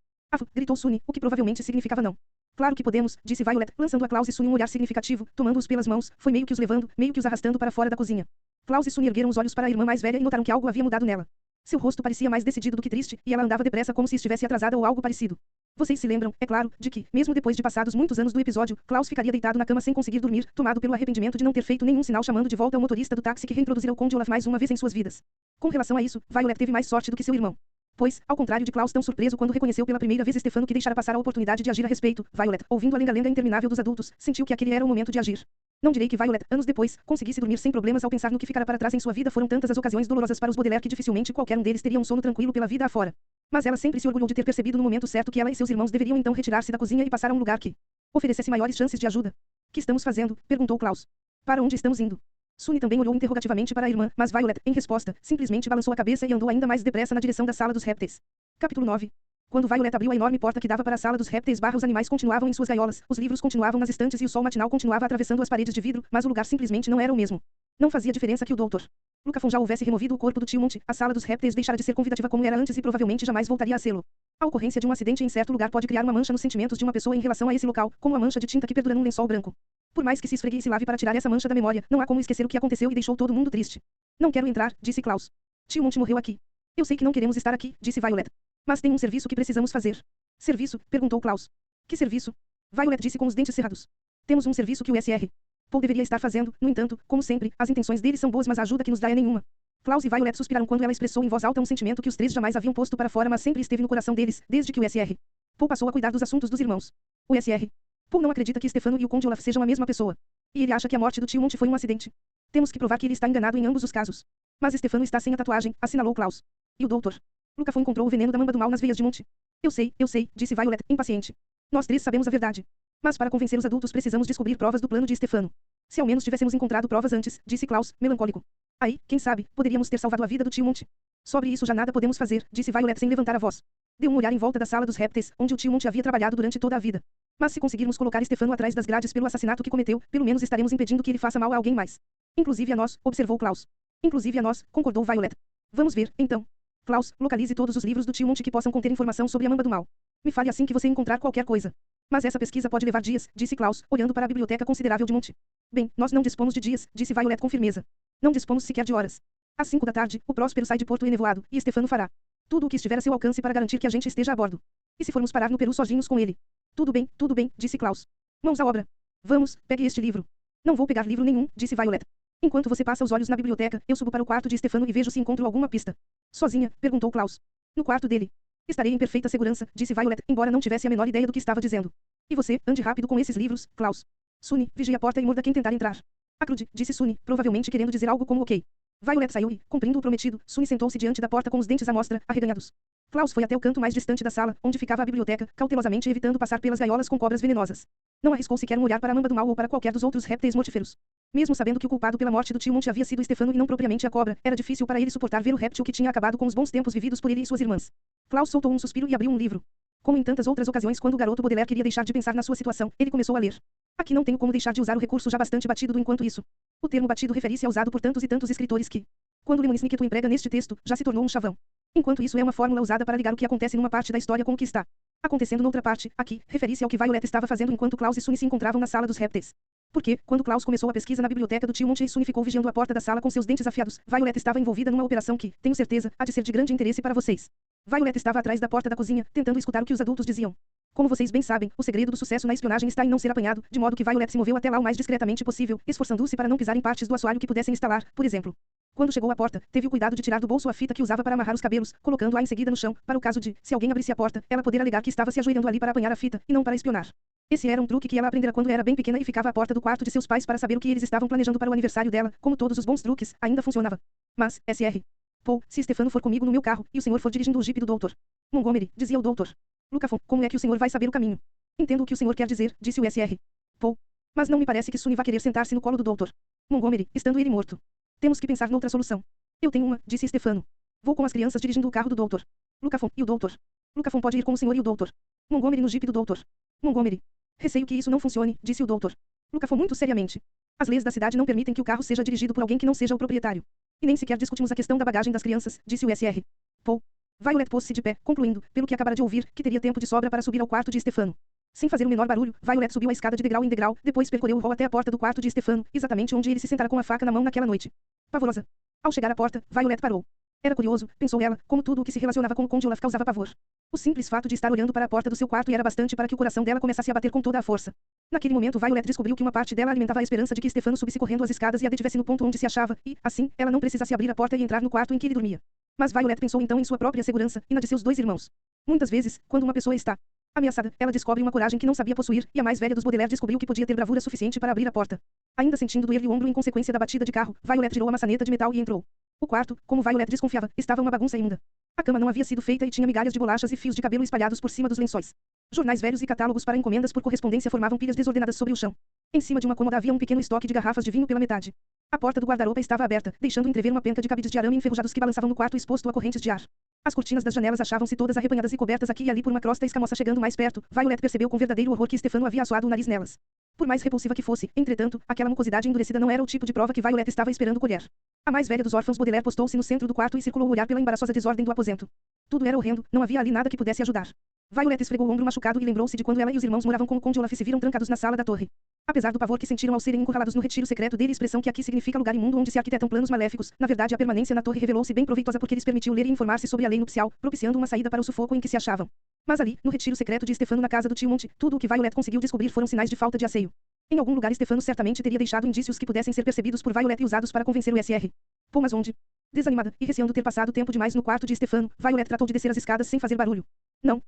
Gritou Sunny, o que provavelmente significava não. Claro que podemos, disse Violet, lançando a Klaus e Sunny um olhar significativo, tomando-os pelas mãos, foi meio que os levando, meio que os arrastando para fora da cozinha. Klaus e Sunny ergueram os olhos para a irmã mais velha e notaram que algo havia mudado nela. Seu rosto parecia mais decidido do que triste, e ela andava depressa como se estivesse atrasada ou algo parecido. Vocês se lembram, é claro, de que, mesmo depois de passados muitos anos do episódio, Klaus ficaria deitado na cama sem conseguir dormir, tomado pelo arrependimento de não ter feito nenhum sinal chamando de volta o motorista do táxi que reintroduzira o Conde Olaf mais uma vez em suas vidas. Com relação a isso, Violet teve mais sorte do que seu irmão. Pois, ao contrário de Klaus tão surpreso quando reconheceu pela primeira vez Stefano que deixara passar a oportunidade de agir a respeito, Violet, ouvindo a lenga-lenga interminável dos adultos, sentiu que aquele era o momento de agir. Não direi que Violet, anos depois, conseguisse dormir sem problemas ao pensar no que ficara para trás em sua vida. Foram tantas as ocasiões dolorosas para os Baudelaire que dificilmente qualquer um deles teria um sono tranquilo pela vida afora. Mas ela sempre se orgulhou de ter percebido no momento certo que ela e seus irmãos deveriam então retirar-se da cozinha e passar a um lugar que oferecesse maiores chances de ajuda. Que estamos fazendo? Perguntou Klaus. Para onde estamos indo? Sunny também olhou interrogativamente para a irmã, mas Violet, em resposta, simplesmente balançou a cabeça e andou ainda mais depressa na direção da sala dos répteis. Capítulo 9. Quando Violet abriu a enorme porta que dava para a sala dos répteis, os animais continuavam em suas gaiolas, os livros continuavam nas estantes e o sol matinal continuava atravessando as paredes de vidro, mas o lugar simplesmente não era o mesmo. Não fazia diferença que o doutor Lucafon já houvesse removido o corpo do tio Monte, a sala dos répteis deixara de ser convidativa como era antes e provavelmente jamais voltaria a sê-lo. A ocorrência de um acidente em certo lugar pode criar uma mancha nos sentimentos de uma pessoa em relação a esse local, como a mancha de tinta que perdura num lençol branco. Por mais que se esfregue e se lave para tirar essa mancha da memória, não há como esquecer o que aconteceu e deixou todo mundo triste. Não quero entrar, disse Klaus. Tio Monte morreu aqui. Eu sei que não queremos estar aqui, disse Violet. Mas tem um serviço que precisamos fazer. Serviço? Perguntou Klaus. Que serviço? Violet disse com os dentes cerrados. Temos um serviço que o SR. Paul deveria estar fazendo, no entanto, como sempre, as intenções dele são boas mas a ajuda que nos dá é nenhuma. Klaus e Violet suspiraram quando ela expressou em voz alta um sentimento que os três jamais haviam posto para fora mas sempre esteve no coração deles, desde que o SR. Paul passou a cuidar dos assuntos dos irmãos. O SR. Paul não acredita que Stefano e o Conde Olaf sejam a mesma pessoa. E ele acha que a morte do tio Monte foi um acidente. Temos que provar que ele está enganado em ambos os casos. Mas Stefano está sem a tatuagem, assinalou Klaus. E o doutor Lucafon encontrou o veneno da mamba do mal nas veias de Monte. Eu sei, disse Violet, impaciente. Nós três sabemos a verdade. Mas para convencer os adultos precisamos descobrir provas do plano de Stefano. Se ao menos tivéssemos encontrado provas antes, disse Klaus, melancólico. Aí, quem sabe, poderíamos ter salvado a vida do tio Monte. Sobre isso já nada podemos fazer, disse Violet sem levantar a voz. Deu um olhar em volta da sala dos répteis, onde o tio Monte havia trabalhado durante toda a vida. Mas se conseguirmos colocar Stefano atrás das grades pelo assassinato que cometeu, pelo menos estaremos impedindo que ele faça mal a alguém mais. Inclusive a nós, observou Klaus. Inclusive a nós, concordou Violet. Vamos ver, então. Klaus, localize todos os livros do tio Monte que possam conter informação sobre a mamba do mal. Me fale assim que você encontrar qualquer coisa. Mas essa pesquisa pode levar dias, disse Klaus, olhando para a biblioteca considerável de Monte. Bem, nós não dispomos de dias, disse Violet com firmeza. Não dispomos sequer de horas. Às 5 da tarde, o Próspero sai de Porto Enevoado, e Stefano fará tudo o que estiver a seu alcance para garantir que a gente esteja a bordo. E se formos parar no Peru sozinhos com ele? Tudo bem, disse Klaus. Mãos à obra. Vamos, pegue este livro. Não vou pegar livro nenhum, disse Violet. Enquanto você passa os olhos na biblioteca, eu subo para o quarto de Stefano e vejo se encontro alguma pista. Sozinha? Perguntou Klaus. No quarto dele. Estarei em perfeita segurança, disse Violet, embora não tivesse a menor ideia do que estava dizendo. E você, ande rápido com esses livros, Klaus. Sunny, vigie a porta e morda quem tentar entrar. Acrude, disse Sunny, provavelmente querendo dizer algo como ok. Violet saiu e, cumprindo o prometido, Sunny sentou-se diante da porta com os dentes à mostra, arreganhados. Klaus foi até o canto mais distante da sala, onde ficava a biblioteca, cautelosamente evitando passar pelas gaiolas com cobras venenosas. Não arriscou sequer um olhar para a mamba do mal ou para qualquer dos outros répteis mortíferos. Mesmo sabendo que o culpado pela morte do tio Monte havia sido Stefano e não propriamente a cobra, era difícil para ele suportar ver o réptil que tinha acabado com os bons tempos vividos por ele e suas irmãs. Klaus soltou um suspiro e abriu um livro. Como em tantas outras ocasiões quando o garoto Baudelaire queria deixar de pensar na sua situação, ele começou a ler. Aqui não tenho como deixar de usar o recurso já bastante batido do enquanto isso. O termo batido refere-se a usado por tantos e tantos escritores que, quando Lemony Snicket o emprega neste texto, já se tornou um chavão. Enquanto isso é uma fórmula usada para ligar o que acontece numa parte da história com o que está acontecendo noutra parte. Aqui, refere-se ao que Violet estava fazendo enquanto Klaus e Sunny se encontravam na sala dos répteis. Porque, quando Klaus começou a pesquisa na biblioteca do tio Monte e Sunny ficou vigiando a porta da sala com seus dentes afiados, Violet estava envolvida numa operação que, tenho certeza, há de ser de grande interesse para vocês. Violet estava atrás da porta da cozinha, tentando escutar o que os adultos diziam. Como vocês bem sabem, o segredo do sucesso na espionagem está em não ser apanhado, de modo que Violet se moveu até lá o mais discretamente possível, esforçando-se para não pisar em partes do assoalho que pudessem instalar, por exemplo. Quando chegou à porta, teve o cuidado de tirar do bolso a fita que usava para amarrar os cabelos, colocando-a em seguida no chão, para o caso de, se alguém abrisse a porta, ela poder alegar que estava se ajoelhando ali para apanhar a fita, e não para espionar. Esse era um truque que ela aprendera quando era bem pequena e ficava à porta do quarto de seus pais para saber o que eles estavam planejando para o aniversário dela, como todos os bons truques, ainda funcionava. Mas, Sr. Paul, se Stefano for comigo no meu carro, e o senhor for dirigindo o jipe do Dr. Montgomery, dizia o doutor. Lucafon, como é que o senhor vai saber o caminho? Entendo o que o senhor quer dizer, disse o Sr. Paul. Mas não me parece que Sunny vá querer sentar-se no colo do Dr. Montgomery, estando ele morto. Temos que pensar noutra solução. Eu tenho uma, disse Stefano. Vou com as crianças dirigindo o carro do doutor. Lucafon, e o doutor? Lucafon pode ir com o senhor e o doutor. Montgomery no jipe do doutor. Montgomery. Receio que isso não funcione, disse o doutor. Lucafon muito seriamente. As leis da cidade não permitem que o carro seja dirigido por alguém que não seja o proprietário. E nem sequer discutimos a questão da bagagem das crianças, disse o Sr. Paul. Violet pôs-se de pé, concluindo, pelo que acabara de ouvir, que teria tempo de sobra para subir ao quarto de Stefano. Sem fazer o menor barulho, Violet subiu a escada de degrau em degrau, depois percorreu o hall até a porta do quarto de Stefano, exatamente onde ele se sentara com a faca na mão naquela noite. Pavorosa. Ao chegar à porta, Violet parou. Era curioso, pensou ela, como tudo o que se relacionava com o Conde Olaf causava pavor. O simples fato de estar olhando para a porta do seu quarto era bastante para que o coração dela começasse a bater com toda a força. Naquele momento Violet descobriu que uma parte dela alimentava a esperança de que Stefano subisse correndo as escadas e a detivesse no ponto onde se achava, e, assim, ela não precisasse abrir a porta e entrar no quarto em que ele dormia. Mas Violet pensou então em sua própria segurança, e na de seus dois irmãos. Muitas vezes, quando uma pessoa está ameaçada, ela descobre uma coragem que não sabia possuir, e a mais velha dos Baudelaire descobriu que podia ter bravura suficiente para abrir a porta. Ainda sentindo doer-lhe o ombro em consequência da batida de carro, Violet tirou a maçaneta de metal e entrou. O quarto, como Violet desconfiava, estava uma bagunça imunda. A cama não havia sido feita e tinha migalhas de bolachas e fios de cabelo espalhados por cima dos lençóis. Jornais velhos e catálogos para encomendas por correspondência formavam pilhas desordenadas sobre o chão. Em cima de uma cômoda havia um pequeno estoque de garrafas de vinho pela metade. A porta do guarda-roupa estava aberta, deixando entrever uma penca de cabides de arame enferrujados que balançavam no quarto exposto a correntes de ar. As cortinas das janelas achavam-se todas arrepanhadas e cobertas aqui e ali por uma crosta escamosa. Chegando mais perto, Violet percebeu com verdadeiro horror que Stefano havia assoado o nariz nelas. Por mais repulsiva que fosse, entretanto, aquela mucosidade endurecida não era o tipo de prova que Violet estava esperando colher. A mais velha dos órfãos Baudelaire postou-se no centro do quarto e circulou o olhar pela embaraçosa desordem do aposento. Tudo era horrendo, não havia ali nada que pudesse ajudar. Violet esfregou o ombro machucado e lembrou-se de quando ela e os irmãos moravam com o Conde Olaf e se viram trancados na sala da torre. Apesar do pavor que sentiram ao serem encurralados no retiro secreto dele, expressão que aqui significa lugar imundo onde se arquitetam planos maléficos, na verdade a permanência na torre revelou-se bem proveitosa porque lhes permitiu ler e informar-se sobre a lei nupcial, propiciando uma saída para o sufoco em que se achavam. Mas ali, no retiro secreto de Stefano na casa do tio Monte, tudo o que Violet conseguiu descobrir foram sinais de falta de asseio. Em algum lugar Stefano certamente teria deixado indícios que pudessem ser percebidos por Violet e usados para convencer o Sr. Paul, mas onde? Desanimada, e receando ter passado tempo demais no quarto de Stefano, Violet tratou de descer as escadas sem fazer barulho. Não,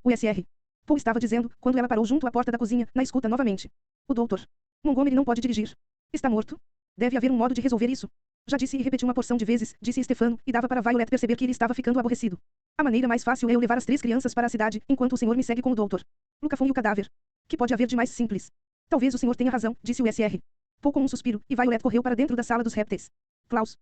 o Sr. Paul estava dizendo, quando ela parou junto à porta da cozinha, na escuta novamente. O doutor Montgomery não pode dirigir. Está morto? Deve haver um modo de resolver isso. Já disse e repetiu uma porção de vezes, disse Stefano, e dava para Violet perceber que ele estava ficando aborrecido. A maneira mais fácil é eu levar as 3 crianças para a cidade, enquanto o senhor me segue com o doutor Lucafon e o cadáver. Que pode haver de mais simples? Talvez o senhor tenha razão, disse o Sr. Paul com um suspiro, e Violet correu para dentro da sala dos répteis. Klaus,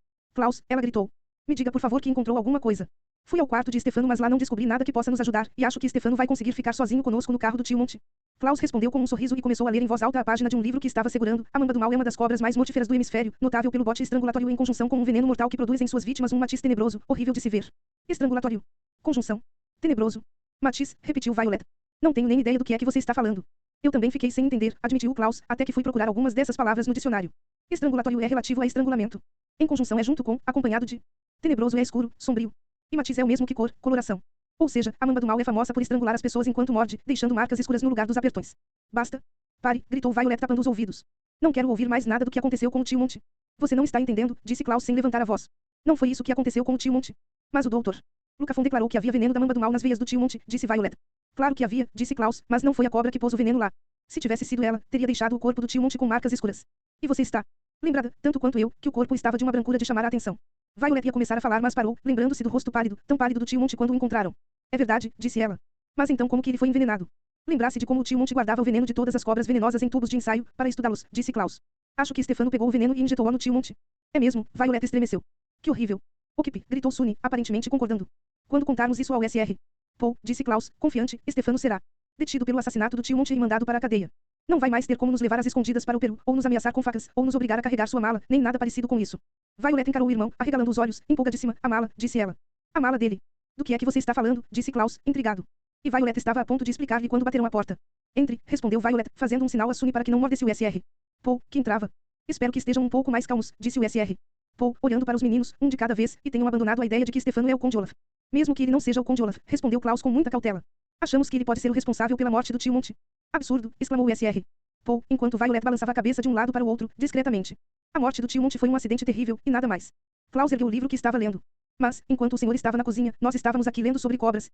ela gritou. Me diga por favor que encontrou alguma coisa. Fui ao quarto de Stefano, mas lá não descobri nada que possa nos ajudar, e acho que Stefano vai conseguir ficar sozinho conosco no carro do tio Monte. Klaus respondeu com um sorriso e começou a ler em voz alta a página de um livro que estava segurando. A mamba do mal é uma das cobras mais mortíferas do hemisfério, notável pelo bote estrangulatório em conjunção com um veneno mortal que produz em suas vítimas um matiz tenebroso, horrível de se ver. Estrangulatório. Conjunção. Tenebroso. Matiz, repetiu Violet. Não tenho nem ideia do que é que você está falando. Eu também fiquei sem entender, admitiu Klaus, até que fui procurar algumas dessas palavras no dicionário. Estrangulatório é relativo a estrangulamento. Em conjunção é junto com, acompanhado de. Tenebroso é escuro, sombrio. E matiz é o mesmo que cor, coloração. Ou seja, a mamba do mal é famosa por estrangular as pessoas enquanto morde, deixando marcas escuras no lugar dos apertões. Basta. Pare, gritou Violet tapando os ouvidos. Não quero ouvir mais nada do que aconteceu com o tio Monte. Você não está entendendo, disse Klaus sem levantar a voz. Não foi isso que aconteceu com o tio Monte. Mas o doutor Lucafon declarou que havia veneno da mamba do mal nas veias do tio Monte, disse Violet. Claro que havia, disse Klaus, mas não foi a cobra que pôs o veneno lá. Se tivesse sido ela, teria deixado o corpo do tio Monte com marcas escuras. E você está Lembrada, tanto quanto eu, que o corpo estava de uma brancura de chamar a atenção. Violet ia começar a falar, mas parou, lembrando-se do rosto pálido, tão pálido do tio Monte quando o encontraram. É verdade, disse ela. Mas então como que ele foi envenenado? Lembrasse de como o tio Monte guardava o veneno de todas as cobras venenosas em tubos de ensaio, para estudá-los, disse Klaus. Acho que Stefano pegou o veneno e injetou-o no tio Monte. É mesmo, Violet estremeceu. Que horrível. Okip, gritou Sunny, aparentemente concordando. Quando contarmos isso ao SR? Paul, disse Klaus, confiante, Stefano será detido pelo assassinato do tio Monte e mandado para a cadeia. Não vai mais ter como nos levar às escondidas para o Peru, ou nos ameaçar com facas, ou nos obrigar a carregar sua mala, nem nada parecido com isso. Violet encarou o irmão, arregalando os olhos, empolgadíssima. A mala, disse ela. A mala dele. Do que é que você está falando? Disse Klaus, intrigado. E Violet estava a ponto de explicar-lhe quando bateram a porta. Entre, respondeu Violet, fazendo um sinal a Sunny para que não mordesse o SR. Paul, que entrava. Espero que estejam um pouco mais calmos, disse o SR. Paul, olhando para os meninos, um de cada vez, e tenham abandonado a ideia de que Stefano é o Conde Olaf. Mesmo que ele não seja o Conde Olaf, respondeu Klaus com muita cautela. Achamos que ele pode ser o responsável pela morte do tio Monte. Absurdo, exclamou o SR. Paul, enquanto Violet balançava a cabeça de um lado para o outro, discretamente. A morte do tio Monte foi um acidente terrível, e nada mais. Klaus ergueu o livro que estava lendo. Mas, enquanto o senhor estava na cozinha, nós estávamos aqui lendo sobre cobras,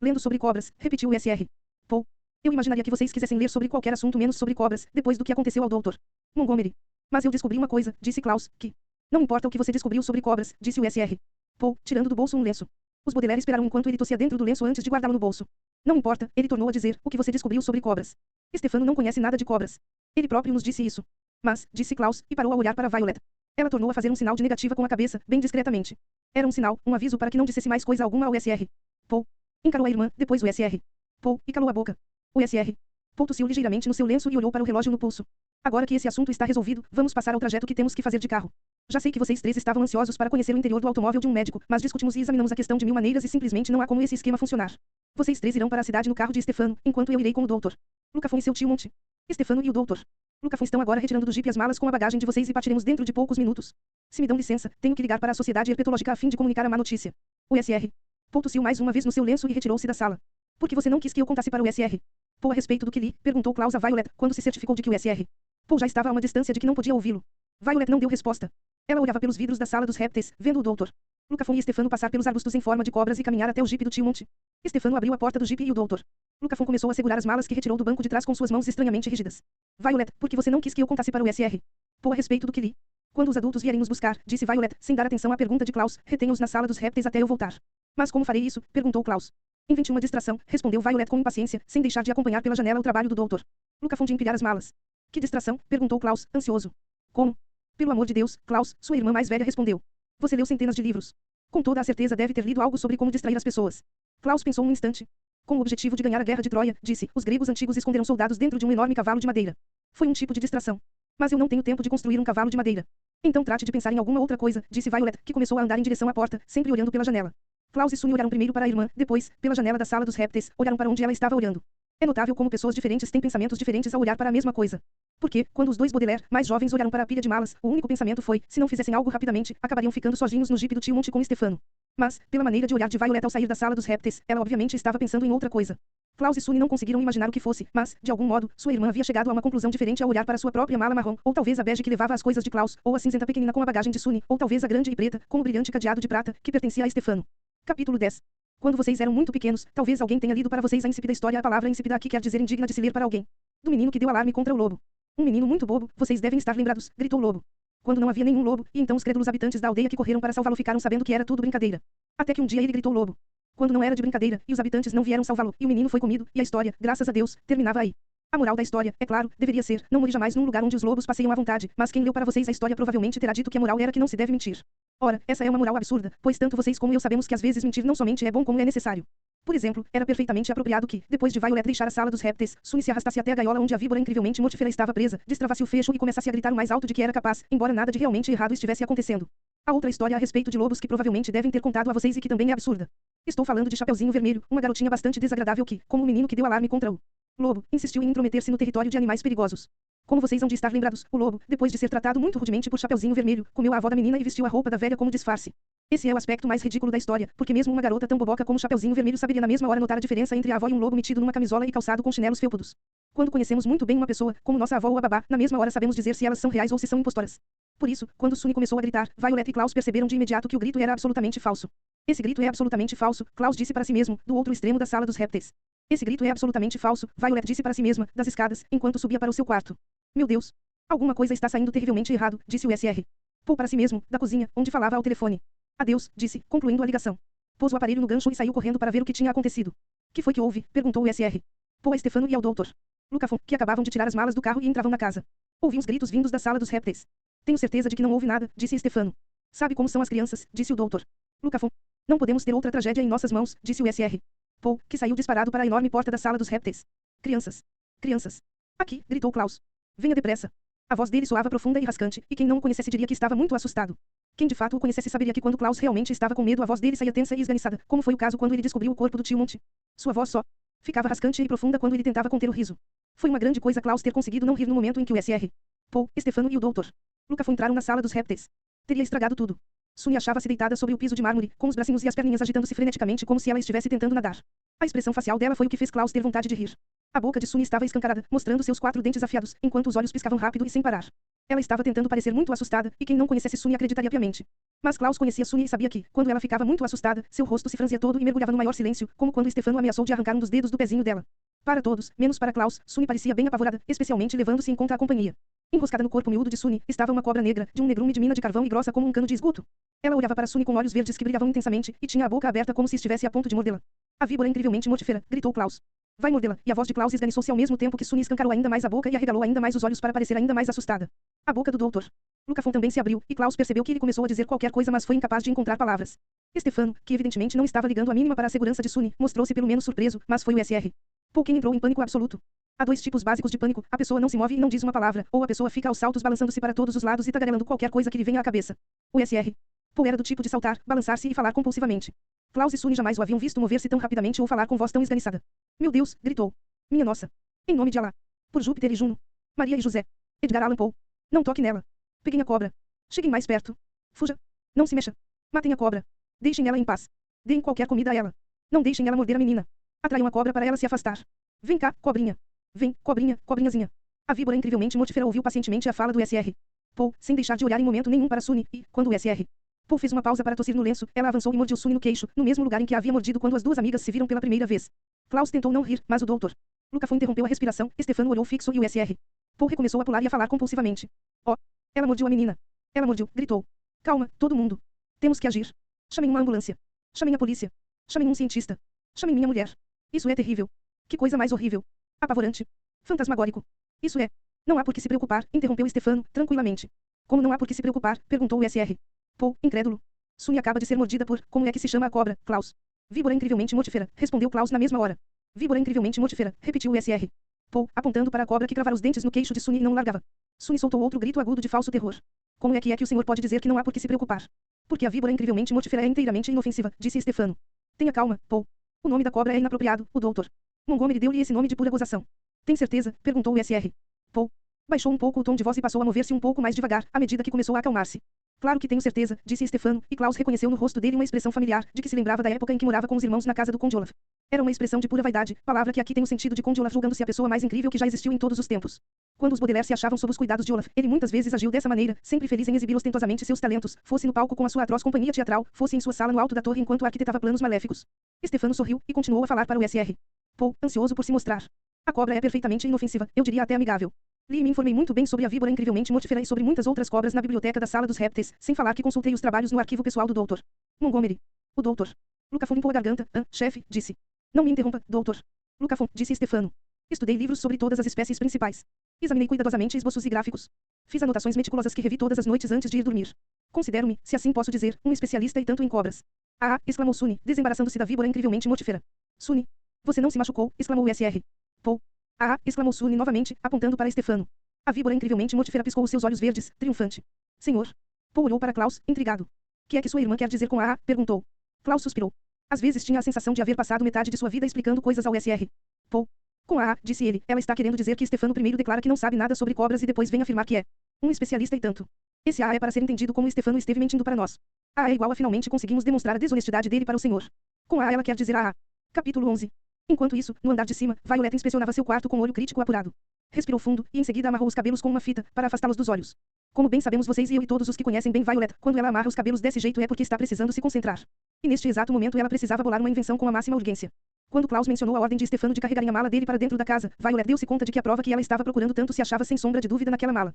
lendo sobre cobras, repetiu o SR. Paul, eu imaginaria que vocês quisessem ler sobre qualquer assunto menos sobre cobras, depois do que aconteceu ao Dr. Montgomery. Mas eu descobri uma coisa, disse Klaus, que... Não importa o que você descobriu sobre cobras, disse o SR. Paul, tirando do bolso um lenço. Os Baudelaire esperaram enquanto ele tossia dentro do lenço antes de guardá-lo no bolso. Não importa, ele tornou a dizer, o que você descobriu sobre cobras. Stefano não conhece nada de cobras. Ele próprio nos disse isso. Mas, disse Klaus, e parou a olhar para Violet. Ela tornou a fazer um sinal de negativa com a cabeça, bem discretamente. Era um sinal, um aviso para que não dissesse mais coisa alguma ao SR. Paul. Encarou a irmã, depois o SR. Paul, e calou a boca. O SR. Paul tossiu ligeiramente no seu lenço e olhou para o relógio no pulso. Agora que esse assunto está resolvido, vamos passar ao trajeto que temos que fazer de carro. Já sei que vocês três estavam ansiosos para conhecer o interior do automóvel de um médico, mas discutimos e examinamos a questão de mil maneiras e simplesmente não há como esse esquema funcionar. Vocês três irão para a cidade no carro de Stefano, enquanto eu irei com o Dr. Lucafon e seu tio Monte. Stefano e o Dr. Lucafon estão agora retirando do jipe as malas com a bagagem de vocês e partiremos dentro de poucos minutos. Se me dão licença, tenho que ligar para a Sociedade Herpetológica a fim de comunicar a má notícia. O SR. Paul tossiu mais uma vez no seu lenço e retirou-se da sala. Por que você não quis que eu contasse para o SR? Paul, a respeito do que li, perguntou Klaus a Violet, quando se certificou de que o SR. Paul já estava a uma distância de que não podia ouvi-lo. Violet não deu resposta. Ela olhava pelos vidros da sala dos répteis, vendo o Dr. Lucafon e Stefano passar pelos arbustos em forma de cobras e caminhar até o jipe do tio Monte. Stefano abriu a porta do jipe e o Dr. Lucafon começou a segurar as malas que retirou do banco de trás com suas mãos estranhamente rígidas. Violet, por que você não quis que eu contasse para o SR? Paul, a respeito do que li. Quando os adultos vierem nos buscar, disse Violet, sem dar atenção à pergunta de Klaus, retenha-os na sala dos répteis até eu voltar. Mas como farei isso? Perguntou Klaus. Invente uma distração, respondeu Violet com impaciência, sem deixar de acompanhar pela janela o trabalho do Dr. Lucafon de empilhar as malas. Que distração? Perguntou Klaus, ansioso. Como? Pelo amor de Deus, Klaus, sua irmã mais velha respondeu. Você leu centenas de livros. Com toda a certeza deve ter lido algo sobre como distrair as pessoas. Klaus pensou um instante. Com o objetivo de ganhar a guerra de Troia, disse, os gregos antigos esconderam soldados dentro de um enorme cavalo de madeira. Foi um tipo de distração. Mas eu não tenho tempo de construir um cavalo de madeira. Então trate de pensar em alguma outra coisa, disse Violet, que começou a andar em direção à porta, sempre olhando pela janela. Klaus e Sunny olharam primeiro para a irmã, depois, pela janela da sala dos répteis, olharam para onde ela estava olhando. É notável como pessoas diferentes têm pensamentos diferentes ao olhar para a mesma coisa. Porque, quando os dois Baudelaire, mais jovens, olharam para a pilha de malas, o único pensamento foi, se não fizessem algo rapidamente, acabariam ficando sozinhos no jipe do tio Monte com Stefano. Mas, pela maneira de olhar de Violet ao sair da sala dos répteis, ela obviamente estava pensando em outra coisa. Klaus e Sunny não conseguiram imaginar o que fosse, mas, de algum modo, sua irmã havia chegado a uma conclusão diferente ao olhar para sua própria mala marrom, ou talvez a bege que levava as coisas de Klaus, ou a cinzenta pequenina com a bagagem de Sunny, ou talvez a grande e preta, com o brilhante cadeado de prata, que pertencia a Stefano. Capítulo 10. Quando vocês eram muito pequenos, talvez alguém tenha lido para vocês a insípida história. A palavra insípida aqui quer dizer indigna de se ler para alguém. Do menino que deu alarme contra o lobo. Um menino muito bobo, vocês devem estar lembrados, gritou o lobo. Quando não havia nenhum lobo, e então os crédulos habitantes da aldeia que correram para salvá-lo ficaram sabendo que era tudo brincadeira. Até que um dia ele gritou o lobo. Quando não era de brincadeira, e os habitantes não vieram salvá-lo, e o menino foi comido, e a história, graças a Deus, terminava aí. A moral da história, é claro, deveria ser, não more jamais num lugar onde os lobos passeiam à vontade, mas quem leu para vocês a história provavelmente terá dito que a moral era que não se deve mentir. Ora, essa é uma moral absurda, pois tanto vocês como eu sabemos que às vezes mentir não somente é bom como é necessário. Por exemplo, era perfeitamente apropriado que, depois de Violet deixar a sala dos répteis, Sunny se arrastasse até a gaiola onde a víbora incrivelmente mortífera estava presa, destravasse o fecho e começasse a gritar o mais alto de que era capaz, embora nada de realmente errado estivesse acontecendo. A outra história a respeito de lobos que provavelmente devem ter contado a vocês e que também é absurda. Estou falando de Chapeuzinho Vermelho, uma garotinha bastante desagradável que, como o menino que deu alarme contra o lobo, insistiu em intrometer-se no território de animais perigosos. Como vocês hão de estar lembrados, o lobo, depois de ser tratado muito rudemente por Chapeuzinho Vermelho, comeu a avó da menina e vestiu a roupa da velha como disfarce. Esse é o aspecto mais ridículo da história, porque mesmo uma garota tão boboca como Chapeuzinho Vermelho saberia na mesma hora notar a diferença entre a avó e um lobo metido numa camisola e calçado com chinelos felpudos. Quando conhecemos muito bem uma pessoa, como nossa avó ou a babá, na mesma hora sabemos dizer se elas são reais ou se são impostoras. Por isso, quando Sunny começou a gritar, Violet e Klaus perceberam de imediato que o grito era absolutamente falso. Esse grito é absolutamente falso, Klaus disse para si mesmo, do outro extremo da sala dos répteis. Esse grito é absolutamente falso, Violet disse para si mesma, das escadas, enquanto subia para o seu quarto. Meu Deus! Alguma coisa está saindo terrivelmente errado, disse o SR. Paul para si mesmo, da cozinha, onde falava ao telefone. Adeus, disse, concluindo a ligação. Pôs o aparelho no gancho e saiu correndo para ver o que tinha acontecido. Que foi que houve? Perguntou o SR. Paul a Stefano e ao Dr. Lucafon, que acabavam de tirar as malas do carro e entravam na casa. Ouvi uns gritos vindos da sala dos répteis. Tenho certeza de que não houve nada, disse Stefano. Sabe como são as crianças, disse o Dr. Lucafon. Não podemos ter outra tragédia em nossas mãos, disse o SR. Paul, que saiu disparado para a enorme porta da sala dos répteis. Crianças. Crianças. Aqui, gritou Klaus. Venha depressa. A voz dele soava profunda e rascante, e quem não o conhecesse diria que estava muito assustado. Quem de fato o conhecesse saberia que quando Klaus realmente estava com medo a voz dele saía tensa e esganiçada, como foi o caso quando ele descobriu o corpo do tio Monte. Sua voz só ficava rascante e profunda quando ele tentava conter o riso. Foi uma grande coisa Klaus ter conseguido não rir no momento em que o SR, Paul, Stefano e o Dr. Lucafon entraram na sala dos répteis. Teria estragado tudo. Sunny achava-se deitada sobre o piso de mármore, com os bracinhos e as perninhas agitando-se freneticamente como se ela estivesse tentando nadar. A expressão facial dela foi o que fez Klaus ter vontade de rir. A boca de Sunny estava escancarada, mostrando seus 4 dentes afiados, enquanto os olhos piscavam rápido e sem parar. Ela estava tentando parecer muito assustada, e quem não conhecesse Sunny acreditaria piamente. Mas Klaus conhecia Sunny e sabia que, quando ela ficava muito assustada, seu rosto se franzia todo e mergulhava no maior silêncio, como quando Stefano ameaçou de arrancar um dos dedos do pezinho dela. Para todos, menos para Klaus, Sunny parecia bem apavorada, especialmente levando-se em conta a companhia. Enroscada no corpo miúdo de Sunny, estava uma cobra negra, de um negrume de mina de carvão e grossa como um cano de esgoto. Ela olhava para Sunny com olhos verdes que brilhavam intensamente, e tinha a boca aberta como se estivesse a ponto de mordê-la. A víbora incrivelmente mortífera, gritou Klaus. Vai mordê-la, e a voz de Klaus esganiçou-se ao mesmo tempo que Sunny escancarou ainda mais a boca e arregalou ainda mais os olhos para parecer ainda mais assustada. A boca do Dr. Lucafon também se abriu, e Klaus percebeu que ele começou a dizer qualquer coisa mas foi incapaz de encontrar palavras. Stefano, que evidentemente não estava ligando a mínima para a segurança de Sunny, mostrou-se pelo menos surpreso, mas foi o SR. Paul quem entrou em pânico absoluto. Há 2 tipos básicos de pânico, a pessoa não se move e não diz uma palavra, ou a pessoa fica aos saltos balançando-se para todos os lados e tagarelando qualquer coisa que lhe venha à cabeça. O SR. Paul era do tipo de saltar, balançar-se e falar compulsivamente. Klaus e Sunny jamais o haviam visto mover-se tão rapidamente ou falar com voz tão esganiçada. Meu Deus, gritou. Minha nossa. Em nome de Alá. Por Júpiter e Juno. Maria e José. Edgar Allan Poe. Não toque nela. Peguem a cobra. Cheguem mais perto. Fuja. Não se mexa. Matem a cobra. Deixem ela em paz. Deem qualquer comida a ela. Não deixem ela morder a menina. Atraiam a cobra para ela se afastar. Vem cá, cobrinha. Vem, cobrinha, cobrinhazinha. A víbora incrivelmente mortífera ouviu pacientemente a fala do SR. Paul, sem deixar de olhar em momento nenhum para Sunny, e, quando o SR. Paul fez uma pausa para tossir no lenço, ela avançou e mordeu Sunny no queixo, no mesmo lugar em que a havia mordido quando as 2 amigas se viram pela primeira vez. Klaus tentou não rir, mas o Dr. Lucafon interrompeu a respiração, Stefano olhou fixo e o SR. Paul recomeçou a pular e a falar compulsivamente. Oh! Ela mordiu a menina. Ela mordiu, gritou. Calma, todo mundo. Temos que agir. Chamem uma ambulância. Chamem a polícia. Chamem um cientista. Chamem minha mulher. Isso é terrível. Que coisa mais horrível. Apavorante. Fantasmagórico. Isso é. Não há por que se preocupar, interrompeu Stefano, tranquilamente. Como não há por que se preocupar? Perguntou o SR. Paul, incrédulo. Sunny acaba de ser mordida por, como é que se chama a cobra, Klaus? Víbora incrivelmente mortífera, respondeu Klaus na mesma hora. Víbora incrivelmente mortífera, repetiu o SR. Paul, apontando para a cobra que cravara os dentes no queixo de Sunny e não largava. Sunny soltou outro grito agudo de falso terror. Como é que o senhor pode dizer que não há por que se preocupar? Porque a víbora incrivelmente mortífera é inteiramente inofensiva, disse Stefano. Tenha calma, Paul. O nome da cobra é inapropriado, o Dr. Montgomery deu-lhe esse nome de pura gozação. Tem certeza? Perguntou o SR. Paul baixou um pouco o tom de voz e passou a mover-se um pouco mais devagar, à medida que começou a acalmar-se. Claro que tenho certeza, disse Stefano, e Klaus reconheceu no rosto dele uma expressão familiar, de que se lembrava da época em que morava com os irmãos na casa do Conde Olaf. Era uma expressão de pura vaidade, palavra que aqui tem o sentido de Conde Olaf julgando-se a pessoa mais incrível que já existiu em todos os tempos. Quando os Baudelaire se achavam sob os cuidados de Olaf, ele muitas vezes agiu dessa maneira, sempre feliz em exibir ostentosamente seus talentos, fosse no palco com a sua atroz companhia teatral, fosse em sua sala no alto da torre enquanto arquitetava planos maléficos. Stefano sorriu, e continuou a falar para o SR. Paul, ansioso por se mostrar. A cobra é perfeitamente inofensiva, eu diria até amigável. Li e me informei muito bem sobre a víbora incrivelmente mortífera e sobre muitas outras cobras na biblioteca da sala dos répteis, sem falar que consultei os trabalhos no arquivo pessoal do Dr. Montgomery. O Dr. Lucafon limpou a garganta. Chefe, disse. Não me interrompa, Dr. Lucafon, disse Stefano. Estudei livros sobre todas as espécies principais. Examinei cuidadosamente esboços e gráficos. Fiz anotações meticulosas que revi todas as noites antes de ir dormir. Considero-me, se assim posso dizer, um especialista e tanto em cobras. Ah! Exclamou Sunny, desembaraçando-se da víbora incrivelmente mortífera. Sunny. Você não se machucou, exclamou o SR. Paul. Ah! Exclamou Sunny novamente, apontando para Stefano. A víbora incrivelmente mortífera piscou os seus olhos verdes, triunfante. Senhor. Paul olhou para Klaus, intrigado. Que é que sua irmã quer dizer com ah? Perguntou. Klaus suspirou. Às vezes tinha a sensação de haver passado metade de sua vida explicando coisas ao SR. Paul. Com ah, disse ele, ela está querendo dizer que Stefano primeiro declara que não sabe nada sobre cobras e depois vem afirmar que é um especialista e tanto. Esse ah é para ser entendido como Stefano esteve mentindo para nós. Ah é igual a finalmente conseguimos demonstrar a desonestidade dele para o senhor. Com ah ela quer dizer ah. Capítulo 11. Enquanto isso, no andar de cima, Violet inspecionava seu quarto com o olho crítico apurado. Respirou fundo, e em seguida amarrou os cabelos com uma fita, para afastá-los dos olhos. Como bem sabemos vocês e eu e todos os que conhecem bem Violet, quando ela amarra os cabelos desse jeito é porque está precisando se concentrar. E neste exato momento ela precisava bolar uma invenção com a máxima urgência. Quando Klaus mencionou a ordem de Stefano de carregarem a mala dele para dentro da casa, Violet deu-se conta de que a prova que ela estava procurando tanto se achava sem sombra de dúvida naquela mala.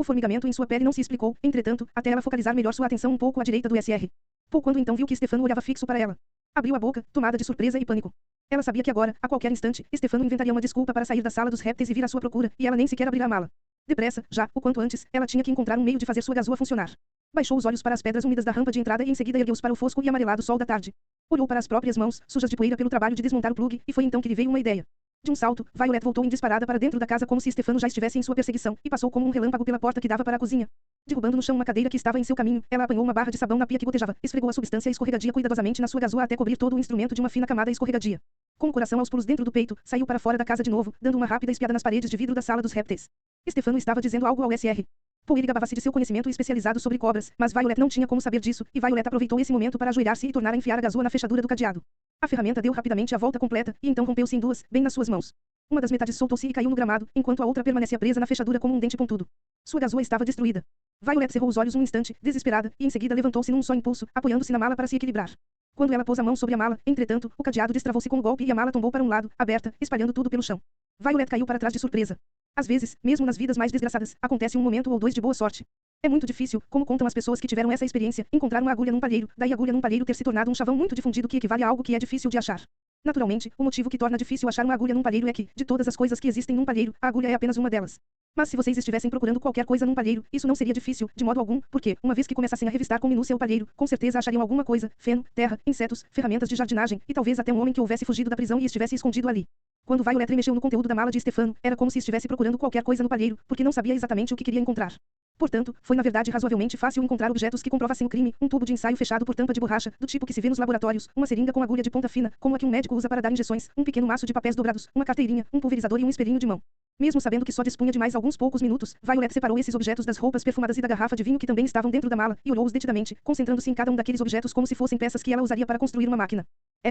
O formigamento em sua pele não se explicou, entretanto, até ela focalizar melhor sua atenção um pouco à direita do SR. Paul quando então viu que Stefano olhava fixo para ela. Abriu a boca, tomada de surpresa e pânico. Ela sabia que agora, a qualquer instante, Stefano inventaria uma desculpa para sair da sala dos répteis e vir à sua procura, e ela nem sequer abrirá a mala. Depressa, já, o quanto antes, ela tinha que encontrar um meio de fazer sua gazua funcionar. Baixou os olhos para as pedras úmidas da rampa de entrada e em seguida ergueu-os para o fosco e amarelado sol da tarde. Olhou para as próprias mãos, sujas de poeira pelo trabalho de desmontar o plugue, e foi então que lhe veio uma ideia. De um salto, Violet voltou em disparada para dentro da casa como se Stefano já estivesse em sua perseguição, e passou como um relâmpago pela porta que dava para a cozinha. Derrubando no chão uma cadeira que estava em seu caminho, ela apanhou uma barra de sabão na pia que gotejava, esfregou a substância escorregadia cuidadosamente na sua gazua até cobrir todo o instrumento de uma fina camada escorregadia. Com o coração aos pulos dentro do peito, saiu para fora da casa de novo, dando uma rápida espiada nas paredes de vidro da sala dos répteis. Stefano estava dizendo algo ao SR. Paul gabava-se de seu conhecimento especializado sobre cobras, mas Violet não tinha como saber disso, e Violet aproveitou esse momento para ajoelhar-se e tornar a enfiar a gazua na fechadura do cadeado. A ferramenta deu rapidamente a volta completa, e então rompeu-se em duas, bem nas suas mãos. Uma das metades soltou-se e caiu no gramado, enquanto a outra permanecia presa na fechadura como um dente pontudo. Sua gazua estava destruída. Violet cerrou os olhos um instante, desesperada, e em seguida levantou-se num só impulso, apoiando-se na mala para se equilibrar. Quando ela pôs a mão sobre a mala, entretanto, o cadeado destravou-se com um golpe e a mala tombou para um lado, aberta, espalhando tudo pelo chão. Violet caiu para trás de surpresa. Às vezes, mesmo nas vidas mais desgraçadas, acontece um momento ou dois de boa sorte. É muito difícil, como contam as pessoas que tiveram essa experiência, encontrar uma agulha num palheiro, daí agulha num palheiro ter se tornado um chavão muito difundido que equivale a algo que é difícil de achar. Naturalmente, o motivo que torna difícil achar uma agulha num palheiro é que, de todas as coisas que existem num palheiro, a agulha é apenas uma delas. Mas se vocês estivessem procurando qualquer coisa num palheiro, isso não seria difícil, de modo algum, porque, uma vez que começassem a revistar com minúcia o palheiro, com certeza achariam alguma coisa, feno, terra, insetos, ferramentas de jardinagem, e talvez até um homem que houvesse fugido da prisão e estivesse escondido ali. Quando Violet mexeu no conteúdo da mala de Stefano, era como se estivesse procurando qualquer coisa no palheiro, porque não sabia exatamente o que queria encontrar. Portanto, foi na verdade razoavelmente fácil encontrar objetos que comprovassem o crime, um tubo de ensaio fechado por tampa de borracha, do tipo que se vê nos laboratórios, uma seringa com agulha de ponta fina, como a que um médico usa para dar injeções, um pequeno maço de papéis dobrados, uma carteirinha, um pulverizador e um espelhinho de mão. Mesmo sabendo que só dispunha de mais alguns poucos minutos, Violet separou esses objetos das roupas perfumadas e da garrafa de vinho que também estavam dentro da mala, e olhou-os detidamente, concentrando-se em cada um daqueles objetos como se fossem peças que ela usaria para construir uma máquina.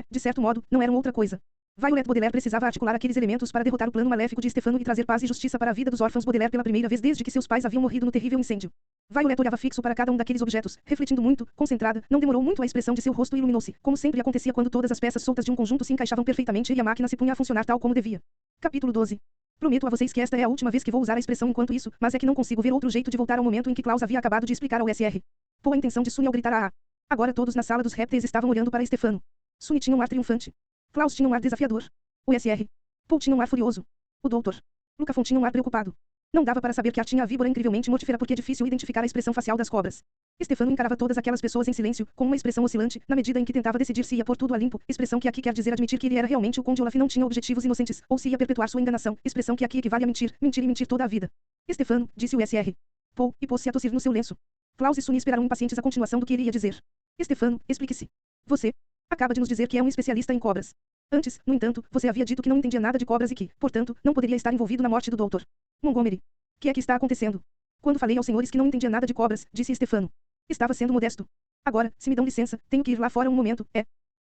De certo modo, não eram outra coisa. Violet Baudelaire precisava articular aqueles elementos para derrotar o plano maléfico de Stefano e trazer paz e justiça para a vida dos órfãos Baudelaire pela primeira vez desde que seus pais haviam morrido no terrível incêndio. Violet olhava fixo para cada um daqueles objetos, refletindo muito, concentrada, não demorou muito a expressão de seu rosto iluminou-se, como sempre acontecia quando todas as peças soltas de um conjunto se encaixavam perfeitamente e a máquina se punha a funcionar tal como devia. Capítulo 12. Prometo a vocês que esta é a última vez que vou usar a expressão enquanto isso, mas é que não consigo ver outro jeito de voltar ao momento em que Klaus havia acabado de explicar ao SR. Pô, a intenção de Sunny ao gritar a. Agora todos na sala dos répteis estavam olhando para Stefano. Sunny tinha um ar triunfante. Klaus tinha um ar desafiador. O SR. Paul tinha um ar furioso. O doutor. Lucafon tinha um ar preocupado. Não dava para saber que ar tinha a víbora incrivelmente mortífera porque é difícil identificar a expressão facial das cobras. Stefano encarava todas aquelas pessoas em silêncio, com uma expressão oscilante, na medida em que tentava decidir se ia pôr tudo a limpo, expressão que aqui quer dizer admitir que ele era realmente o Conde Olaf e não tinha objetivos inocentes, ou se ia perpetuar sua enganação, expressão que aqui equivale a mentir, mentir e mentir toda a vida. Stefano, disse o SR. Paul, e pôs-se a tossir no seu lenço. Klaus e Sunny esperaram impacientes a continuação do que ele ia dizer. Stefano, explique-se. Você acaba de nos dizer que é um especialista em cobras. Antes, no entanto, você havia dito que não entendia nada de cobras e que, portanto, não poderia estar envolvido na morte do Dr. Montgomery. O que é que está acontecendo? Quando falei aos senhores que não entendia nada de cobras, disse Stefano. Estava sendo modesto. Agora, se me dão licença, tenho que ir lá fora um momento.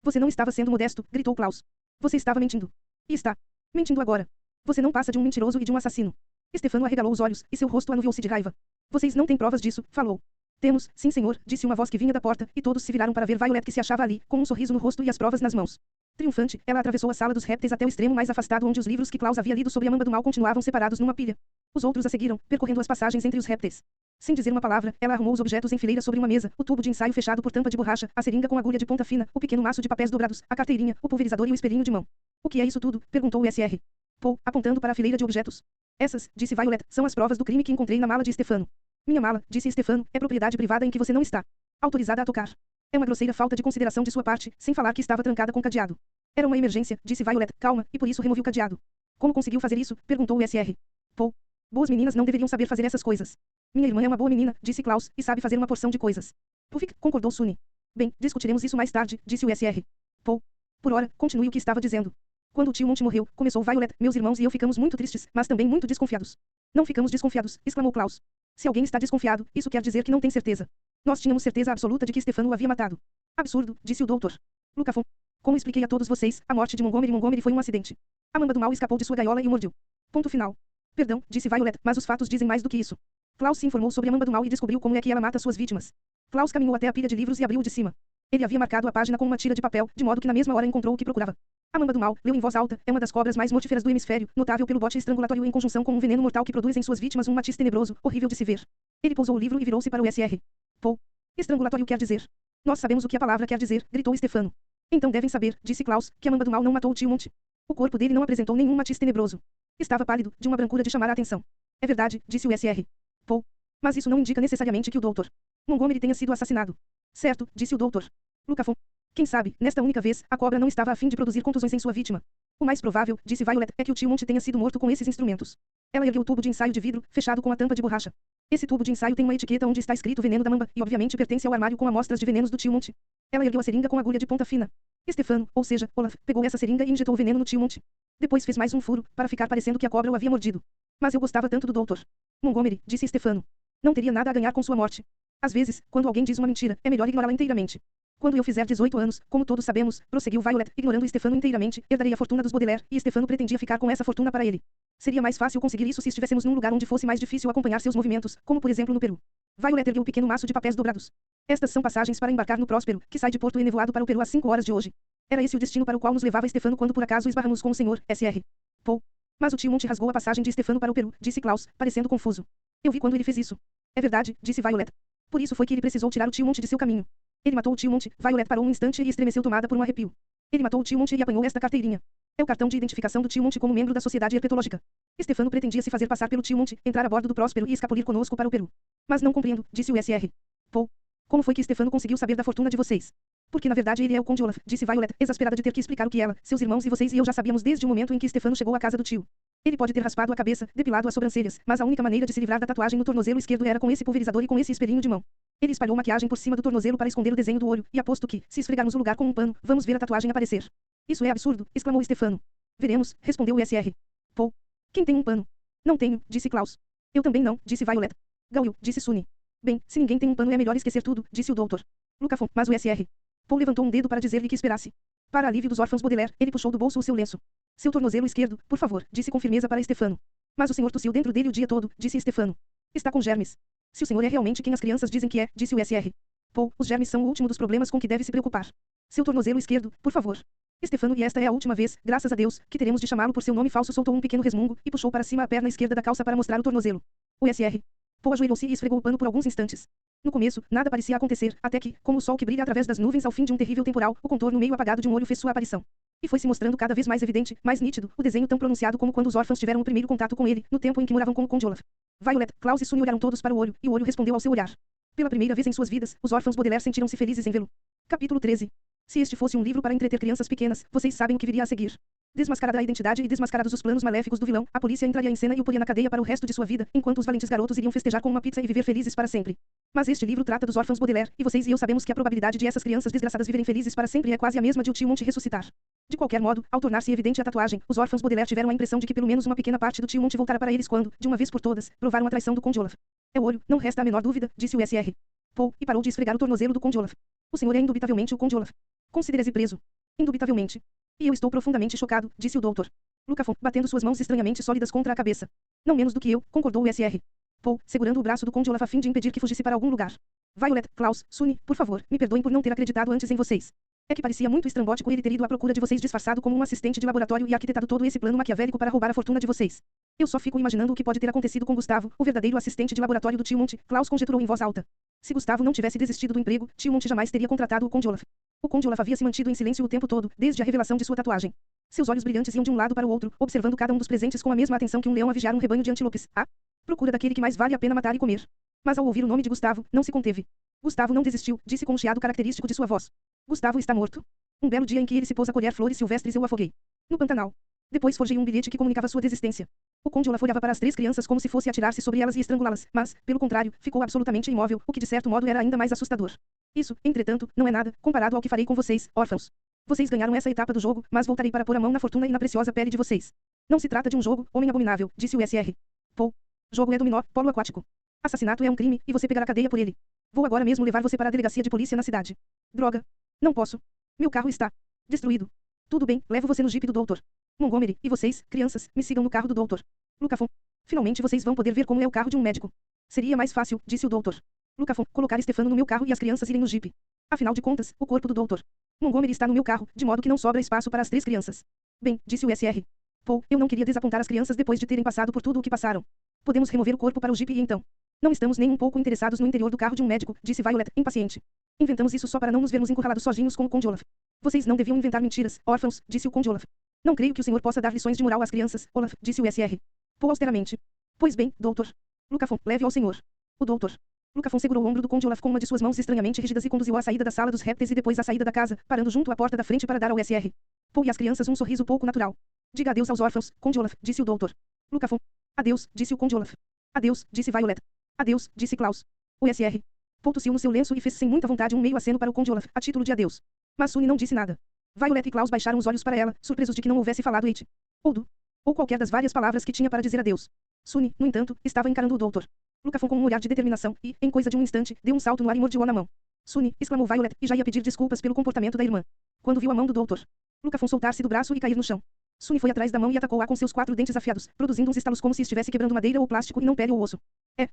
Você não estava sendo modesto, gritou Klaus. Você estava mentindo. E está mentindo agora. Você não passa de um mentiroso e de um assassino. Stefano arregalou os olhos, e seu rosto anuviou-se de raiva. Vocês não têm provas disso, falou. Temos, sim senhor, disse uma voz que vinha da porta, e todos se viraram para ver Violet que se achava ali, com um sorriso no rosto e as provas nas mãos. Triunfante, ela atravessou a sala dos répteis até o extremo mais afastado onde os livros que Klaus havia lido sobre a mamba do mal continuavam separados numa pilha. Os outros a seguiram, percorrendo as passagens entre os répteis. Sem dizer uma palavra, ela arrumou os objetos em fileira sobre uma mesa, o tubo de ensaio fechado por tampa de borracha, a seringa com agulha de ponta fina, o pequeno maço de papéis dobrados, a carteirinha, o pulverizador e o espelhinho de mão. O que é isso tudo? Perguntou o SR. Paul, apontando para a fileira de objetos. Essas, disse Violet, são as provas do crime que encontrei na mala de Stefano. Minha mala, disse Stefano, é propriedade privada em que você não está autorizada a tocar. É uma grosseira falta de consideração de sua parte, sem falar que estava trancada com cadeado. Era uma emergência, disse Violet, calma, e por isso removi o cadeado. Como conseguiu fazer isso? Perguntou o SR. Paul. Boas meninas não deveriam saber fazer essas coisas. Minha irmã é uma boa menina, disse Klaus, e sabe fazer uma porção de coisas. Pufik, concordou Sunny. Bem, discutiremos isso mais tarde, disse o SR. Paul. Por ora, continue o que estava dizendo. Quando o tio Monte morreu, começou Violet, meus irmãos e eu ficamos muito tristes, mas também muito desconfiados. Não ficamos desconfiados, exclamou Klaus. Se alguém está desconfiado, isso quer dizer que não tem certeza. Nós tínhamos certeza absoluta de que Stefano o havia matado. Absurdo, disse o doutor. Lucafon. Como expliquei a todos vocês, a morte de Montgomery foi um acidente. A mamba do mal escapou de sua gaiola e o mordeu. Ponto final. Perdão, disse Violet, mas os fatos dizem mais do que isso. Klaus se informou sobre a mamba do mal e descobriu como é que ela mata suas vítimas. Klaus caminhou até a pilha de livros e abriu de cima. Ele havia marcado a página com uma tira de papel, de modo que na mesma hora encontrou o que procurava. A mamba do mal, leu em voz alta, é uma das cobras mais mortíferas do hemisfério, notável pelo bote estrangulatório em conjunção com um veneno mortal que produz em suas vítimas um matiz tenebroso, horrível de se ver. Ele pousou o livro e virou-se para o Sr. Poe. Estrangulatório quer dizer. Nós sabemos o que a palavra quer dizer, gritou Stefano. Então devem saber, disse Klaus, que a mamba do mal não matou o tio Monte. O corpo dele não apresentou nenhum matiz tenebroso. Estava pálido, de uma brancura de chamar a atenção. É verdade, disse o Sr. Poe. Mas isso não indica necessariamente que o Dr. Montgomery tenha sido assassinado. Certo, disse o Dr. Lucafon. Quem sabe, nesta única vez, a cobra não estava a fim de produzir contusões em sua vítima. O mais provável, disse Violet, é que o tio Monte tenha sido morto com esses instrumentos. Ela ergueu o tubo de ensaio de vidro, fechado com a tampa de borracha. Esse tubo de ensaio tem uma etiqueta onde está escrito veneno da mamba, e obviamente pertence ao armário com amostras de venenos do tio Monte. Ela ergueu a seringa com agulha de ponta fina. Stefano, ou seja, Olaf, pegou essa seringa e injetou o veneno no tio Monte. Depois fez mais um furo, para ficar parecendo que a cobra o havia mordido. Mas eu gostava tanto do Dr. Montgomery, disse Stefano. Não teria nada a ganhar com sua morte. Às vezes, quando alguém diz uma mentira, é melhor ignorá-la inteiramente. Quando eu fizer 18 anos, como todos sabemos, prosseguiu Violet, ignorando Stefano inteiramente, herdarei a fortuna dos Baudelaire, e Stefano pretendia ficar com essa fortuna para ele. Seria mais fácil conseguir isso se estivéssemos num lugar onde fosse mais difícil acompanhar seus movimentos, como por exemplo no Peru. Violet ergueu o pequeno maço de papéis dobrados. Estas são passagens para embarcar no Próspero, que sai de Porto Enevoado para o Peru às 5 horas de hoje. Era esse o destino para o qual nos levava Stefano quando por acaso esbarramos com o Sr. Sr. Poe. Mas o tio Monte rasgou a passagem de Stefano para o Peru, disse Klaus, parecendo confuso. Eu vi quando ele fez isso. É verdade, disse Violet. Por isso foi que ele precisou tirar o tio Monte de seu caminho. Ele matou o tio Monte. Violet parou um instante e estremeceu tomada por um arrepio. Ele matou o tio Monte e apanhou esta carteirinha. É o cartão de identificação do tio Monte como membro da Sociedade Herpetológica. Stefano pretendia se fazer passar pelo tio Monte, entrar a bordo do Próspero e escapulir conosco para o Peru. Mas não compreendo, disse o Sr. Poe. Como foi que Stefano conseguiu saber da fortuna de vocês? Porque na verdade ele é o Conde Olaf, disse Violet, exasperada de ter que explicar o que ela, seus irmãos e vocês e eu já sabíamos desde o momento em que Stefano chegou à casa do tio. Ele pode ter raspado a cabeça, depilado as sobrancelhas, mas a única maneira de se livrar da tatuagem no tornozelo esquerdo era com esse pulverizador e com esse espelhinho de mão. Ele espalhou maquiagem por cima do tornozelo para esconder o desenho do olho, e aposto que, se esfregarmos o lugar com um pano, vamos ver a tatuagem aparecer. Isso é absurdo, exclamou Stefano. Veremos, respondeu o Sr. Poe. Quem tem um pano? Não tenho, disse Klaus. Eu também não, disse Violet. Galil, disse Sunny. Bem, se ninguém tem um pano é melhor esquecer tudo, disse o doutor. Lucafon, mas o Sr. Poe levantou um dedo para dizer-lhe que esperasse. Para alívio dos órfãos Baudelaire, ele puxou do bolso o seu lenço. Seu tornozelo esquerdo, por favor, disse com firmeza para Stefano. Mas o senhor tossiu dentro dele o dia todo, disse Stefano. Está com germes. Se o senhor é realmente quem as crianças dizem que é, disse o Sr. Poe, os germes são o último dos problemas com que deve se preocupar. Seu tornozelo esquerdo, por favor. Stefano, e esta é a última vez, graças a Deus, que teremos de chamá-lo por seu nome falso, soltou um pequeno resmungo, e puxou para cima a perna esquerda da calça para mostrar o tornozelo. O Sr. Poe ajoelhou-se e esfregou o pano por alguns instantes. No começo, nada parecia acontecer, até que, como o sol que brilha através das nuvens ao fim de um terrível temporal, o contorno meio apagado de um olho fez sua aparição. E foi se mostrando cada vez mais evidente, mais nítido, o desenho tão pronunciado como quando os órfãos tiveram o primeiro contato com ele, no tempo em que moravam com o Conde Olaf. Violet, Klaus e Sunny olharam todos para o olho, e o olho respondeu ao seu olhar. Pela primeira vez em suas vidas, os órfãos Baudelaire sentiram-se felizes em vê-lo. Capítulo 13. Se este fosse um livro para entreter crianças pequenas, vocês sabem o que viria a seguir. Desmascarada a identidade e desmascarados os planos maléficos do vilão, a polícia entraria em cena e o poria na cadeia para o resto de sua vida, enquanto os valentes garotos iriam festejar com uma pizza e viver felizes para sempre. Mas este livro trata dos órfãos Baudelaire, e vocês e eu sabemos que a probabilidade de essas crianças desgraçadas viverem felizes para sempre é quase a mesma de o tio Monte ressuscitar. De qualquer modo, ao tornar-se evidente a tatuagem, os órfãos Baudelaire tiveram a impressão de que pelo menos uma pequena parte do tio Monte voltara para eles quando, de uma vez por todas, provaram a traição do Conde Olaf. É o olho, não resta a menor dúvida, disse o Sr. Poe, e parou de esfregar o tornozelo do Conde Olaf. O senhor é indubitavelmente o Conde Olaf. Considere-se preso. Indubitavelmente. E eu estou profundamente chocado, disse o doutor. Lucafon, batendo suas mãos estranhamente sólidas contra a cabeça. Não menos do que eu, concordou o Sr. Poe, segurando o braço do Conde Olaf a fim de impedir que fugisse para algum lugar. Violet, Klaus, Sunny, por favor, me perdoem por não ter acreditado antes em vocês. É que parecia muito estrambótico ele ter ido à procura de vocês disfarçado como um assistente de laboratório e arquitetado todo esse plano maquiavélico para roubar a fortuna de vocês. Eu só fico imaginando o que pode ter acontecido com Gustavo, o verdadeiro assistente de laboratório do tio Monte, Klaus conjeturou em voz alta. Se Gustavo não tivesse desistido do emprego, tio Monte jamais teria contratado o Conde Olaf. O Conde Olaf havia se mantido em silêncio o tempo todo, desde a revelação de sua tatuagem. Seus olhos brilhantes iam de um lado para o outro, observando cada um dos presentes com a mesma atenção que um leão a vigiar um rebanho de antílopes. À procura daquele que mais vale a pena matar e comer. Mas ao ouvir o nome de Gustavo, não se conteve. Gustavo não desistiu, disse com um chiado característico de sua voz. Gustavo está morto. Um belo dia em que ele se pôs a colher flores silvestres eu o afoguei. No Pantanal. Depois forjei um bilhete que comunicava sua desistência. O Conde Olaf olhava para as 3 crianças como se fosse atirar-se sobre elas e estrangulá-las, mas, pelo contrário, ficou absolutamente imóvel, o que de certo modo era ainda mais assustador. Isso, entretanto, não é nada, comparado ao que farei com vocês, órfãos. Vocês ganharam essa etapa do jogo, mas voltarei para pôr a mão na fortuna e na preciosa pele de vocês. Não se trata de um jogo, homem abominável, disse o Sr. Poe. Jogo é dominó, polo aquático. Assassinato é um crime, e você pegará cadeia por ele. Vou agora mesmo levar você para a delegacia de polícia na cidade. Droga. Não posso. Meu carro está destruído. Tudo bem, levo você no jipe do doutor Montgomery, e vocês, crianças, me sigam no carro do doutor Lucafon. Finalmente vocês vão poder ver como é o carro de um médico. Seria mais fácil, disse o doutor Lucafon, colocar Stefano no meu carro e as crianças irem no jipe. Afinal de contas, o corpo do doutor Montgomery está no meu carro, de modo que não sobra espaço para as 3 crianças. Bem, disse o SR. Paul, eu não queria desapontar as crianças depois de terem passado por tudo o que passaram. Podemos remover o corpo para o jipe e então. Não estamos nem um pouco interessados no interior do carro de um médico, disse Violet, impaciente. Inventamos isso só para não nos vermos encurralados sozinhos com o Conde Olaf. Vocês não deviam inventar mentiras, órfãos, disse o Conde Olaf. Não creio que o senhor possa dar lições de moral às crianças, Olaf, disse o SR. Paul austeramente. Pois bem, doutor. Lucafon, leve-o ao senhor. O doutor. Lucafon segurou o ombro do Conde Olaf com uma de suas mãos estranhamente rígidas e conduziu à saída da sala dos répteis e depois à saída da casa, parando junto à porta da frente para dar ao SR. Paul e as crianças um sorriso pouco natural. Diga adeus aos órfãos, Conde Olaf, disse o doutor. Lucafon. Adeus, disse o Conde Olaf. Adeus, disse Violet. Adeus, disse Klaus. O SR. Paul tossiu no seu lenço e fez sem muita vontade um meio aceno para o Conde Olaf, a título de adeus. Mas Sunny não disse nada. Violet e Klaus baixaram os olhos para ela, surpresos de que não houvesse falado It. Ou qualquer das várias palavras que tinha para dizer adeus. Sunny, no entanto, estava encarando o doutor. Lucafon com um olhar de determinação e, em coisa de um instante, deu um salto no ar e mordeu-a na mão. Sunny, exclamou Violet, e já ia pedir desculpas pelo comportamento da irmã. Quando viu a mão do doutor. Lucafon soltar-se do braço e cair no chão. Sunny foi atrás da mão e atacou-a com seus 4 dentes afiados, produzindo uns estalos como se estivesse quebrando madeira ou plástico e não pele ou osso.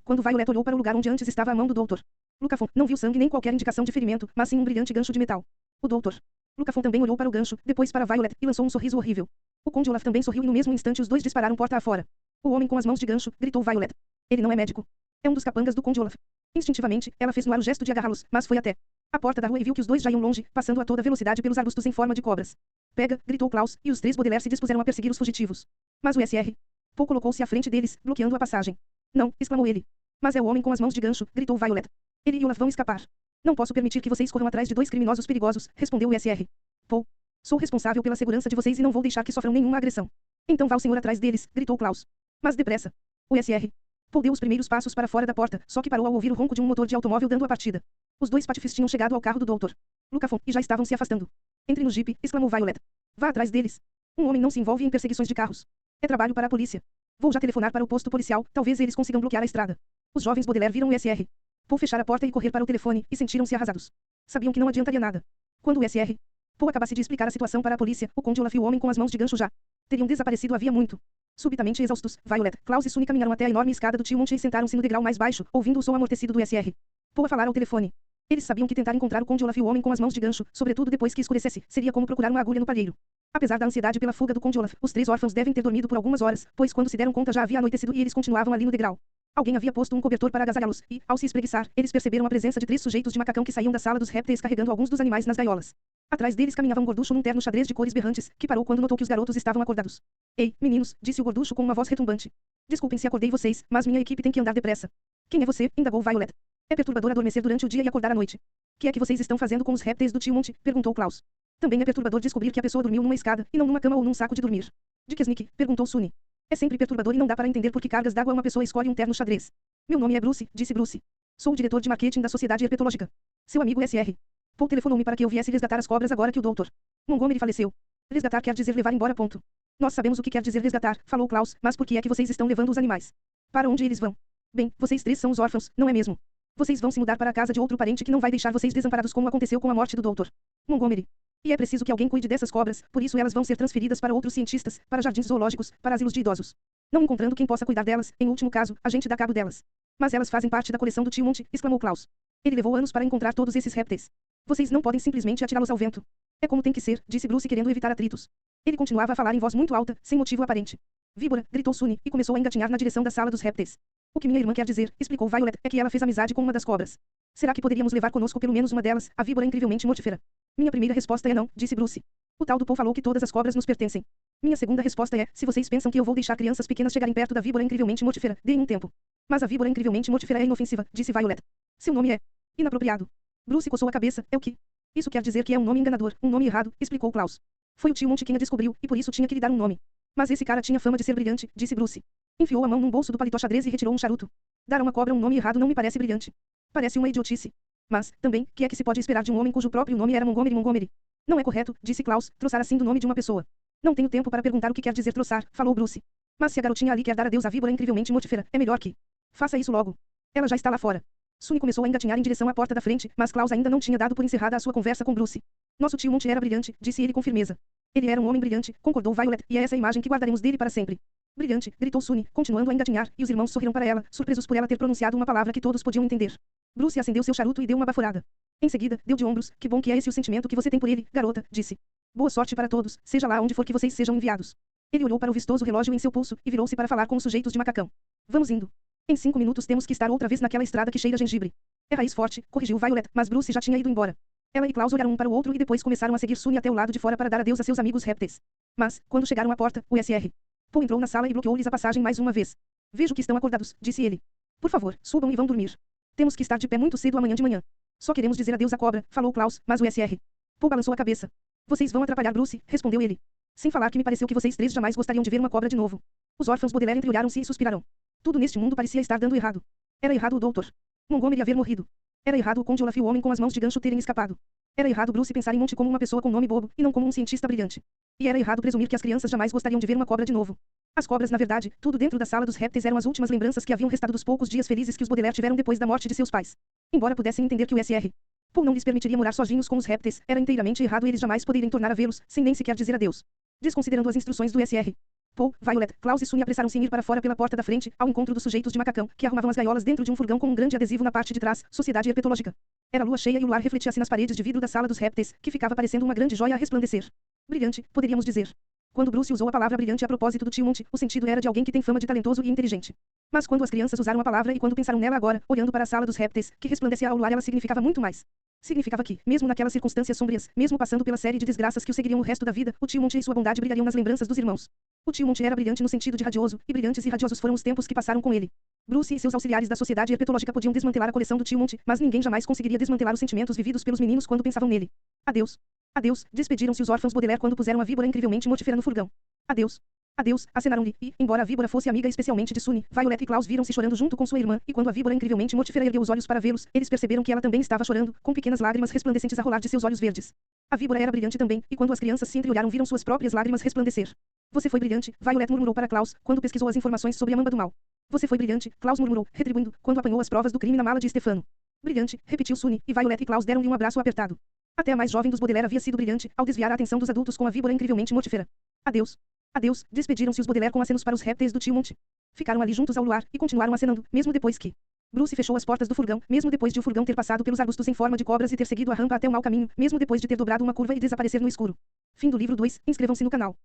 Quando Violet olhou para o lugar onde antes estava a mão do doutor. Lucafon não viu sangue nem qualquer indicação de ferimento, mas sim um brilhante gancho de metal. O doutor. Lucafon também olhou para o gancho, depois para Violet, e lançou um sorriso horrível. O Conde Olaf também sorriu e no mesmo instante os dois dispararam porta afora. O homem com as mãos de gancho, gritou Violet. Ele não é médico. É um dos capangas do Conde Olaf. Instintivamente, ela fez no ar o gesto de agarrá-los, mas foi até a porta da rua e viu que os dois já iam longe, passando a toda velocidade pelos arbustos em forma de cobras. Pega, gritou Klaus, e os 3 Baudelaire se dispuseram a perseguir os fugitivos. Mas o SR. Paul colocou-se à frente deles, bloqueando a passagem. Não, exclamou ele. Mas é o homem com as mãos de gancho, gritou Violet. Ele e Olaf vão escapar. Não posso permitir que vocês corram atrás de 2 criminosos perigosos, respondeu o SR. Paul. Sou responsável pela segurança de vocês e não vou deixar que sofram nenhuma agressão. Então vá o senhor atrás deles, gritou Klaus. Mas depressa. O SR. Paul deu os primeiros passos para fora da porta, só que parou ao ouvir o ronco de um motor de automóvel dando a partida. Os 2 patifes tinham chegado ao carro do doutor Lucafon e já estavam se afastando. Entre no jipe, exclamou Violet. Vá atrás deles. Um homem não se envolve em perseguições de carros. É trabalho para a polícia. Vou já telefonar para o posto policial, talvez eles consigam bloquear a estrada. Os jovens Baudelaire viram o SR. Paul fechar a porta e correr para o telefone, e sentiram-se arrasados. Sabiam que não adiantaria nada. Quando o SR. Paul acabasse de explicar a situação para a polícia, o Conde Olaf e o homem com as mãos de gancho já teriam desaparecido havia muito. Subitamente exaustos, Violet, Klaus e Sunny caminharam até a enorme escada do tio Monte e sentaram-se no degrau mais baixo, ouvindo o som amortecido do SR. Paul a falar ao telefone. Eles sabiam que tentar encontrar o Conde Olaf e o homem com as mãos de gancho, sobretudo depois que escurecesse, seria como procurar uma agulha no palheiro. Apesar da ansiedade pela fuga do Conde Olaf, os 3 órfãos devem ter dormido por algumas horas, pois quando se deram conta já havia anoitecido e eles continuavam ali no degrau. Alguém havia posto um cobertor para agasalhá-los, e, ao se espreguiçar, eles perceberam a presença de 3 sujeitos de macacão que saíam da sala dos répteis carregando alguns dos animais nas gaiolas. Atrás deles caminhava um gorducho num terno xadrez de cores berrantes, que parou quando notou que os garotos estavam acordados. Ei, meninos, disse o gorducho com uma voz retumbante. Desculpem se acordei vocês, mas minha equipe tem que andar depressa. Quem é você? Indagou Violet. É perturbador adormecer durante o dia e acordar à noite. Que é que vocês estão fazendo com os répteis do tio Monte? Perguntou Klaus. Também é perturbador descobrir que a pessoa dormiu numa escada, e não numa cama ou num saco de dormir. De que Snick? Perguntou Sunny. É sempre perturbador e não dá para entender por que cargas d'água uma pessoa escolhe um terno xadrez. Meu nome é Bruce, disse Bruce. Sou o diretor de marketing da Sociedade Herpetológica. Seu amigo SR. Paul telefonou-me para que eu viesse resgatar as cobras agora que o doutor Montgomery faleceu. Resgatar quer dizer levar embora, ponto. Nós sabemos o que quer dizer resgatar, falou Klaus, mas por que é que vocês estão levando os animais? Para onde eles vão? Bem, vocês 3 são os órfãos, não é mesmo? Vocês vão se mudar para a casa de outro parente que não vai deixar vocês desamparados como aconteceu com a morte do doutor Montgomery. E é preciso que alguém cuide dessas cobras, por isso elas vão ser transferidas para outros cientistas, para jardins zoológicos, para asilos de idosos. Não encontrando quem possa cuidar delas, em último caso, a gente dá cabo delas. Mas elas fazem parte da coleção do tio Monte, exclamou Klaus. Ele levou anos para encontrar todos esses répteis. Vocês não podem simplesmente atirá-los ao vento. É como tem que ser, disse Bruce querendo evitar atritos. Ele continuava a falar em voz muito alta, sem motivo aparente. Víbora, gritou Sunny, e começou a engatinhar na direção da sala dos répteis. O que minha irmã quer dizer, explicou Violet, é que ela fez amizade com uma das cobras. Será que poderíamos levar conosco pelo menos uma delas, a víbora incrivelmente mortífera? Minha primeira resposta é não, disse Bruce. O tal do Paul falou que todas as cobras nos pertencem. Minha segunda resposta é, se vocês pensam que eu vou deixar crianças pequenas chegarem perto da víbora incrivelmente mortífera, deem um tempo. Mas a víbora incrivelmente mortífera é inofensiva, disse Violet. Seu nome é inapropriado. Bruce coçou a cabeça, é o que? Isso quer dizer que é um nome enganador, um nome errado, explicou Klaus. Foi o tio Monte quem a descobriu, e por isso tinha que lhe dar um nome. Mas esse cara tinha fama de ser brilhante, disse Bruce. Enfiou a mão num bolso do paletó xadrez e retirou um charuto. Dar a uma cobra um nome errado não me parece brilhante. Parece uma idiotice. Mas, também, que é que se pode esperar de um homem cujo próprio nome era Montgomery? Não é correto, disse Klaus, troçar assim do nome de uma pessoa. Não tenho tempo para perguntar o que quer dizer troçar, falou Bruce. Mas se a garotinha ali quer dar adeus à víbora incrivelmente mortífera, é melhor que faça isso logo. Ela já está lá fora. Sunny começou a engatinhar em direção à porta da frente, mas Klaus ainda não tinha dado por encerrada a sua conversa com Bruce. Nosso tio Monte era brilhante, disse ele com firmeza. Ele era um homem brilhante, concordou Violet, e é essa imagem que guardaremos dele para sempre. Brilhante, gritou Sunny, continuando a engatinhar, e os irmãos sorriram para ela, surpresos por ela ter pronunciado uma palavra que todos podiam entender. Bruce acendeu seu charuto e deu uma baforada. Em seguida, deu de ombros. Que bom que é esse o sentimento que você tem por ele, garota, disse. Boa sorte para todos, seja lá onde for que vocês sejam enviados. Ele olhou para o vistoso relógio em seu pulso, e virou-se para falar com os sujeitos de macacão. Vamos indo. Em 5 minutos temos que estar outra vez naquela estrada que cheira gengibre. É raiz forte, corrigiu Violet, mas Bruce já tinha ido embora. Ela e Klaus olharam um para o outro e depois começaram a seguir Sunny até o lado de fora para dar adeus a seus amigos répteis. Mas, quando chegaram à porta, o Sr. Paul entrou na sala e bloqueou-lhes a passagem mais uma vez. Vejo que estão acordados, disse ele. Por favor, subam e vão dormir. Temos que estar de pé muito cedo amanhã de manhã. Só queremos dizer adeus à cobra, falou Klaus, mas o Sr. Paul balançou a cabeça. Vocês vão atrapalhar Bruce, respondeu ele. Sem falar que me pareceu que vocês três jamais gostariam de ver uma cobra de novo. Os órfãos Baudelaire entreolharam-se e suspiraram. Tudo neste mundo parecia estar dando errado. Era errado o doutor Montgomery haver morrido. Era errado o conde Olaf e o homem com as mãos de gancho terem escapado. Era errado Bruce pensar em Monty como uma pessoa com nome bobo, e não como um cientista brilhante. E era errado presumir que as crianças jamais gostariam de ver uma cobra de novo. As cobras, na verdade, tudo dentro da sala dos répteis eram as últimas lembranças que haviam restado dos poucos dias felizes que os Baudelaire tiveram depois da morte de seus pais. Embora pudessem entender que o Sr. Paul não lhes permitiria morar sozinhos com os répteis, era inteiramente errado eles jamais poderem tornar a vê-los, sem nem sequer dizer adeus. Desconsiderando as instruções do Sr. Paul, Violet, Klaus e Sunny apressaram-se em ir para fora pela porta da frente, ao encontro dos sujeitos de macacão, que arrumavam as gaiolas dentro de um furgão com um grande adesivo na parte de trás, Sociedade Herpetológica. Era lua cheia e o lar refletia-se nas paredes de vidro da sala dos répteis, que ficava parecendo uma grande joia a resplandecer. Brilhante, poderíamos dizer. Quando Bruce usou a palavra brilhante a propósito do tio Monty, o sentido era de alguém que tem fama de talentoso e inteligente. Mas quando as crianças usaram a palavra e quando pensaram nela agora, olhando para a sala dos répteis, que resplandecia ao luar, ela significava muito mais. Significava que, mesmo naquelas circunstâncias sombrias, mesmo passando pela série de desgraças que o seguiriam o resto da vida, o tio Monty e sua bondade brilhariam nas lembranças dos irmãos. O tio Monty era brilhante no sentido de radioso, e brilhantes e radiosos foram os tempos que passaram com ele. Bruce e seus auxiliares da Sociedade Herpetológica podiam desmantelar a coleção do tio Monty, mas ninguém jamais conseguiria desmantelar os sentimentos vividos pelos meninos quando pensavam nele. Adeus. Adeus, despediram-se os órfãos Baudelaire quando puseram a víbora incrivelmente mortífera no furgão. Adeus. Adeus, acenaram-lhe, e, embora a víbora fosse amiga especialmente de Sunny, Violet e Klaus viram-se chorando junto com sua irmã, e quando a víbora incrivelmente mortífera ergueu os olhos para vê-los, eles perceberam que ela também estava chorando, com pequenas lágrimas resplandecentes a rolar de seus olhos verdes. A víbora era brilhante também, e quando as crianças se entreolharam viram suas próprias lágrimas resplandecer. Você foi brilhante, Violet murmurou para Klaus, quando pesquisou as informações sobre a mamba do mal. Você foi brilhante, Klaus murmurou, retribuindo, quando apanhou as provas do crime na mala de Stefano. Brilhante, repetiu Sunny, e Violet e Klaus deram-lhe um abraço apertado. Até a mais jovem dos Baudelaire havia sido brilhante, ao desviar a atenção dos adultos com a víbora incrivelmente mortífera. Adeus. Adeus, despediram-se os Baudelaire com acenos para os répteis do tio Monty. Ficaram ali juntos ao luar, e continuaram acenando, mesmo depois que Bruce fechou as portas do furgão, mesmo depois de o furgão ter passado pelos arbustos em forma de cobras e ter seguido a rampa até o mau caminho, mesmo depois de ter dobrado uma curva e desaparecer no escuro. Fim do livro 2, inscrevam-se no canal.